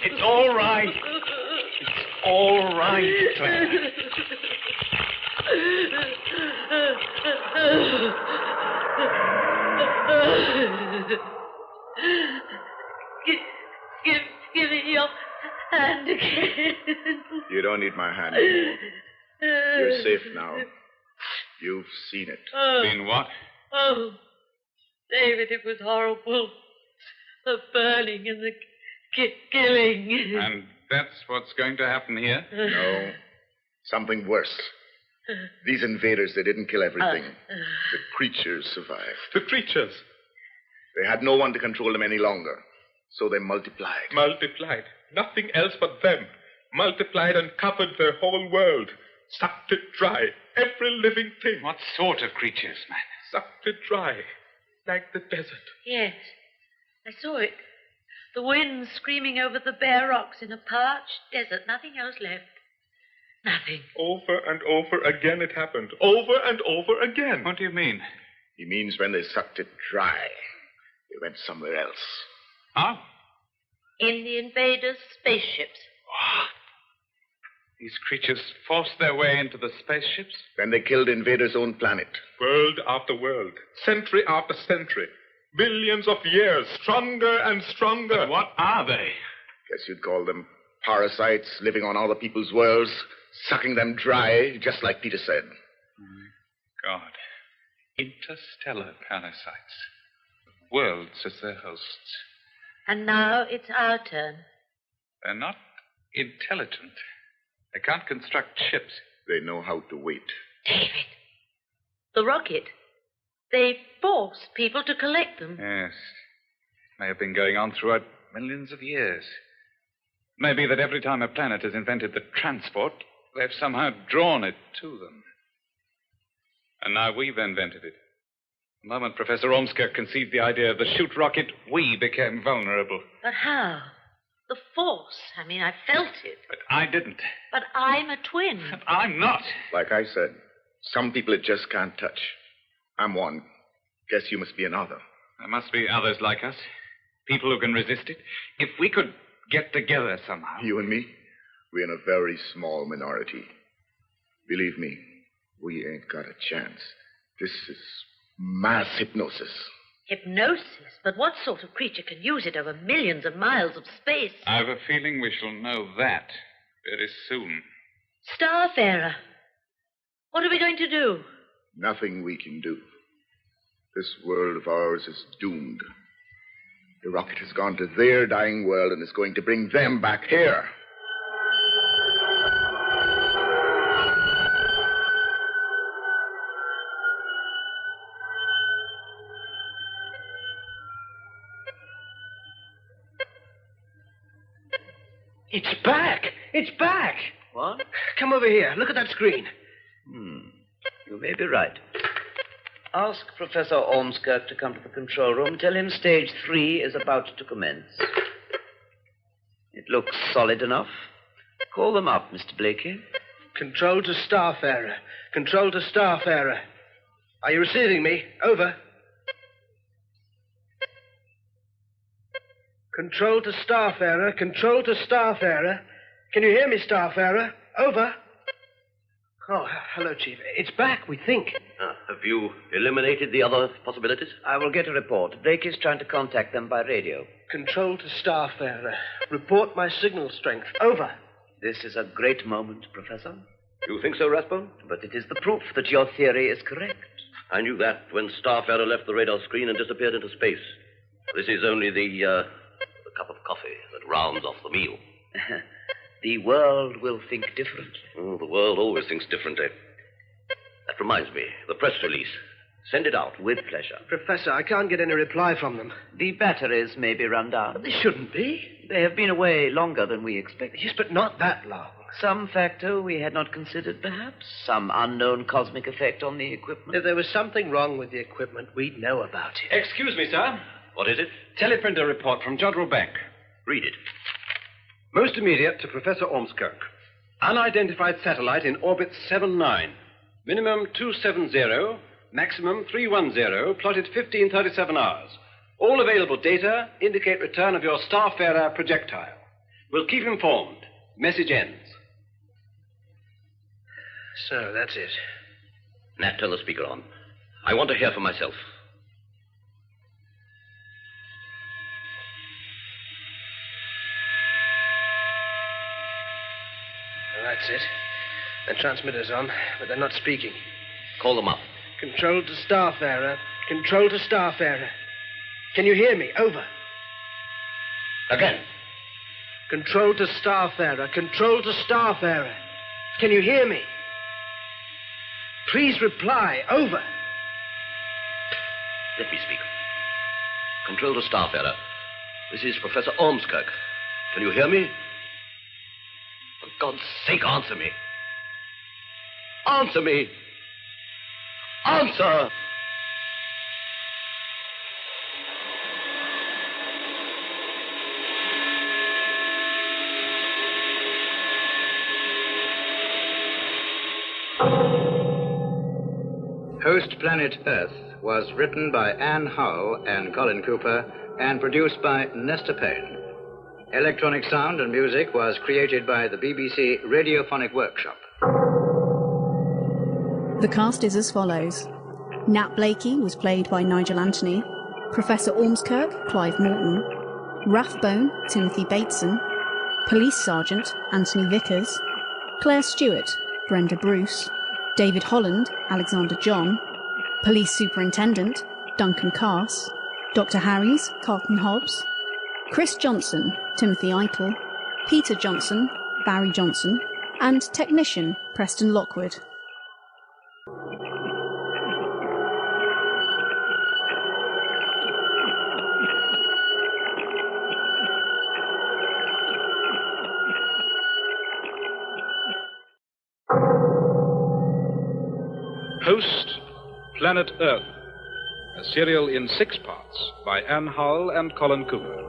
It's all right. It's all right, Claire. Give me your hand again. You don't need my hand anymore. You're safe now. You've seen it. Seen what? Oh, David, it was horrible. The burning and the killing. And that's what's going to happen here? No. Something worse. These invaders, they didn't kill everything. The creatures survived. The creatures? They had no one to control them any longer. So they multiplied. Multiplied. Nothing else but them. Multiplied and covered their whole world. Sucked it dry. Every living thing. What sort of creatures, man? Sucked it dry. Like the desert. Yes, I saw it. The wind screaming over the bare rocks in a parched desert. Nothing else left. Nothing. Over and over again it happened. Over and over again. What do you mean? He means when they sucked it dry, they went somewhere else. How? In the invaders' spaceships. What? These creatures forced their way into the spaceships? Then they killed invaders' own planet. World after world. Century after century. Billions of years. Stronger and stronger. But what are they? Guess you'd call them parasites living on other people's worlds, sucking them dry, just like Peter said. God. Interstellar parasites. Worlds as their hosts. And now it's our turn. They're not intelligent. They can't construct ships. They know how to wait. David, the rocket. They force people to collect them. Yes. May have been going on throughout millions of years. Maybe that every time a planet has invented the transport, they've somehow drawn it to them. And now we've invented it. The moment Professor Ormskirk conceived the idea of the shoot rocket, we became vulnerable. But how? The force. I mean, I felt it. But I didn't. But I'm a twin. But I'm not. Like I said, some people it just can't touch. I'm one. Guess you must be another. There must be others like us. People who can resist it. If we could get together somehow. You and me, we're in a very small minority. Believe me, we ain't got a chance. This is mass hypnosis. Hypnosis? But what sort of creature can use it over millions of miles of space? I've a feeling we shall know that very soon. Starfarer. What are we going to do? Nothing we can do. This world of ours is doomed. The rocket has gone to their dying world and is going to bring them back here. It's back! It's back! What? Come over here. Look at that screen. You may be right. Ask Professor Ormskirk to come to the control room. Tell him stage 3 is about to commence. It looks solid enough. Call them up, Mr. Blakey. Control to Starfarer. Control to Starfarer. Are you receiving me? Over. Control to Starfarer. Control to Starfarer. Can you hear me, Starfarer? Over. Oh, hello, Chief. It's back, we think. Have you eliminated the other possibilities? I will get a report. Blakey's trying to contact them by radio. Control to Starfarer. Report my signal strength. Over. This is a great moment, Professor. You think so, Rathbone? But it is the proof that your theory is correct. I knew that when Starfarer left the radar screen and disappeared into space. This is only the cup of coffee that rounds off the meal. The world will think differently. Oh, the world always thinks differently. That reminds me, the press release. Send it out. With pleasure. Professor, I can't get any reply from them. The batteries may be run down. But they shouldn't be. They have been away longer than we expected. Yes, but not that long. Some factor we had not considered, perhaps. Some unknown cosmic effect on the equipment. If there was something wrong with the equipment, we'd know about it. Excuse me, sir. What is it? Teleprinter report from Jodrell Bank. Read it. Most immediate to Professor Ormskirk. Unidentified satellite in orbit 79. Minimum 270, maximum 310, plotted 1537 hours. All available data indicate return of your Starfarer projectile. We'll keep informed. Message ends. So, that's it. Nat, turn the speaker on. I want to hear for myself. That's it. The transmitter's on, but they're not speaking. Call them up. Control to Starfarer. Control to Starfarer. Can you hear me? Over. Again. Control to Starfarer. Control to Starfarer. Can you hear me? Please reply. Over. Let me speak. Control to Starfarer. This is Professor Ormskirk. Can you hear me? For God's sake, answer me. Answer me. Answer! Host Planet Earth was written by Anne Howell and Colin Cooper and produced by Nesta Payne. Electronic sound and music was created by the BBC Radiophonic Workshop. The cast is as follows. Nat Blakey was played by Nigel Anthony, Professor Ormskirk, Clive Morton, Rathbone, Timothy Bateson, Police Sergeant, Anthony Vickers, Claire Stewart, Brenda Bruce, David Holland, Alexander John, Police Superintendent, Duncan Cass, Dr. Harries, Carlton Hobbs, Chris Johnson, Timothy Eichel, Peter Johnson, Barry Johnson, and technician Preston Lockwood. Host, Planet Earth, a serial in 6 parts by Ann Howell and Colin Cooper.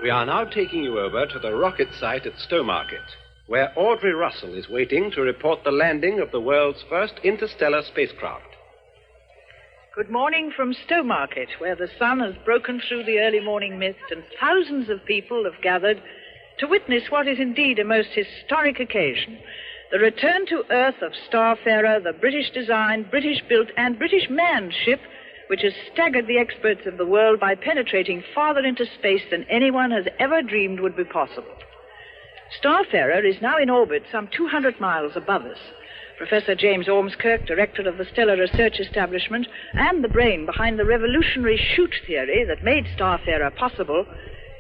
We are now taking you over to the rocket site at Stowmarket, where Audrey Russell is waiting to report the landing of the world's first interstellar spacecraft. Good morning from Stowmarket, where the sun has broken through the early morning mist and thousands of people have gathered to witness what is indeed a most historic occasion. The return to Earth of Starfarer, the British-designed, British-built and British-manned ship, which has staggered the experts of the world by penetrating farther into space than anyone has ever dreamed would be possible. Starfarer is now in orbit some 200 miles above us. Professor James Ormskirk, director of the Stellar Research Establishment and the brain behind the revolutionary shoot theory that made Starfarer possible,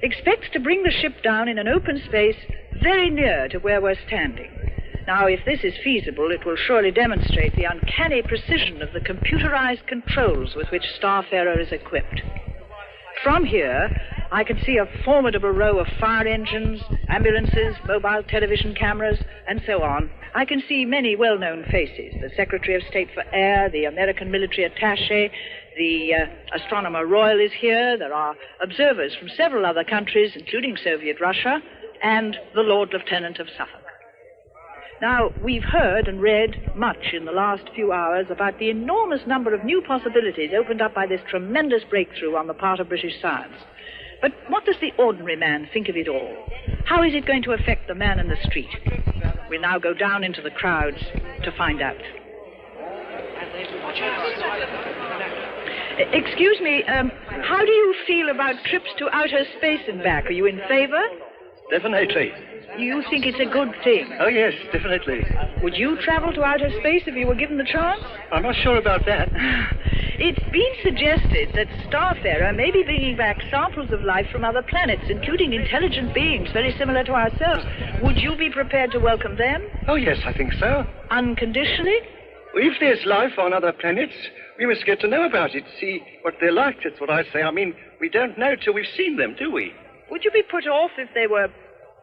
expects to bring the ship down in an open space very near to where we're standing. Now, if this is feasible, it will surely demonstrate the uncanny precision of the computerized controls with which Starfarer is equipped. From here, I can see a formidable row of fire engines, ambulances, mobile television cameras, and so on. I can see many well-known faces. The Secretary of State for Air, the American military attaché, the Astronomer Royal is here. There are observers from several other countries, including Soviet Russia, and the Lord Lieutenant of Suffolk. Now, we've heard and read much in the last few hours about the enormous number of new possibilities opened up by this tremendous breakthrough on the part of British science. But what does the ordinary man think of it all? How is it going to affect the man in the street? We'll now go down into the crowds to find out. Excuse me, how do you feel about trips to outer space and back? Are you in favor? Definitely. You think it's a good thing? Oh, yes, definitely. Would you travel to outer space if you were given the chance? I'm not sure about that. It's been suggested that Starfarer may be bringing back samples of life from other planets, including intelligent beings very similar to ourselves. Would you be prepared to welcome them? Oh, yes, I think so. Unconditionally? Well, if there's life on other planets, we must get to know about it, see what they're like. That's what I say. I mean, we don't know till we've seen them, do we? Would you be put off if they were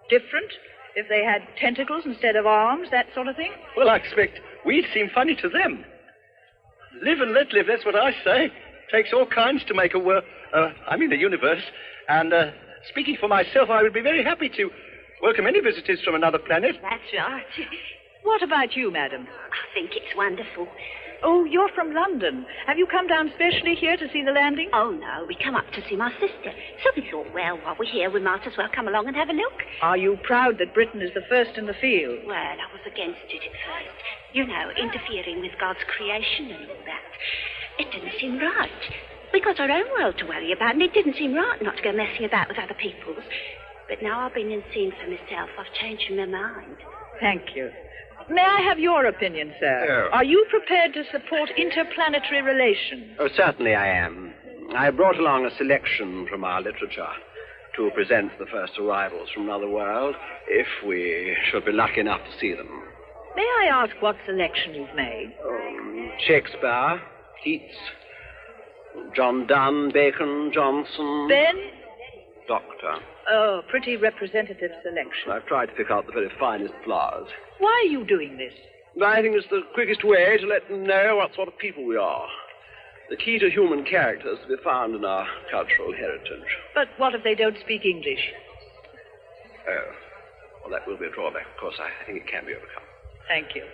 different? If they had tentacles instead of arms, that sort of thing? Well, I expect we'd seem funny to them. Live and let live, that's what I say. Takes all kinds to make the universe. And speaking for myself, I would be very happy to welcome any visitors from another planet. That's right. What about you, madam? I think it's wonderful. Oh, you're from London. Have you come down specially here to see the landing? Oh, no, we come up to see my sister. So we thought, well, while we're here, we might as well come along and have a look. Are you proud that Britain is the first in the field? Well, I was against it at first. You know, interfering with God's creation and all that. It didn't seem right. We got our own world to worry about, and it didn't seem right not to go messing about with other people's. But now I've been and seen for myself, I've changed my mind. Thank you. May I have your opinion, sir? Oh. Are you prepared to support interplanetary relations? Oh, certainly I am. I brought along a selection from our literature to present the first arrivals from another world, if we should be lucky enough to see them. May I ask what selection you've made? Shakespeare, Keats, John Donne, Bacon, Johnson... Ben? Doctor. Oh, pretty representative selection. I've tried to pick out the very finest flowers. Why are you doing this? I think it's the quickest way to let them know what sort of people we are. The key to human character is to be found in our cultural heritage. But what if they don't speak English? Oh, well, that will be a drawback. Of course, I think it can be overcome. Thank you.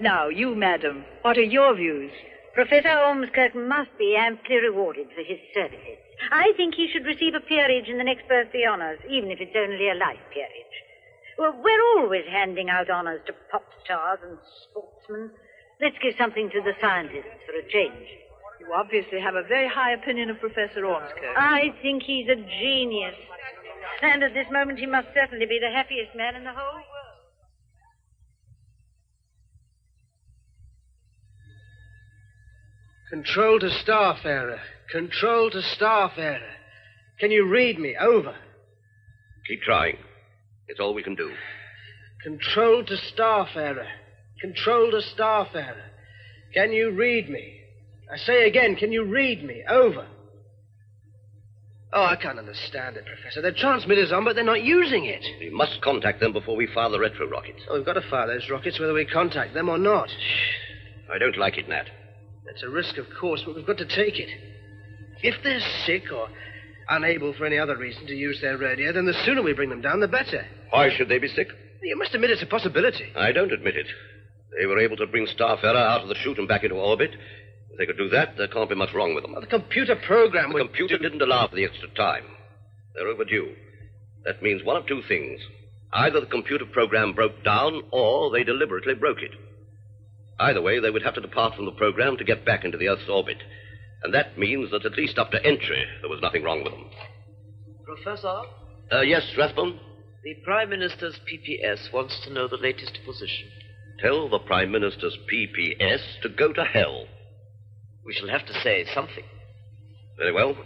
Now, you, madam, what are your views? Professor Ormskirk must be amply rewarded for his services. I think he should receive a peerage in the next birthday honours, even if it's only a life peerage. Well, we're always handing out honours to pop stars and sportsmen. Let's give something to the scientists for a change. You obviously have a very high opinion of Professor Ormskirk. I think he's a genius. And at this moment, he must certainly be the happiest man in the whole world. Control to staff error. Control to staff error. Can you read me? Over. Keep trying. It's all we can do. Control to staff error. Control to staff error. Can you read me? I say again, can you read me? Over. Oh, I can't understand it, Professor. Their transmitter's on, but they're not using it. We must contact them before we fire the retro rockets. Oh, we've got to fire those rockets whether we contact them or not. I don't like it, Nat. It's a risk, of course, but we've got to take it. If they're sick or unable for any other reason to use their radio, then the sooner we bring them down, the better. Why should they be sick? You must admit it's a possibility. I don't admit it. They were able to bring staff error out of the chute and back into orbit. If they could do that, there can't be much wrong with them. Well, the computer program The computer didn't allow for the extra time. They're overdue. That means one of two things. Either the computer program broke down, or they deliberately broke it. Either way, they would have to depart from the program to get back into the Earth's orbit. And that means that at least up to entry, there was nothing wrong with them. Professor? Yes, Rathbone? The Prime Minister's PPS wants to know the latest position. Tell the Prime Minister's PPS to go to hell. We shall have to say something. Very well.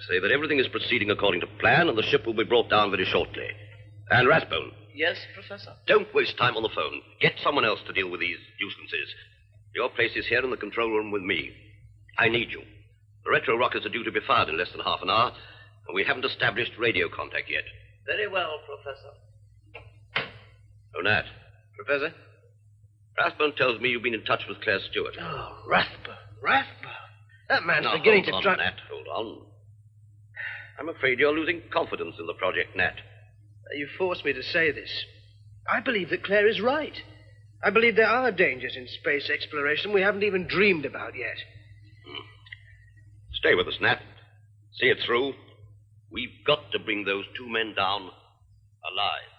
Say that everything is proceeding according to plan and the ship will be brought down very shortly. And Rathbone. Yes, Professor? Don't waste time on the phone. Get someone else to deal with these nuisances. Your place is here in the control room with me. I need you. The retro rockets are due to be fired in less than half an hour, and we haven't established radio contact yet. Very well, Professor. Oh, Nat. Professor? Rathbone tells me you've been in touch with Claire Stewart. Oh, Rathbone. That man's now, beginning hold to on, Nat, hold on. I'm afraid you're losing confidence in the project, Nat. You forced me to say this. I believe that Claire is right. I believe there are dangers in space exploration we haven't even dreamed about yet. Stay with us, Nat. See it through. We've got to bring those two men down alive.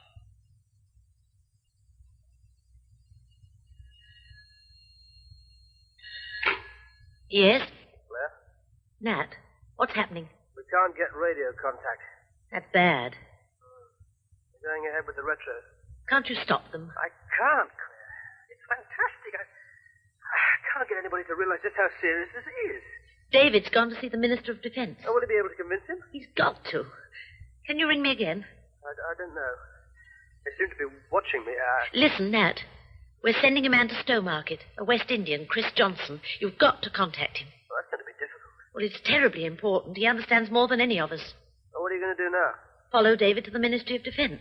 Yes? Claire? Nat, what's happening? We can't get radio contact. That's bad. We're going ahead with the retro. Can't you stop them? I can't, Claire. It's fantastic. I can't get anybody to realize just how serious this is. David's gone to see the Minister of Defense. Oh, will he be able to convince him? He's got to. Can you ring me again? I don't know. They seem to be watching me. Listen, Nat. We're sending a man to Stowmarket, a West Indian, Chris Johnson. You've got to contact him. Well, that's going to be difficult. Well, it's terribly important. He understands more than any of us. Well, what are you going to do now? Follow David to the Ministry of Defense.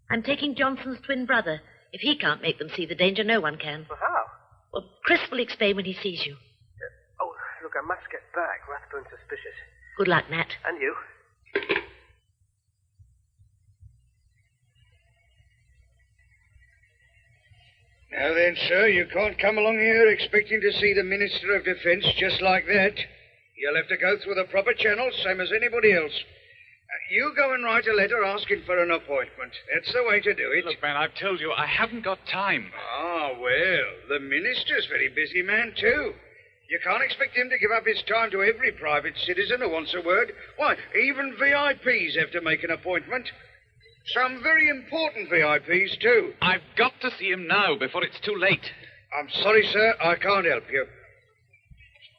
I'm taking Johnson's twin brother. If he can't make them see the danger, no one can. Well, how? Well, Chris will explain when he sees you. Oh, look, I must get back. Rathbone's suspicious. Good luck, Nat. And you. Now then, sir, you can't come along here expecting to see the Minister of Defence just like that. You'll have to go through the proper channels, same as anybody else. You go and write a letter asking for an appointment. That's the way to do it. Look, man, I've told you, I haven't got time. Ah, well, the Minister's a very busy man, too. You can't expect him to give up his time to every private citizen who wants a word. Why, even VIPs have to make an appointment. Some very important VIPs, too. I've got to see him now before it's too late. I'm sorry, sir, I can't help you.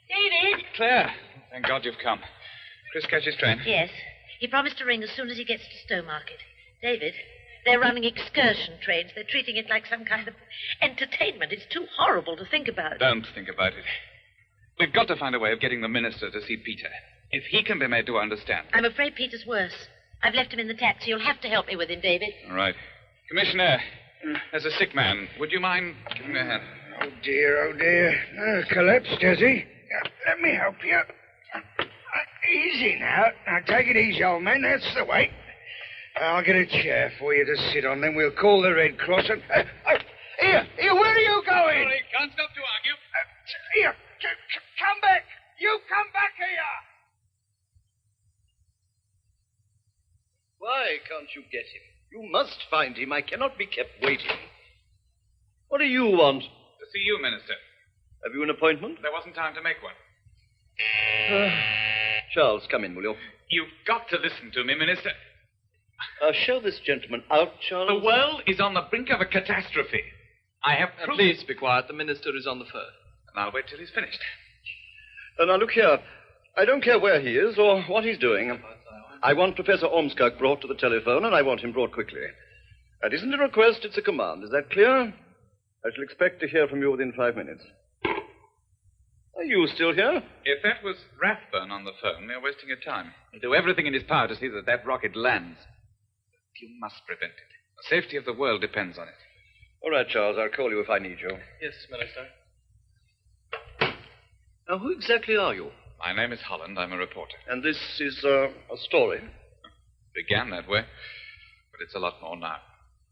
David! Claire, thank God you've come. Chris catch his train? Yes. He promised to ring as soon as he gets to Stowmarket. David, they're running excursion trains. They're treating it like some kind of entertainment. It's too horrible to think about. Don't think about it. We've got to find a way of getting the minister to see Peter. If he can be made to understand. I'm afraid Peter's worse. I've left him in the taxi. You'll have to help me with him, David. All right. Commissioner, there's a sick man. Would you mind giving me a hand? Oh, dear, oh, dear. Collapsed, has he? Let me help you. Easy now. Now, take it easy, old man. That's the way. I'll get a chair for you to sit on, then we'll call the Red Cross and... Here, where are you going? Sorry, can't stop to argue. Here, come back. You come back here. Why can't you get him? You must find him. I cannot be kept waiting. What do you want? To see you, Minister. Have you an appointment? There wasn't time to make one. Charles, come in, will you? You've got to listen to me, Minister. Show this gentleman out, Charles. The world is on the brink of a catastrophe. I have proof. Please be quiet. The minister is on the phone. And I'll wait till he's finished. Now, look here. I don't care where he is or what he's doing. I want Professor Ormskirk brought to the telephone, and I want him brought quickly. That isn't a request, it's a command. Is that clear? I shall expect to hear from you within 5 minutes. Are you still here? If that was Rathbone on the phone, you're wasting your time. He'll do everything in his power to see that that rocket lands. You must prevent it. The safety of the world depends on it. All right, Charles. I'll call you if I need you. Yes, Minister. Now, who exactly are you? My name is Holland. I'm a reporter. And this is a story. Began that way, but it's a lot more now.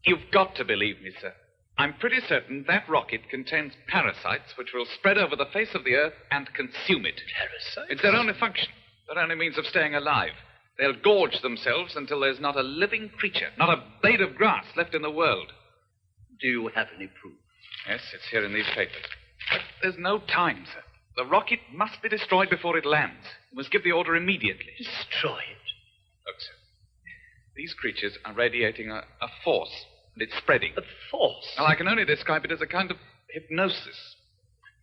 You've got to believe me, sir. I'm pretty certain that rocket contains parasites which will spread over the face of the Earth and consume it. Parasites? It's their only function, their only means of staying alive. They'll gorge themselves until there's not a living creature, not a blade of grass left in the world. Do you have any proof? Yes, it's here in these papers. But there's no time, sir. The rocket must be destroyed before it lands. You must give the order immediately. Destroy it? Look, sir. These creatures are radiating a force, and it's spreading. A force? Well, I can only describe it as a kind of hypnosis.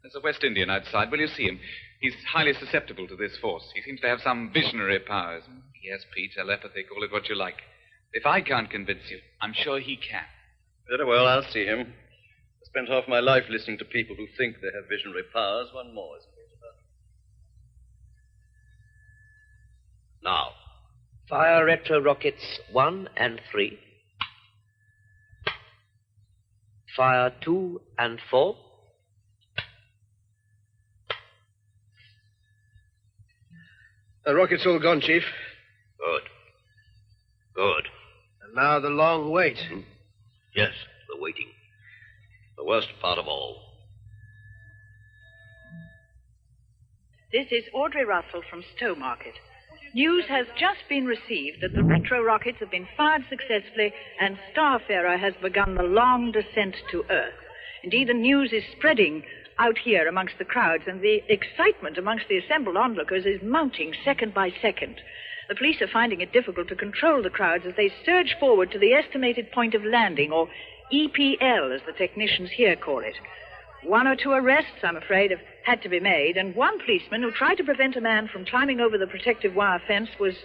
There's a West Indian outside. Will you see him? He's highly susceptible to this force. He seems to have some visionary powers. ESP, telepathy, call it what you like. If I can't convince you, I'm sure he can. Very well, I'll see him. I spent half my life listening to people who think they have visionary powers. One more, isn't it? Now, fire retro rockets 1 and 3. Fire 2 and 4. The rocket's all gone, Chief. Good. Good. And now the long wait. Yes, the waiting. The worst part of all. This is Audrey Russell from Stowmarket. News has just been received that the retro rockets have been fired successfully and Starfarer has begun the long descent to Earth. Indeed, the news is spreading out here amongst the crowds, and the excitement amongst the assembled onlookers is mounting second by second. The police are finding it difficult to control the crowds as they surge forward to the estimated point of landing, or EPL, as the technicians here call it. 1 or 2 arrests, I'm afraid, have had to be made, and one policeman who tried to prevent a man from climbing over the protective wire fence was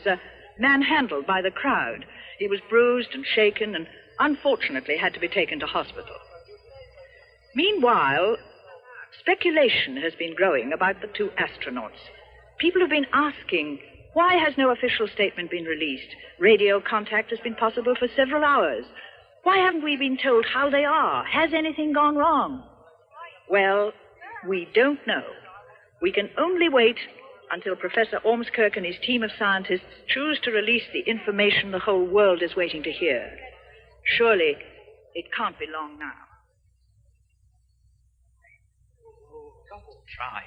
manhandled by the crowd. He was bruised and shaken and unfortunately had to be taken to hospital. Meanwhile, speculation has been growing about the 2 astronauts. People have been asking, why has no official statement been released? Radio contact has been possible for several hours. Why haven't we been told how they are? Has anything gone wrong? Well, we don't know. We can only wait until Professor Ormskirk and his team of scientists choose to release the information the whole world is waiting to hear. Surely, it can't be long now. Try.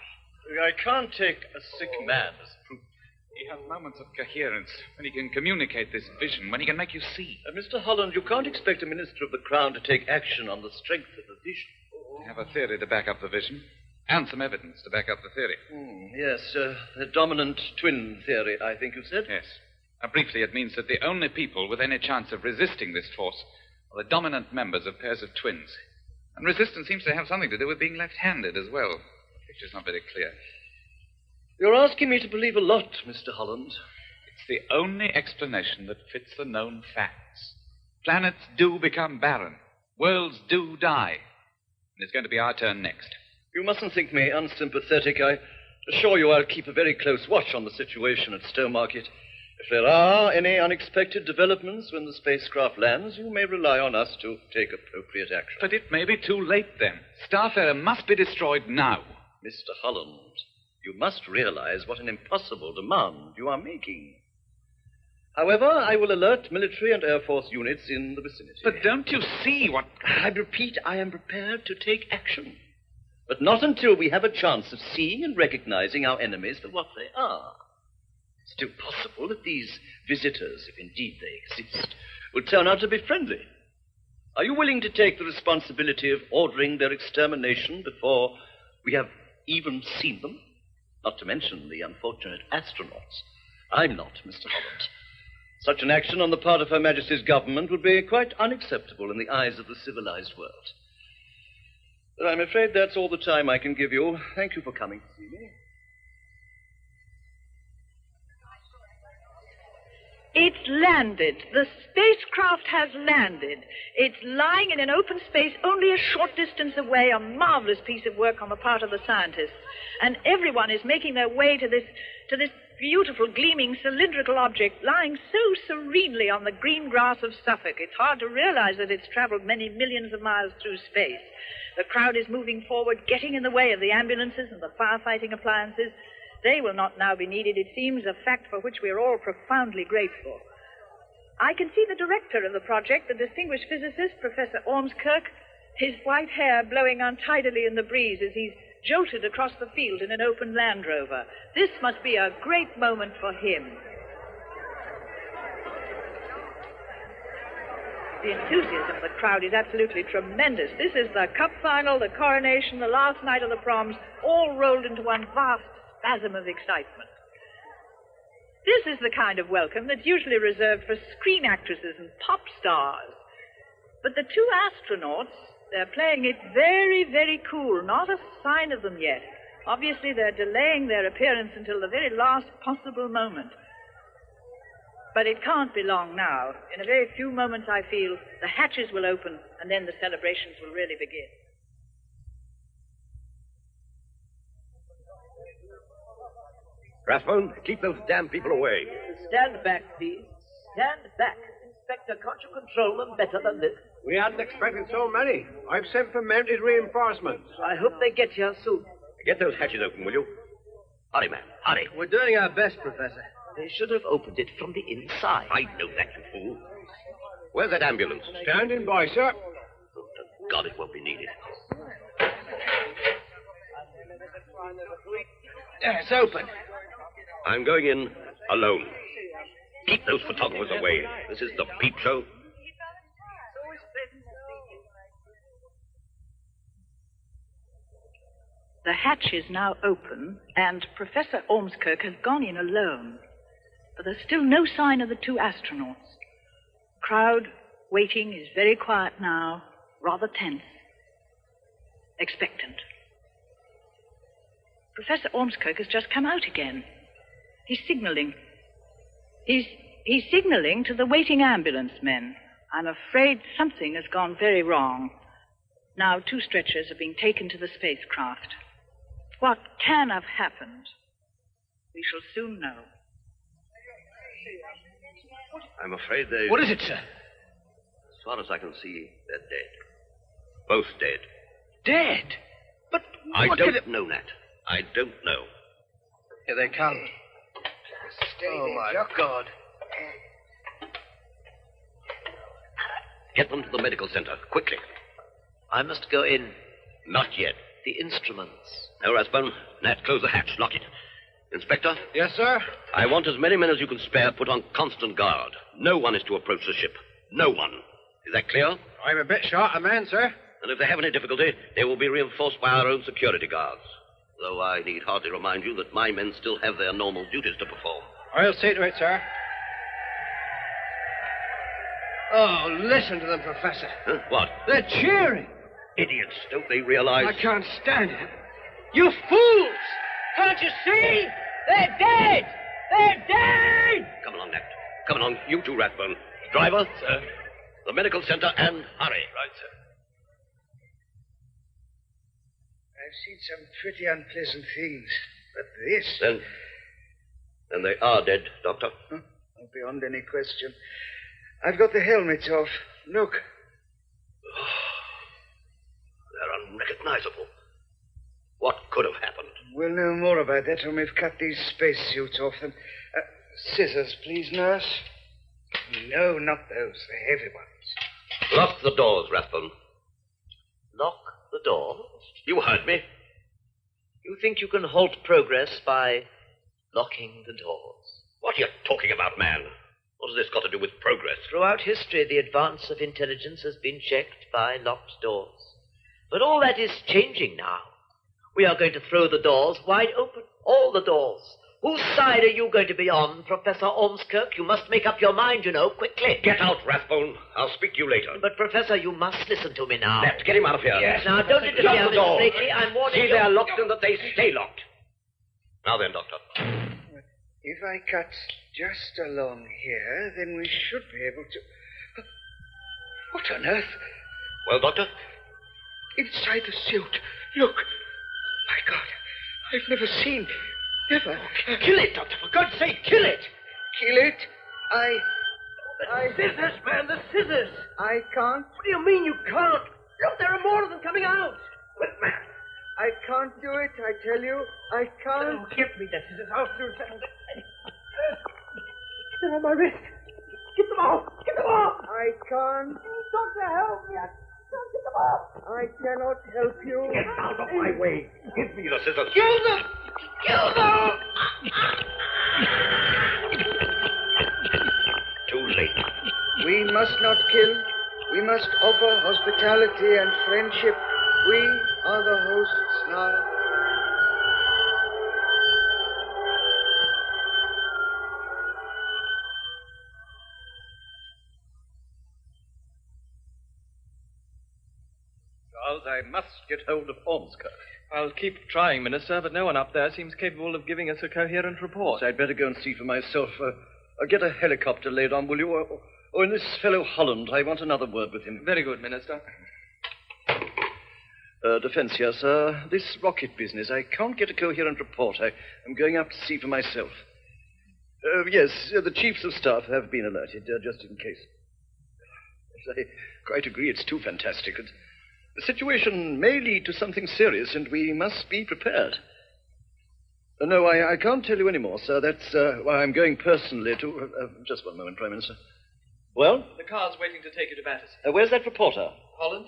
I can't take a sick man as proof. He has moments of coherence, when he can communicate this vision, when he can make you see. Mr. Holland, you can't expect a minister of the Crown to take action on the strength of the vision. I have a theory to back up the vision, and some evidence to back up the theory. Yes, the dominant twin theory, I think you said. Yes. Briefly, it means that the only people with any chance of resisting this force are the dominant members of pairs of twins. And resistance seems to have something to do with being left-handed as well. The picture's not very clear. You're asking me to believe a lot, Mr. Holland. It's the only explanation that fits the known facts. Planets do become barren. Worlds do die. And it's going to be our turn next. You mustn't think me unsympathetic. I assure you I'll keep a very close watch on the situation at Stowmarket. If there are any unexpected developments when the spacecraft lands, you may rely on us to take appropriate action. But it may be too late then. Starfarer must be destroyed now. Mr. Holland, you must realize what an impossible demand you are making. However, I will alert military and Air Force units in the vicinity. But don't you see what... I repeat, I am prepared to take action. But not until we have a chance of seeing and recognizing our enemies for what they are. It's still possible that these visitors, if indeed they exist, will turn out to be friendly. Are you willing to take the responsibility of ordering their extermination before we have even seen them? Not to mention the unfortunate astronauts. I'm not, Mr. Holland. Such an action on the part of Her Majesty's government would be quite unacceptable in the eyes of the civilized world. But I'm afraid that's all the time I can give you. Thank you for coming to see me. It's landed. The spacecraft has landed. It's lying in an open space only a short distance away, a marvelous piece of work on the part of the scientists. And everyone is making their way to this beautiful, gleaming, cylindrical object lying so serenely on the green grass of Suffolk. It's hard to realize that it's traveled many millions of miles through space. The crowd is moving forward, getting in the way of the ambulances and the firefighting appliances. They will not now be needed, it seems, a fact for which we are all profoundly grateful. I can see the director of the project, the distinguished physicist, Professor Ormskirk, his white hair blowing untidily in the breeze as he's jolted across the field in an open Land Rover. This must be a great moment for him. The enthusiasm of the crowd is absolutely tremendous. This is the cup final, the coronation, the last night of the proms, all rolled into one vast spasm of excitement. This is the kind of welcome that's usually reserved for screen actresses and pop stars. But the two astronauts, they're playing it very, very cool. Not a sign of them yet. Obviously, they're delaying their appearance until the very last possible moment. But it can't be long now. In a very few moments, I feel, the hatches will open, and then the celebrations will really begin. Rathbone, keep those damn people away. Stand back, please. Stand back. Inspector, can't you control them better than this? We hadn't expected so many. I've sent for mounted reinforcements. I hope they get here soon. Get those hatches open, will you? Hurry, man, hurry. We're doing our best, Professor. They should have opened it from the inside. I know that, you fool. Where's that ambulance? Standing by, sir. Oh, thank God it won't be needed. Yeah, it's open. I'm going in alone. Keep those photographers away. This is the peep show. The hatch is now open, and Professor Ormskirk has gone in alone. But there's still no sign of the two astronauts. The crowd waiting is very quiet now, rather tense, expectant. Professor Ormskirk has just come out again. He's signaling. He's signaling to the waiting ambulance men. I'm afraid something has gone very wrong. Now 2 stretchers are being taken to the spacecraft. What can have happened? We shall soon know. I'm afraid they... What is it, sir? As far as I can see, they're dead. Both dead. Dead? But I what don't know, Nat. I don't know. Here they come. Oh, my God. Get them to the medical center, quickly. I must go in. Not yet. The instruments. No, Rathbone. Nat, close the hatch. Lock it. Inspector? Yes, sir? I want as many men as you can spare put on constant guard. No one is to approach the ship. No one. Is that clear? I'm a bit short of men, sir. And if they have any difficulty, they will be reinforced by our own security guards. Though I need hardly remind you that my men still have their normal duties to perform. I'll see to it, sir. Oh, listen to them, Professor. Huh? What? They're cheering. Idiots. Don't they realize... I can't stand it. You fools! Can't you see? They're dead! They're dead! Come along, Nat. Come along. You too, Rathbone. Driver? Sir. The medical center, and hurry. Right, sir. I've seen some pretty unpleasant things, but this... Then they are dead, Doctor. Huh? Beyond any question. I've got the helmets off. Look. They're unrecognizable. What could have happened? We'll know more about that when we've cut these spacesuits off them. Scissors, please, nurse. No, not those. The heavy ones. Lock the doors, Rathbone. Lock the doors? You heard me. You think you can halt progress by locking the doors? What are you talking about, man? What has this got to do with progress? Throughout history, the advance of intelligence has been checked by locked doors. But all that is changing now. We are going to throw the doors wide open. All the doors. Whose side are you going to be on, Professor Ormskirk? You must make up your mind, you know, quickly. Get out, Rathbone. I'll speak to you later. But, Professor, you must listen to me now. Let's get him out of here. Yes. Now, don't interfere, Lock the door. Mr. Blakely. I'm warning you. See, they're locked and that they stay locked. Now then, Doctor. If I cut just along here, then we should be able to... What on earth? Well, Doctor? Inside the suit. Look. My God. I've never seen... Never. Kill it, Doctor. For God's sake, kill it. Kill it? The scissors, man, the scissors. I can't. What do you mean you can't? Look, there are more of them coming out. But, man. I can't do it, I tell you. I can't. Oh, give me the scissors. I'll soon settle this. They're on my wrist. Get them off. Get them off. I can't. Doctor, help me. I can't get them off. I cannot help you. Get out of my way. Give me the scissors. Kill them. Kill them. Too late. We must not kill. We must offer hospitality and friendship. We are the hosts now. Charles, I must get hold of Ormskirk. I'll keep trying, Minister, but no one up there seems capable of giving us a coherent report. I'd better go and see for myself. Get a helicopter laid on, will you? Or in this fellow Holland. I want another word with him. Very good, Minister. Defense here, sir. This rocket business, I can't get a coherent report. I'm going up to see for myself. Yes, the chiefs of staff have been alerted, just in case. Yes, I quite agree, it's too fantastic. The situation may lead to something serious, and we must be prepared. No, I can't tell you any more, sir. That's why I'm going personally to... just one moment, Prime Minister. Well? The car's waiting to take you to Battersea. Where's that reporter? Holland?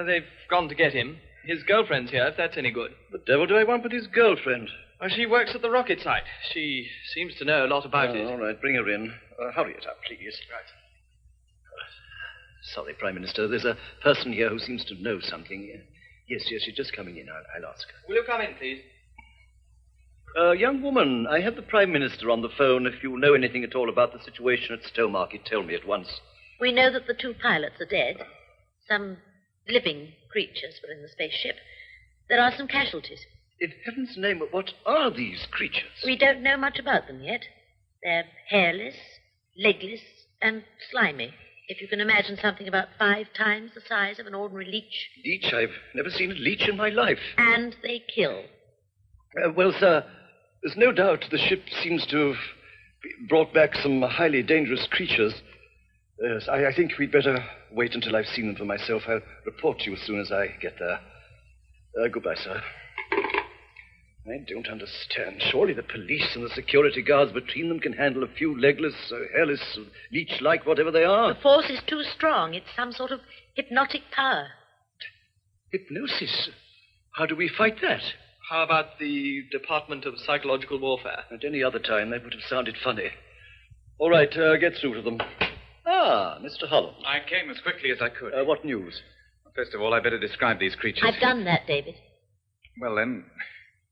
They've gone to get him. His girlfriend's here, if that's any good. The devil do I want with his girlfriend? She works at the rocket site. She seems to know a lot about it. All right, bring her in. Hurry it up, please. Right. Sorry, Prime Minister. There's a person here who seems to know something. Yes, she's just coming in. I'll ask her. Will you come in, please? Young woman, I have the Prime Minister on the phone. If you know anything at all about the situation at Stowmarket, tell me at once. We know that the 2 pilots are dead. Some living creatures were in the spaceship. There are some casualties. In heaven's name, what are these creatures? We don't know much about them yet. They're hairless, legless, and slimy. If you can imagine something about 5 times the size of an ordinary leech. Leech? I've never seen a leech in my life. And they kill. Well, sir, there's no doubt the ship seems to have brought back some highly dangerous creatures. Yes, I think we'd better wait until I've seen them for myself. I'll report to you as soon as I get there. Goodbye, sir. I don't understand. Surely the police and the security guards between them can handle a few legless, hairless, leech-like, whatever they are. The force is too strong. It's some sort of hypnotic power. Hypnosis? How do we fight that? How about the Department of Psychological Warfare? At any other time, that would have sounded funny. All right, get through to them. Ah, Mr. Holland. I came as quickly as I could. What news? First of all, I better describe these creatures. I've done that, David. Well, then,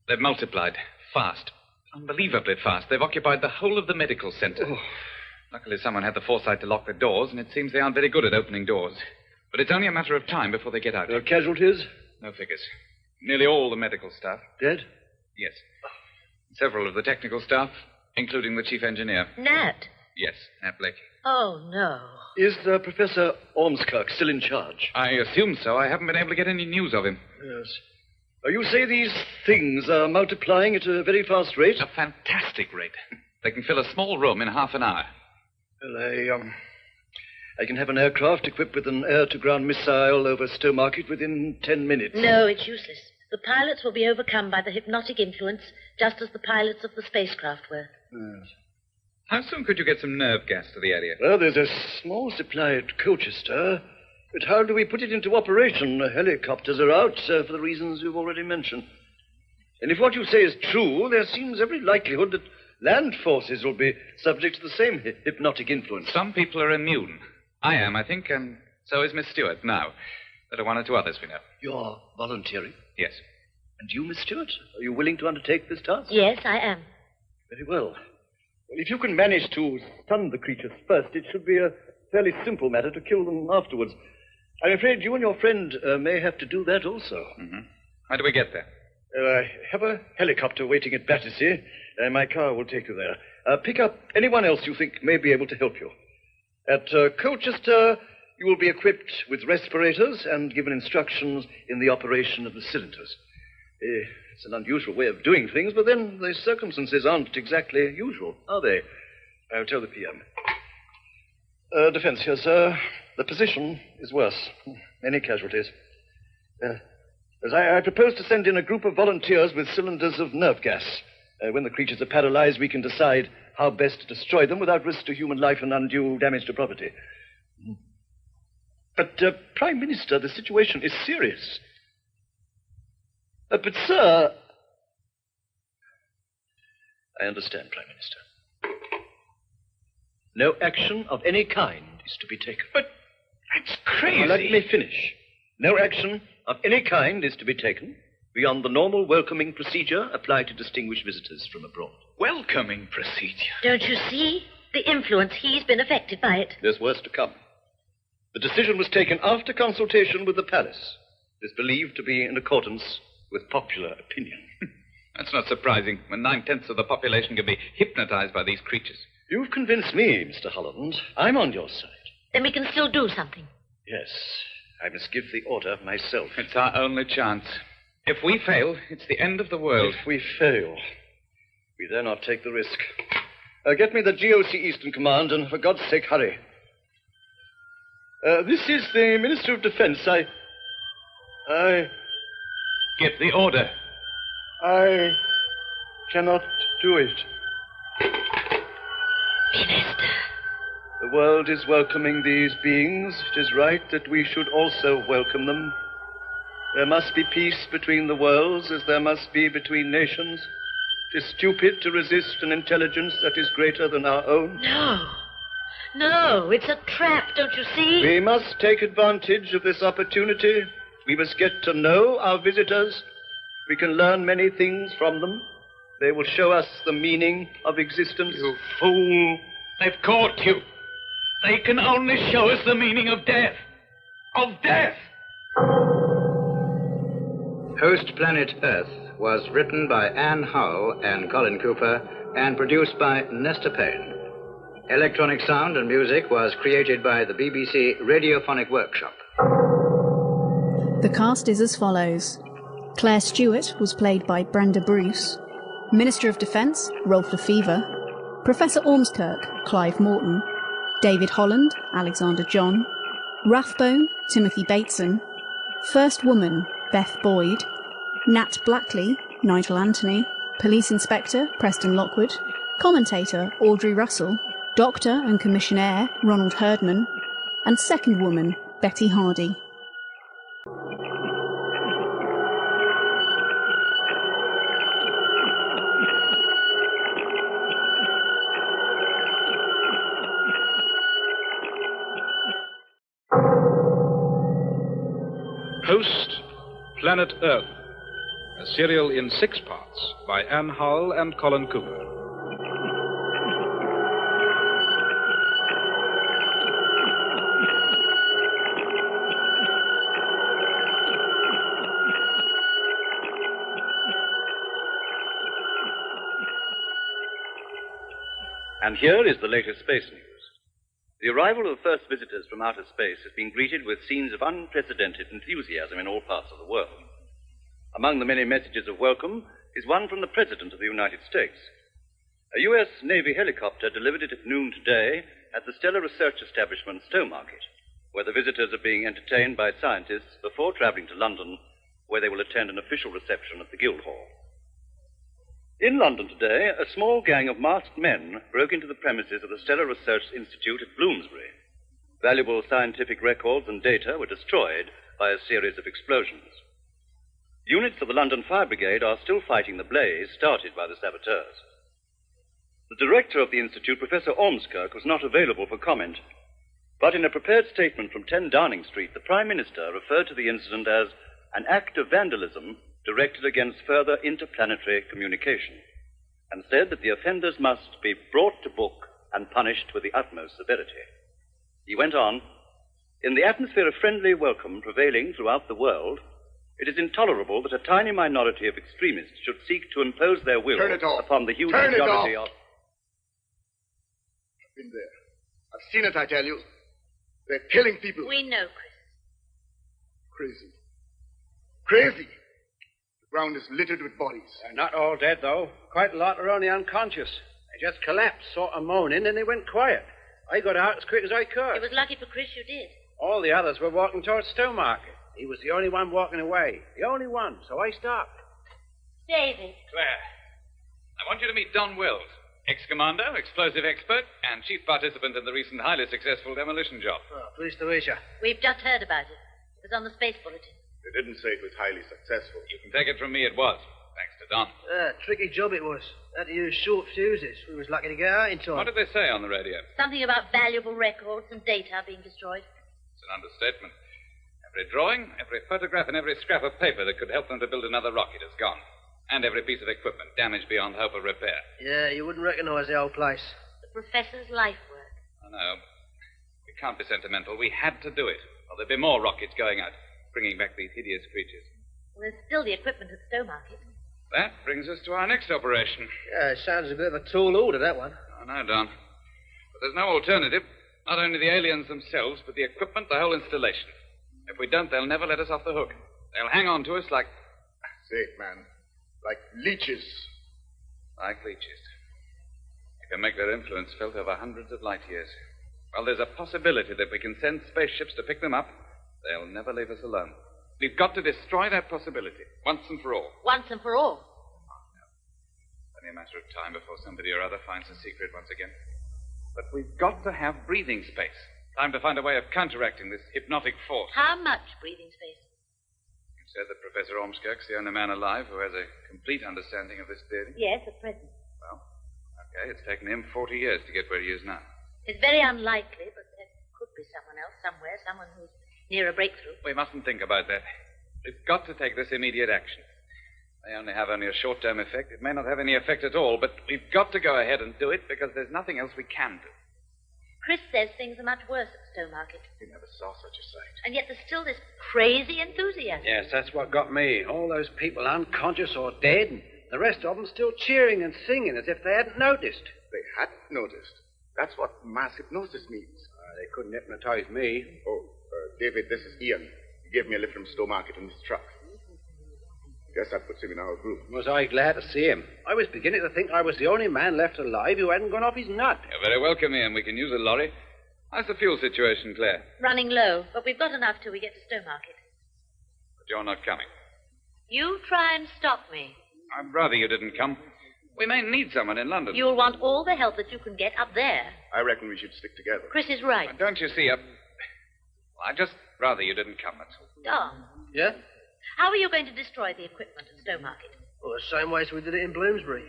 they've multiplied fast. Unbelievably fast. They've occupied the whole of the medical center. Oh. Luckily, someone had the foresight to lock the doors, and it seems they aren't very good at opening doors. But it's only a matter of time before they get out. Casualties? No figures. Nearly all the medical staff. Dead? Yes. Several of the technical staff, including the chief engineer. Nat? Yes, Nat Blake. Oh, no. Is Professor Ormskirk still in charge? I assume so. I haven't been able to get any news of him. Yes. You say these things are multiplying at a very fast rate? A fantastic rate. They can fill a small room in half an hour. Well, I can have an aircraft equipped with an air-to-ground missile over Stowmarket within 10 minutes. No, it's useless. The pilots will be overcome by the hypnotic influence, just as the pilots of the spacecraft were. Yes. How soon could you get some nerve gas to the area? Well, there's a small supply at Colchester. But how do we put it into operation? Helicopters are out for the reasons you've already mentioned. And if what you say is true, there seems every likelihood that land forces will be subject to the same hypnotic influence. Some people are immune. I am, I think, and so is Miss Stewart now. There are 1 or 2 others we know. You're volunteering? Yes. And you, Miss Stewart? Are you willing to undertake this task? Yes, I am. Very well. If you can manage to stun the creatures first, it should be a fairly simple matter to kill them afterwards. I'm afraid you and your friend may have to do that also. Mm-hmm. How do we get there? I have a helicopter waiting at Battersea. My car will take you there. Pick up anyone else you think may be able to help you. At Colchester, you will be equipped with respirators and given instructions in the operation of the cylinders. It's an unusual way of doing things, but then the circumstances aren't exactly usual, are they? I'll tell the PM. Defense here, sir. The position is worse. Many casualties. As I propose to send in a group of volunteers with cylinders of nerve gas. When the creatures are paralyzed, we can decide how best to destroy them without risk to human life and undue damage to property. But, Prime Minister, the situation is serious. But, sir... I understand, Prime Minister. No action of any kind is to be taken. But that's crazy. Now, let me finish. No action of any kind is to be taken beyond the normal welcoming procedure applied to distinguished visitors from abroad. Welcoming procedure? Don't you see? The influence. He's been affected by it. There's worse to come. The decision was taken after consultation with the palace. It is believed to be in accordance with popular opinion. That's not surprising, when 9/10 of the population can be hypnotized by these creatures. You've convinced me, Mr. Holland. I'm on your side. Then we can still do something. Yes, I must give the order myself. It's our only chance. If we fail, it's the end of the world. If we fail, we dare not take the risk. Get me the GOC Eastern Command, and for God's sake, hurry. This is the Minister of Defense. I... Get the order. I cannot do it. Nesta. The world is welcoming these beings. It is right that we should also welcome them. There must be peace between the worlds as there must be between nations. It is stupid to resist an intelligence that is greater than our own. No, it's a trap, don't you see? We must take advantage of this opportunity. We must get to know our visitors. We can learn many things from them. They will show us the meaning of existence. You fool. They've caught you. They can only show us the meaning of death. Of death! Host Planet Earth was written by Anne Howell and Colin Cooper and produced by Nesta Payne. Electronic sound and music was created by the BBC Radiophonic Workshop. The cast is as follows. Claire Stewart was played by Brenda Bruce. Minister of Defence, Rolf Lefevre. Professor Ormskirk, Clive Morton. David Holland, Alexander John. Rathbone, Timothy Bateson. First Woman, Beth Boyd. Nat Blackley, Nigel Anthony. Police Inspector, Preston Lockwood. Commentator, Audrey Russell. Doctor and Commissionaire, Ronald Herdman. And Second Woman, Betty Hardy. Host Planet Earth, a serial in 6 parts by Anne Howell and Colin Cooper. And here is the latest space news. The arrival of the first visitors from outer space has been greeted with scenes of unprecedented enthusiasm in all parts of the world. Among the many messages of welcome is one from the President of the United States. A U.S. Navy helicopter delivered it at noon today at the Stellar Research Establishment, Stowmarket, where the visitors are being entertained by scientists before traveling to London, where they will attend an official reception at the Guildhall. In London today, a small gang of masked men broke into the premises of the Stellar Research Institute at Bloomsbury. Valuable scientific records and data were destroyed by a series of explosions. Units of the London Fire Brigade are still fighting the blaze started by the saboteurs. The director of the Institute, Professor Ormskirk, was not available for comment, but in a prepared statement from 10 Downing Street, the Prime Minister referred to the incident as an act of vandalism directed against further interplanetary communication, and said that the offenders must be brought to book and punished with the utmost severity. He went on, "In the atmosphere of friendly welcome prevailing throughout the world, It is intolerable that a tiny minority of extremists should seek to impose their will Turn it off. upon the huge Turn it majority off. of... I've been there. I've seen it, I tell you. They're killing people. We know, Chris. Crazy. The ground is littered with bodies. They're not all dead, though. Quite a lot are only unconscious. They just collapsed, sort of moaning, and they went quiet. I got out as quick as I could. It was lucky for Chris you did. All the others were walking towards Stowmarket. He was the only one walking away. The only one, so I stopped. David. Claire, I want you to meet Don Wells, ex-commando, explosive expert, and chief participant in the recent highly successful demolition job. Oh, pleased to meet you. We've just heard about it. It was on the space bulletin. They didn't say it was highly successful. You can take it from me, it was, thanks to Don. Tricky job it was. Had to use short fuses. We was lucky to get out in time. What did they say on the radio? Something about valuable records and data being destroyed. It's an understatement. Every drawing, every photograph, and every scrap of paper that could help them to build another rocket is gone. And every piece of equipment damaged beyond hope of repair. Yeah, you wouldn't recognize the old place. The professor's life work. I know. We can't be sentimental. We had to do it. Or there'd be more rockets going out, bringing back these hideous creatures. Well, there's still the equipment at Stowmarket. That brings us to our next operation. Yeah, it sounds a bit of a tall order, that one. I know, Don. But there's no alternative. Not only the aliens themselves, but the equipment, the whole installation. If we don't, they'll never let us off the hook. They'll hang on to us like... Say it, man. Like leeches. Like leeches. They can make their influence felt over hundreds of light years. Well, there's a possibility that we can send spaceships to pick them up. They'll never leave us alone. We've got to destroy that possibility, once and for all. Once and for all. Only a matter of time before somebody or other finds the secret once again. But we've got to have breathing space. Time to find a way of counteracting this hypnotic force. How much breathing space? You said that Professor Ormskirk's the only man alive who has a complete understanding of this theory? Yes, at present. Well, okay, it's taken him 40 years to get where he is now. It's very unlikely, but there could be someone else somewhere, someone who's near a breakthrough. We mustn't think about that. We've got to take this immediate action. They only have a short-term effect. It may not have any effect at all, but we've got to go ahead and do it because there's nothing else we can do. Chris says things are much worse at Stowmarket. You never saw such a sight. And yet there's still this crazy enthusiasm. Yes, that's what got me. All those people unconscious or dead, and the rest of them still cheering and singing as if they hadn't noticed. They hadn't noticed. That's what mass hypnosis means. They couldn't hypnotize me. Oh, David, this is Ian. He gave me a lift from Stowmarket in his truck. Guess that puts him in our group. Was I glad to see him? I was beginning to think I was the only man left alive who hadn't gone off his nut. You're very welcome, Ian. We can use a lorry. How's the fuel situation, Claire? Running low, but we've got enough till we get to Stowmarket. But you're not coming. You try and stop me. I'd rather you didn't come. We may need someone in London. You'll want all the help that you can get up there. I reckon we should stick together. Chris is right. But don't you see, I'd just rather you didn't come, that's all. Don. Yeah? How are you going to destroy the equipment at Stowmarket? Well, the same way as we did it in Bloomsbury.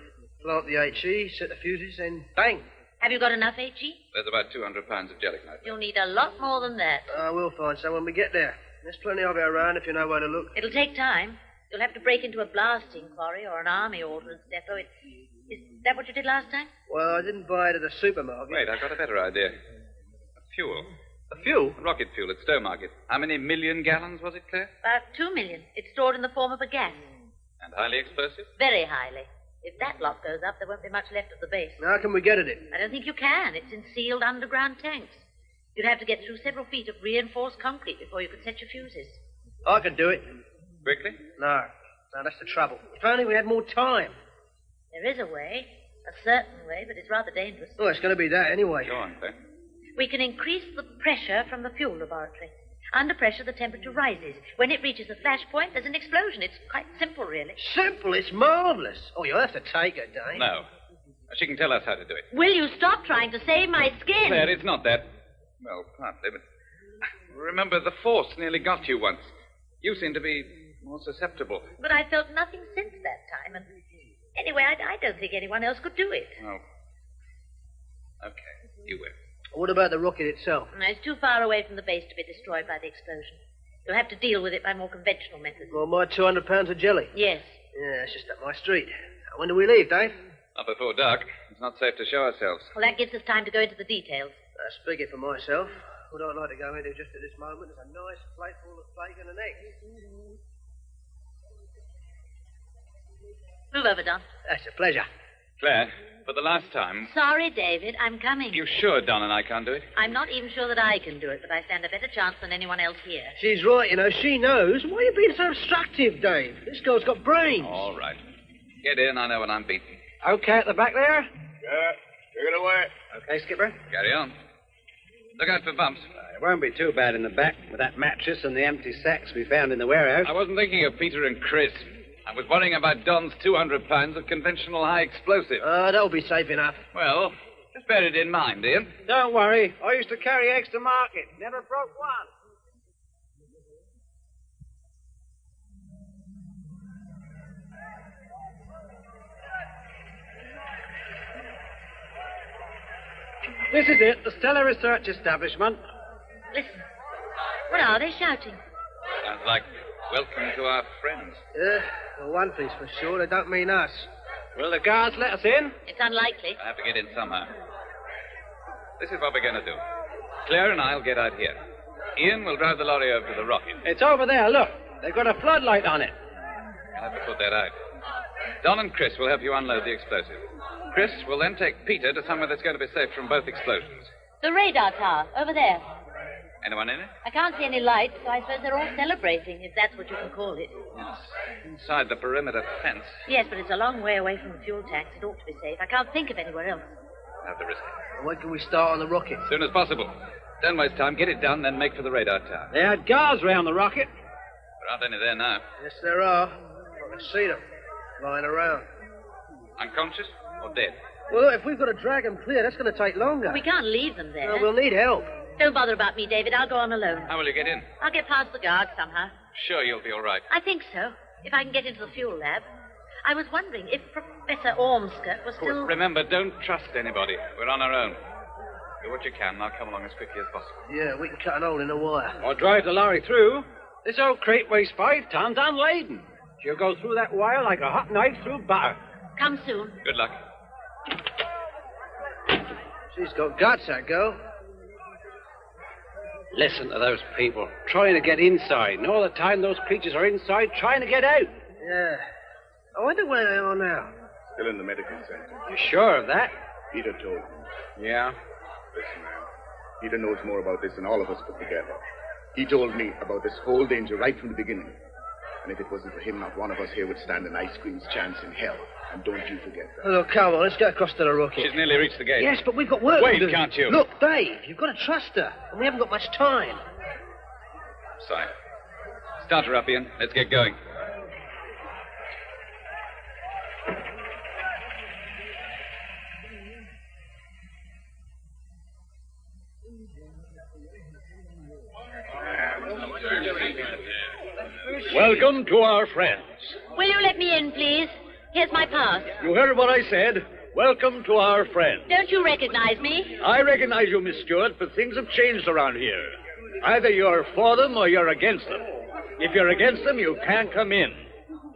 Plant the HE, set the fuses, and bang. Have you got enough HE? There's about 200 pounds of gelignite. You'll need a lot more than that. We'll find some when we get there. There's plenty of it around if you know where to look. It'll take time. You'll have to break into a blasting quarry or an army ordnance depot. Is that what you did last time? Well, I didn't buy it at the supermarket. Wait, I've got a better idea. Fuel. A fuel? Rocket fuel at Stowmarket. How many million gallons was it, Claire? About 2 million. It's stored in the form of a gas. And highly explosive? Very highly. If that lot goes up, there won't be much left of the base. How can we get at it? I don't think you can. It's in sealed underground tanks. You'd have to get through several feet of reinforced concrete before you could set your fuses. I can do it. Quickly? No, that's the trouble. If only we had more time. There is a way. A certain way, but it's rather dangerous. Oh, it's going to be that anyway. Go on, Claire. We can increase the pressure from the fuel laboratory. Under pressure, the temperature rises. When it reaches a flash point, there's an explosion. It's quite simple, really. Simple? It's marvellous. Oh, you'll have to take her, Dane. No. She can tell us how to do it. Will you stop trying to save my skin? Claire, it's not that. Well, partly, but... Remember, the force nearly got you once. You seem to be more susceptible. But I felt nothing since that time, and... Anyway, I don't think anyone else could do it. Oh. Okay, you will. What about the rocket itself? It's too far away from the base to be destroyed by the explosion. You'll have to deal with it by more conventional methods. Well, my 200 pounds of jelly? Yes. Yeah, it's just up my street. When do we leave, Dave? Not before dark. It's not safe to show ourselves. Well, that gives us time to go into the details. Speaking for myself, what I'd like to go into just at this moment is a nice plateful of bacon and eggs. Move over, Don. That's a pleasure. Claire, for the last time, Sorry, David. I'm coming. you sure Don and I can't do it? I'm not even sure that I can do it, but I stand a better chance than anyone else here. She's right, you know. She knows. Why are you being so obstructive, Dave? This girl's got brains. All right. Get in. I know when I'm beaten. Okay at the back there? Yeah, take it away. Okay, Skipper. Carry on. Look out for bumps. It won't be too bad in the back with that mattress and the empty sacks we found in the warehouse. I wasn't thinking of Peter and Chris. I was worrying about Don's 200 pounds of conventional high explosive. That'll be safe enough. Well, just bear it in mind, Ian. Don't worry. I used to carry eggs to market. Never broke one. This is it, the Stellar Research Establishment. Listen. What are they shouting? Sounds like welcome to our friends. Well, one thing's for sure, they don't mean us. Will the guards let us in? It's unlikely. I have to get in somehow. This is what we're going to do. Claire and I'll get out here. Ian will drive the lorry over to the rocket. It's over there, look. They've got a floodlight on it. I'll have to put that out. Don and Chris will help you unload the explosive. Chris will then take Peter to somewhere that's going to be safe from both explosions. The radar tower, over there. Anyone in it? I can't see any lights, so I suppose they're all celebrating, if that's what you can call it. It's inside the perimeter fence. Yes, but it's a long way away from the fuel tanks. It ought to be safe. I can't think of anywhere else. Have to risk it. When can we start on the rocket? As soon as possible. Don't waste time. Get it done, then make for the radar tower. They had guards round the rocket. There aren't any there now. Yes, there are. I can see them lying around. Unconscious or dead? Well, look, if we've got to drag them clear, that's going to take longer. We can't leave them there. No, we'll need help. Don't bother about me, David. I'll go on alone. How will you get in? I'll get past the guards somehow. Sure, you'll be all right. I think so. If I can get into the fuel lab. I was wondering if Professor Ormskirk was still... Remember, don't trust anybody. We're on our own. Do what you can, and I'll come along as quickly as possible. Yeah, we can cut an hole in the wire. Or drive the lorry through. This old crate weighs 5 tons unladen. She'll go through that wire like a hot knife through butter. Come soon. Good luck. She's got guts, that girl. Listen to those people trying to get inside, and all the time those creatures are inside trying to get out. Yeah. I wonder where they are now. Still in the medical center. You sure of that? Peter told me. Yeah. Listen, man. Peter knows more about this than all of us put together. He told me about this whole danger right from the beginning. And if it wasn't for him, not one of us here would stand an ice cream's chance in hell. And don't you forget that. Oh, look, come on, let's get across to the rocket. She's nearly reached the gate. Yes, but we've got work Wait, to do. can't you? Look, Dave, you've got to trust her. And we haven't got much time. Sorry. Start her up, Ian. Let's get going. Welcome to our friends. Will you let me in, please? Here's my pass. You heard what I said. Welcome to our friends. Don't you recognize me? I recognize you, Miss Stewart, but things have changed around here. Either you're for them or you're against them. If you're against them, you can't come in.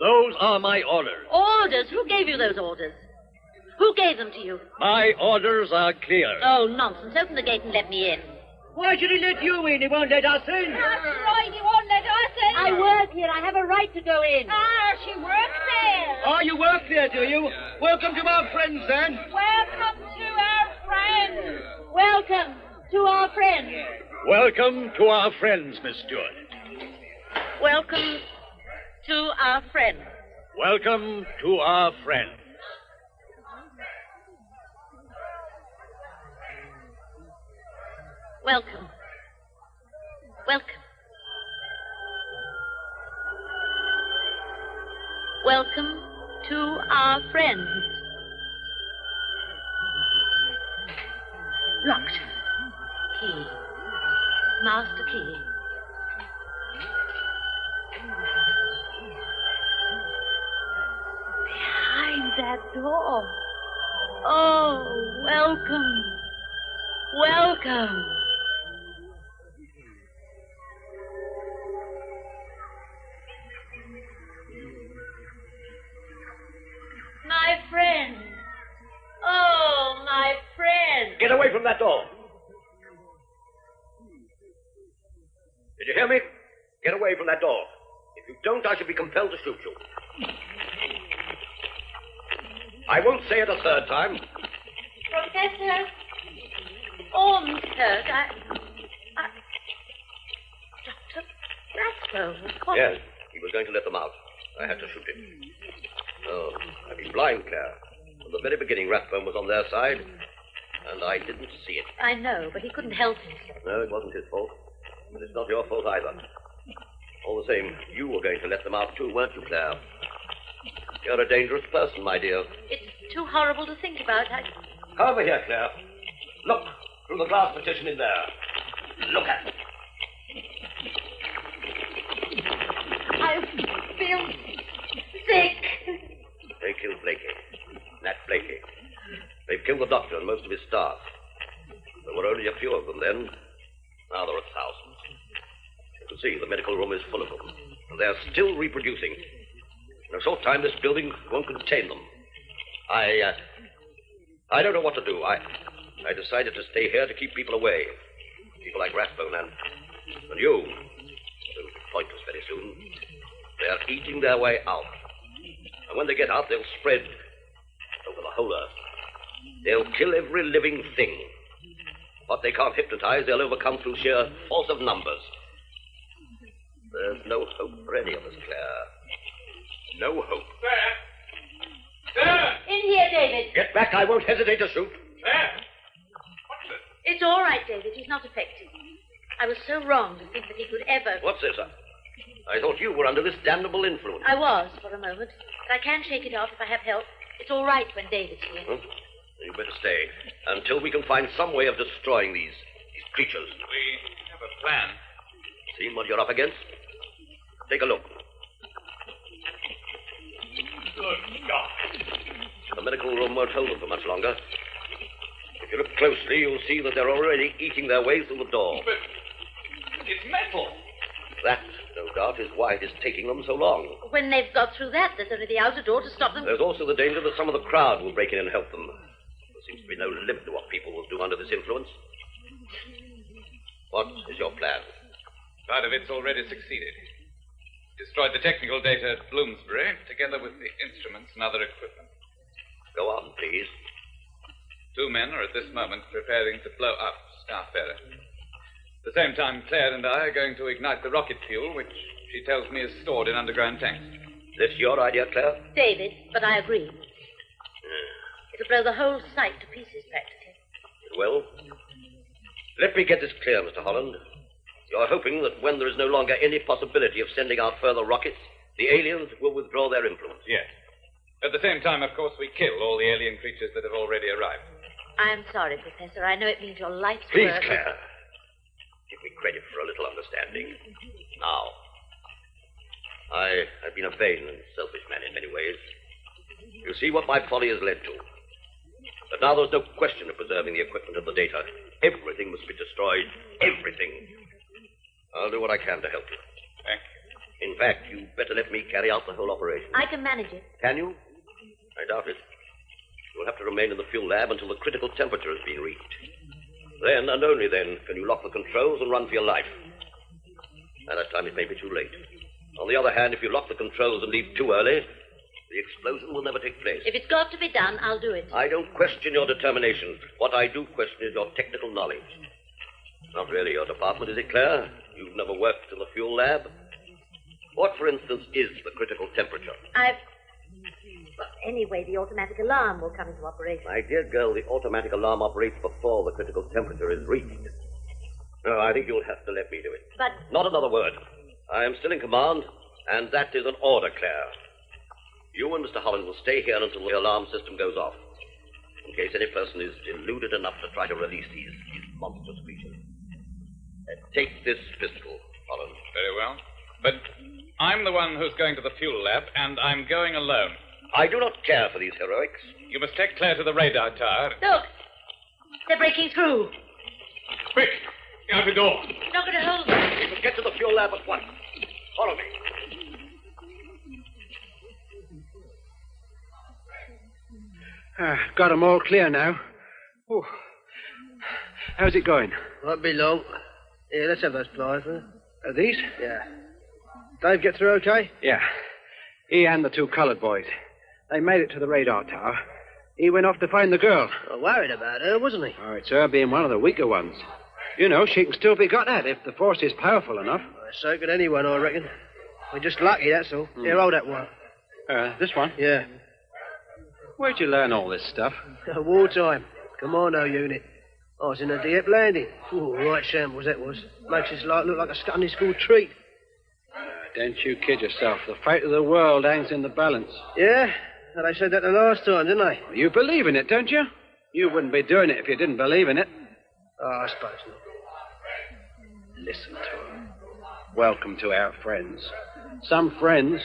Those are my orders. Orders? Who gave you those orders? Who gave them to you? My orders are clear. Oh, nonsense. Open the gate and let me in. Why should he let you in? He won't let us in. That's right, he won't let us in. I work here. I have a right to go in. She works there. Oh, you work there, do you? Welcome to our friends, then. Welcome to our friends. Welcome to our friends. Welcome to our friends, Miss Stewart. Welcome to our friends. Welcome to our friends. Welcome. Welcome. Welcome to our friends. Locked. Key. Master key. Behind that door. Oh, welcome. Welcome. My friend. Oh, my friend. Get away from that door. Did you hear me? Get away from that door. If you don't, I shall be compelled to shoot you. I won't say it a third time. Professor Ormskirk, Dr. Rathbone, what? Yes, he was going to let them out. I had to shoot him. Oh, I've been blind, Claire. From the very beginning, Rathbone was on their side, and I didn't see it. I know, but he couldn't help himself. No, it wasn't his fault. But it's not your fault either. All the same, you were going to let them out too, weren't you, Claire? You're a dangerous person, my dear. It's too horrible to think about. Come over here, Claire. Look through the glass partition in there. Look at it. I feel sick. They killed Blakey. Nat Blakey. They've killed the doctor and most of his staff. There were only a few of them then. Now there are thousands. You can see the medical room is full of them. And they're still reproducing. In a short time, this building won't contain them. I don't know what to do. I decided to stay here to keep people away. People like Rathbone and you. They'll be pointless very soon. They're eating their way out. And when they get out, they'll spread over the whole earth. They'll kill every living thing. What they can't hypnotize, they'll overcome through sheer force of numbers. There's no hope for any of us, Claire. No hope. Sir! In here, David. Get back. I won't hesitate to shoot. It's all right, David. He's not affected. I was so wrong to think that he could ever... What's this, sir? I thought you were under this damnable influence. I was, for a moment. But I can shake it off if I have help. It's all right when David's here. Huh? You better stay until we can find some way of destroying these creatures. We have a plan. Seen what you're up against? Take a look. Good God. The medical room won't hold them for much longer. If you look closely, you'll see that they're already eating their way through the door. But it's metal. That, no doubt, is why it is taking them so long. When they've got through that, there's only the outer door to stop them. There's also the danger that some of the crowd will break in and help them. There seems to be no limit to what people will do under this influence. What is your plan? Part of it's already succeeded. Destroyed the technical data at Bloomsbury, together with the instruments and other equipment. Go on, please. 2 men are at this moment preparing to blow up Starfarer. At the same time, Claire and I are going to ignite the rocket fuel, which she tells me is stored in underground tanks. This your idea, Claire? David, but I agree. It'll blow the whole site to pieces, practically. Well, let me get this clear, Mr. Holland. You're hoping that when there is no longer any possibility of sending out further rockets, the aliens will withdraw their influence. Yes. At the same time, of course, we kill all the alien creatures that have already arrived. I'm sorry, Professor. I know it means your life's Please, work. Claire. Give me credit for a little understanding. Now, I've been a vain and selfish man in many ways. You see what my folly has led to. But now there's no question of preserving the equipment and the data. Everything must be destroyed. Everything. I'll do what I can to help you. Thank you. In fact, you'd better let me carry out the whole operation. I can manage it. Can you? I doubt it. You'll have to remain in the fuel lab until the critical temperature has been reached. Then, and only then, can you lock the controls and run for your life. At that time, it may be too late. On the other hand, if you lock the controls and leave too early, the explosion will never take place. If it's got to be done, I'll do it. I don't question your determination. What I do question is your technical knowledge. Not really your department, is it, Claire? You've never worked in the fuel lab? What, for instance, is the critical temperature? Well, anyway, the automatic alarm will come into operation. My dear girl, the automatic alarm operates before the critical temperature is reached. No, I think you'll have to let me do it. But... Not another word. I am still in command, and that is an order, Claire. You and Mr. Holland will stay here until the alarm system goes off, in case any person is deluded enough to try to release these monstrous creatures. Take this pistol, Holland. Very well. But I'm the one who's going to the fuel lab, and I'm going alone. I do not care for these heroics. You must take Claire to the radar tower. Look! They're breaking through. Quick! Out the door. It's not going to hold them. We must get to the fuel lab at once. Follow me. Got them all clear now. Ooh. How's it going? Won't be long. Here, let's have those pliers, huh? Are these? Yeah. Dave get through okay? Yeah. He and the 2 colored boys. They made it to the radar tower. He went off to find the girl. Well, worried about her, wasn't he? All right, sir, being one of the weaker ones. You know, she can still be got at if the force is powerful enough. So could anyone, I reckon. We're just lucky, that's all. Here, hold that one. This one? Yeah. Where'd you learn all this stuff? Wartime. Commando unit. I was in a Dieppe landing. Ooh, right shambles that was. Makes his life look like a Sunday school treat. Don't you kid yourself. The fate of the world hangs in the balance. Yeah? Well, they said that the last time, didn't they? You believe in it, don't you? You wouldn't be doing it if you didn't believe in it. Oh, I suppose not. Listen to her. Welcome to our friends. Some friends.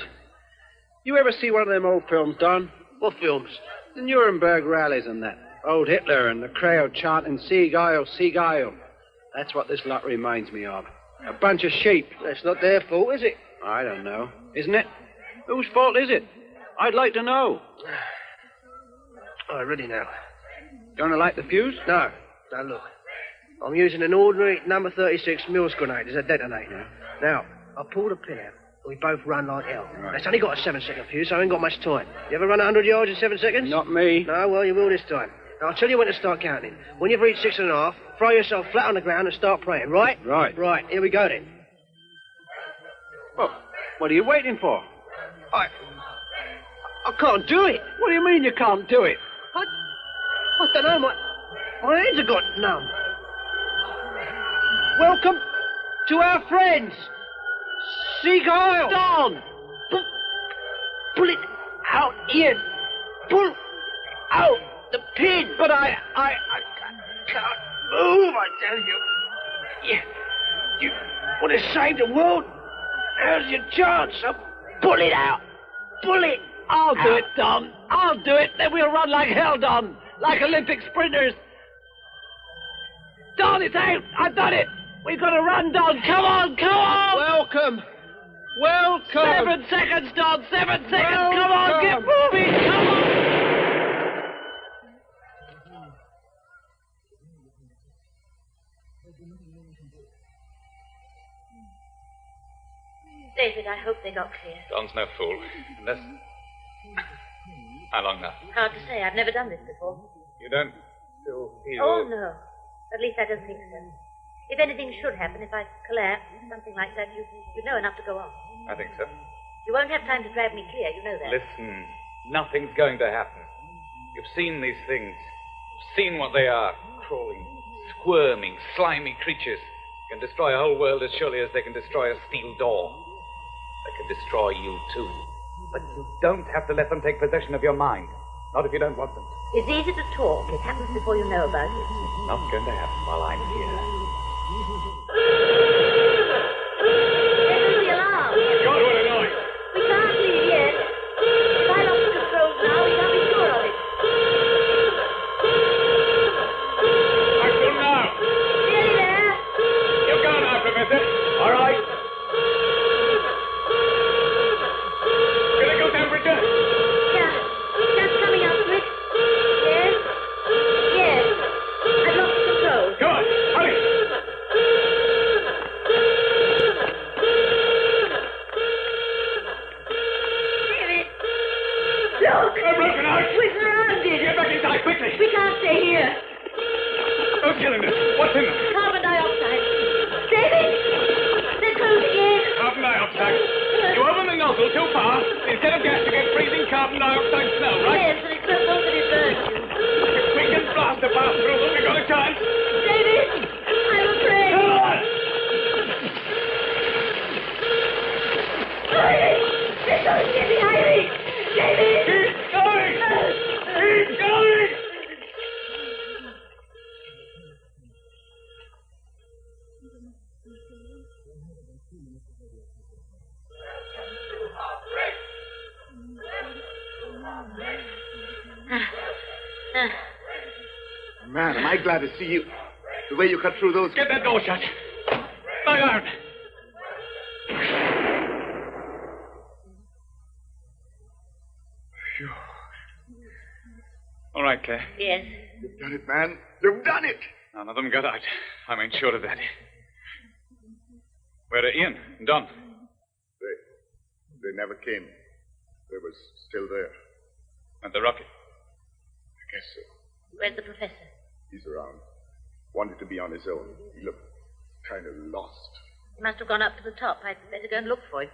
You ever see one of them old films, Don? What films? The Nuremberg rallies and that. Old Hitler and the crowd chanting, Sieg Heil, Sieg Heil. That's what this lot reminds me of. A bunch of sheep. That's not their fault, is it? I don't know. Isn't it? Whose fault is it? I'd like to know. Oh, ready now. You want to light the fuse? No. Now, look. I'm using an ordinary number 36 Mills grenade as a detonator. Now, I pull the pin out. We both run like hell. Right. It's only got a 7-second fuse, so I ain't got much time. You ever run 100 yards in 7 seconds? Not me. No, well, you will this time. Now, I'll tell you when to start counting. When you've reached 6.5, throw yourself flat on the ground and start praying, right? Right. Right, here we go then. Well, what are you waiting for? I can't do it. What do you mean you can't do it? I don't know, my hands have got numb. Welcome to our friends. Sieg Heil. Don! Pull it out, Ian. Pull out the pin. But I can't move, I tell you. You want to save the world? Now's your chance. So pull it out. Pull it. I'll do it, Don. I'll do it. Then we'll run like hell, Don. Like Olympic sprinters. Don, it's out. I've done it. We've got to run, Don. Come on, come on. Welcome. 7 seconds, Don. 7 seconds. Come on, get moving. Come on. David, I hope they got clear. Don's no fool. Unless... How long now? Hard to say. I've never done this before. You don't still feel... Oh, no. At least I don't think so. If anything should happen, if I collapse, something like that, you know enough to go on. I think so. You won't have time to drag me clear, you know that. Listen, nothing's going to happen. You've seen these things. You've seen what they are. Crawling, squirming, slimy creatures. Can destroy a whole world as surely as they can destroy a steel door. They can destroy you, too. But you don't have to let them take possession of your mind. Not if you don't want them to. It's easy to talk. It happens before you know about it. It's not going to happen while I'm here. There's the alarm. God, what a noise! We can't leave yet. If I lost the controls now, we can't be sure of it. Maximum now! Nearly there. You go now, Professor. All right. Critical temperature. Yeah. Just coming up quick. Yes. Yes. I've lost the controls. Go on. Hurry. David. Look. I'm broken out. We're surrounded. Get back inside, quickly. We can't stay here. Those cylinders. What's in them? Carbon dioxide. David! They're closing in. Carbon dioxide. You open the nozzle too far. Instead of gas, you get freezing carbon dioxide smell, right? Yes, and it's so cold that it burns you. If we can blast a path through them, we've got a chance. David! I'm afraid. Come on! Hurry! They're going to get behind me! David! Keep going! Keep going! Man, am I glad to see you. The way you cut through those... Get that door shut. Lie down. All right, Claire. Yes. You've done it, man. You've done it. None of them got out. I mean, sure of that. Where are Ian and Don? They never came. They was still there. And the rocket? Guess so. Where's the professor? He's around. Wanted to be on his own. He looked kind of lost. He must have gone up to the top. I'd better go and look for him.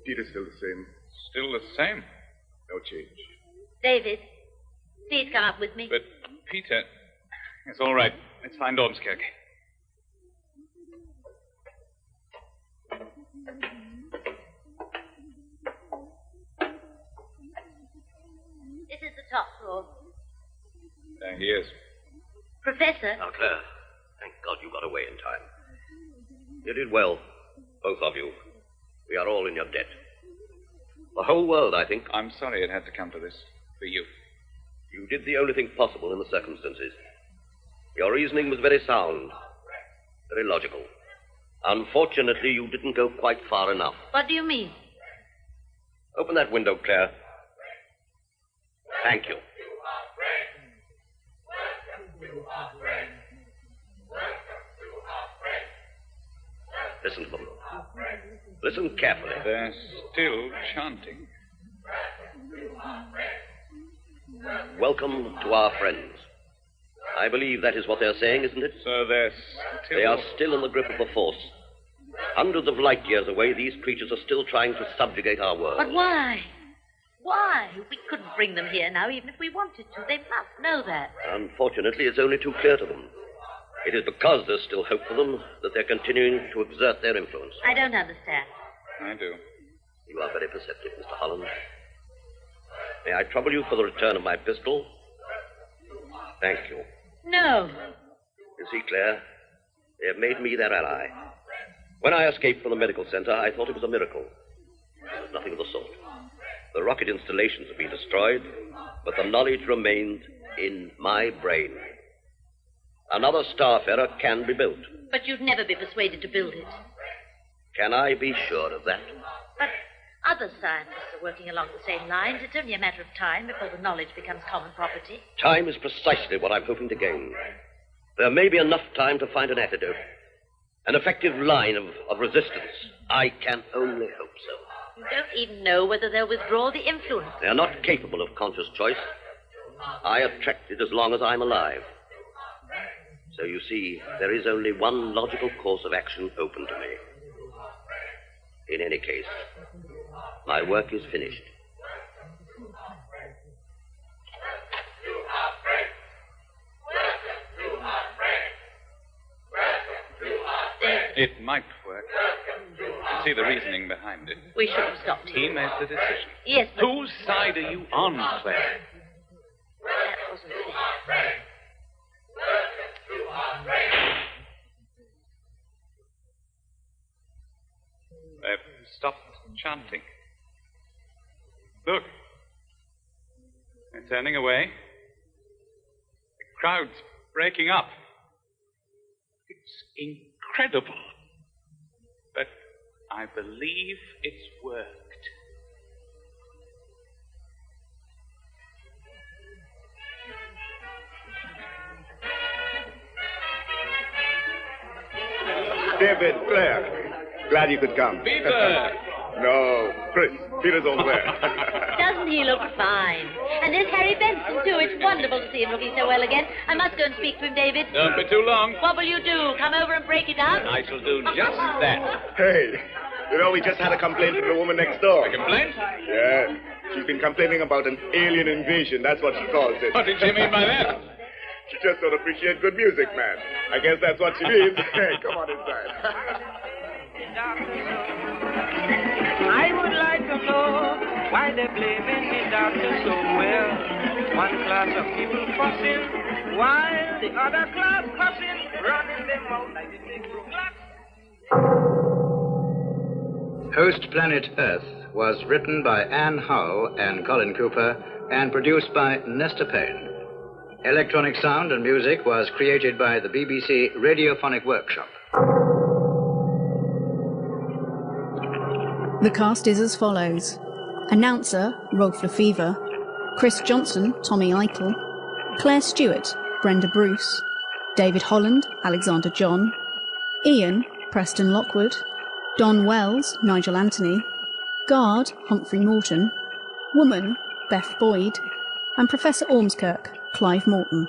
Peter's still the same. Still the same. No change. David, please come up with me. But, Peter... It's all right. Let's find Ormskirk. This is the top floor. There he is. Professor? Now, Claire, thank God you got away in time. You did well, both of you. We are all in your debt. The whole world, I think. I'm sorry it had to come to this. For you. You did the only thing possible in the circumstances. Your reasoning was very sound, very logical. Unfortunately, you didn't go quite far enough. What do you mean? Open that window, Claire. Thank you. Listen to them. Listen carefully. They're still chanting. Welcome to our friends. I believe that is what they're saying, isn't it? So they're still... They are still in the grip of the Force. Hundreds of light years away, these creatures are still trying to subjugate our world. But why? Why? We couldn't bring them here now, even if we wanted to. They must know that. Unfortunately, it's only too clear to them. It is because there's still hope for them that they're continuing to exert their influence. I don't understand. I do. You are very perceptive, Mr. Holland. May I trouble you for the return of my pistol? Thank you. No. You see, Claire, they have made me their ally. When I escaped from the medical center, I thought it was a miracle. There was nothing of the sort. The rocket installations have been destroyed, but the knowledge remained in my brain. Another Starfarer can be built. But you'd never be persuaded to build it. Can I be sure of that? But other scientists are working along the same lines. It's only a matter of time before the knowledge becomes common property. Time is precisely what I'm hoping to gain. There may be enough time to find an antidote. An effective line of resistance. I can only hope so. You don't even know whether they'll withdraw the influence. They are not capable of conscious choice. I attract it as long as I'm alive. So you see, there is only one logical course of action open to me. In any case, my work is finished. It might work. You see the reasoning behind it. We should have stopped He made the decision. Yes, but... Whose side are you on, Claire? That wasn't fair. They've stopped chanting. Look. They're turning away. The crowd's breaking up. It's incredible. But I believe it's worked. David, Claire, glad you could come. Peter! No, Chris, Peter's over there. Doesn't he look fine? And there's Harry Benson, too. It's wonderful to see him looking so well again. I must go and speak to him, David. Don't be too long. What will you do? Come over and break it up? I shall do just that. Hey, you know, we just had a complaint from the woman next door. A complaint? Yeah. She's been complaining about an alien invasion. That's what she calls it. What did she mean by that? She just don't appreciate good music, man. I guess that's what she means. Hey, come on inside. I would like to know why they're blaming the doctor so well. One class of people fussing, while the other class cussing, running them out like the big glass. Host Planet Earth was written by Anne Howell and Colin Cooper and produced by Nesta Payne. Electronic sound and music was created by the BBC Radiophonic Workshop. The cast is as follows. Announcer, Rolf Lefevre. Chris Johnson, Tommy Eichel. Claire Stewart, Brenda Bruce. David Holland, Alexander John. Ian, Preston Lockwood. Don Wells, Nigel Anthony. Guard, Humphrey Morton. Woman, Beth Boyd. and Professor Ormskirk, Clive Morton.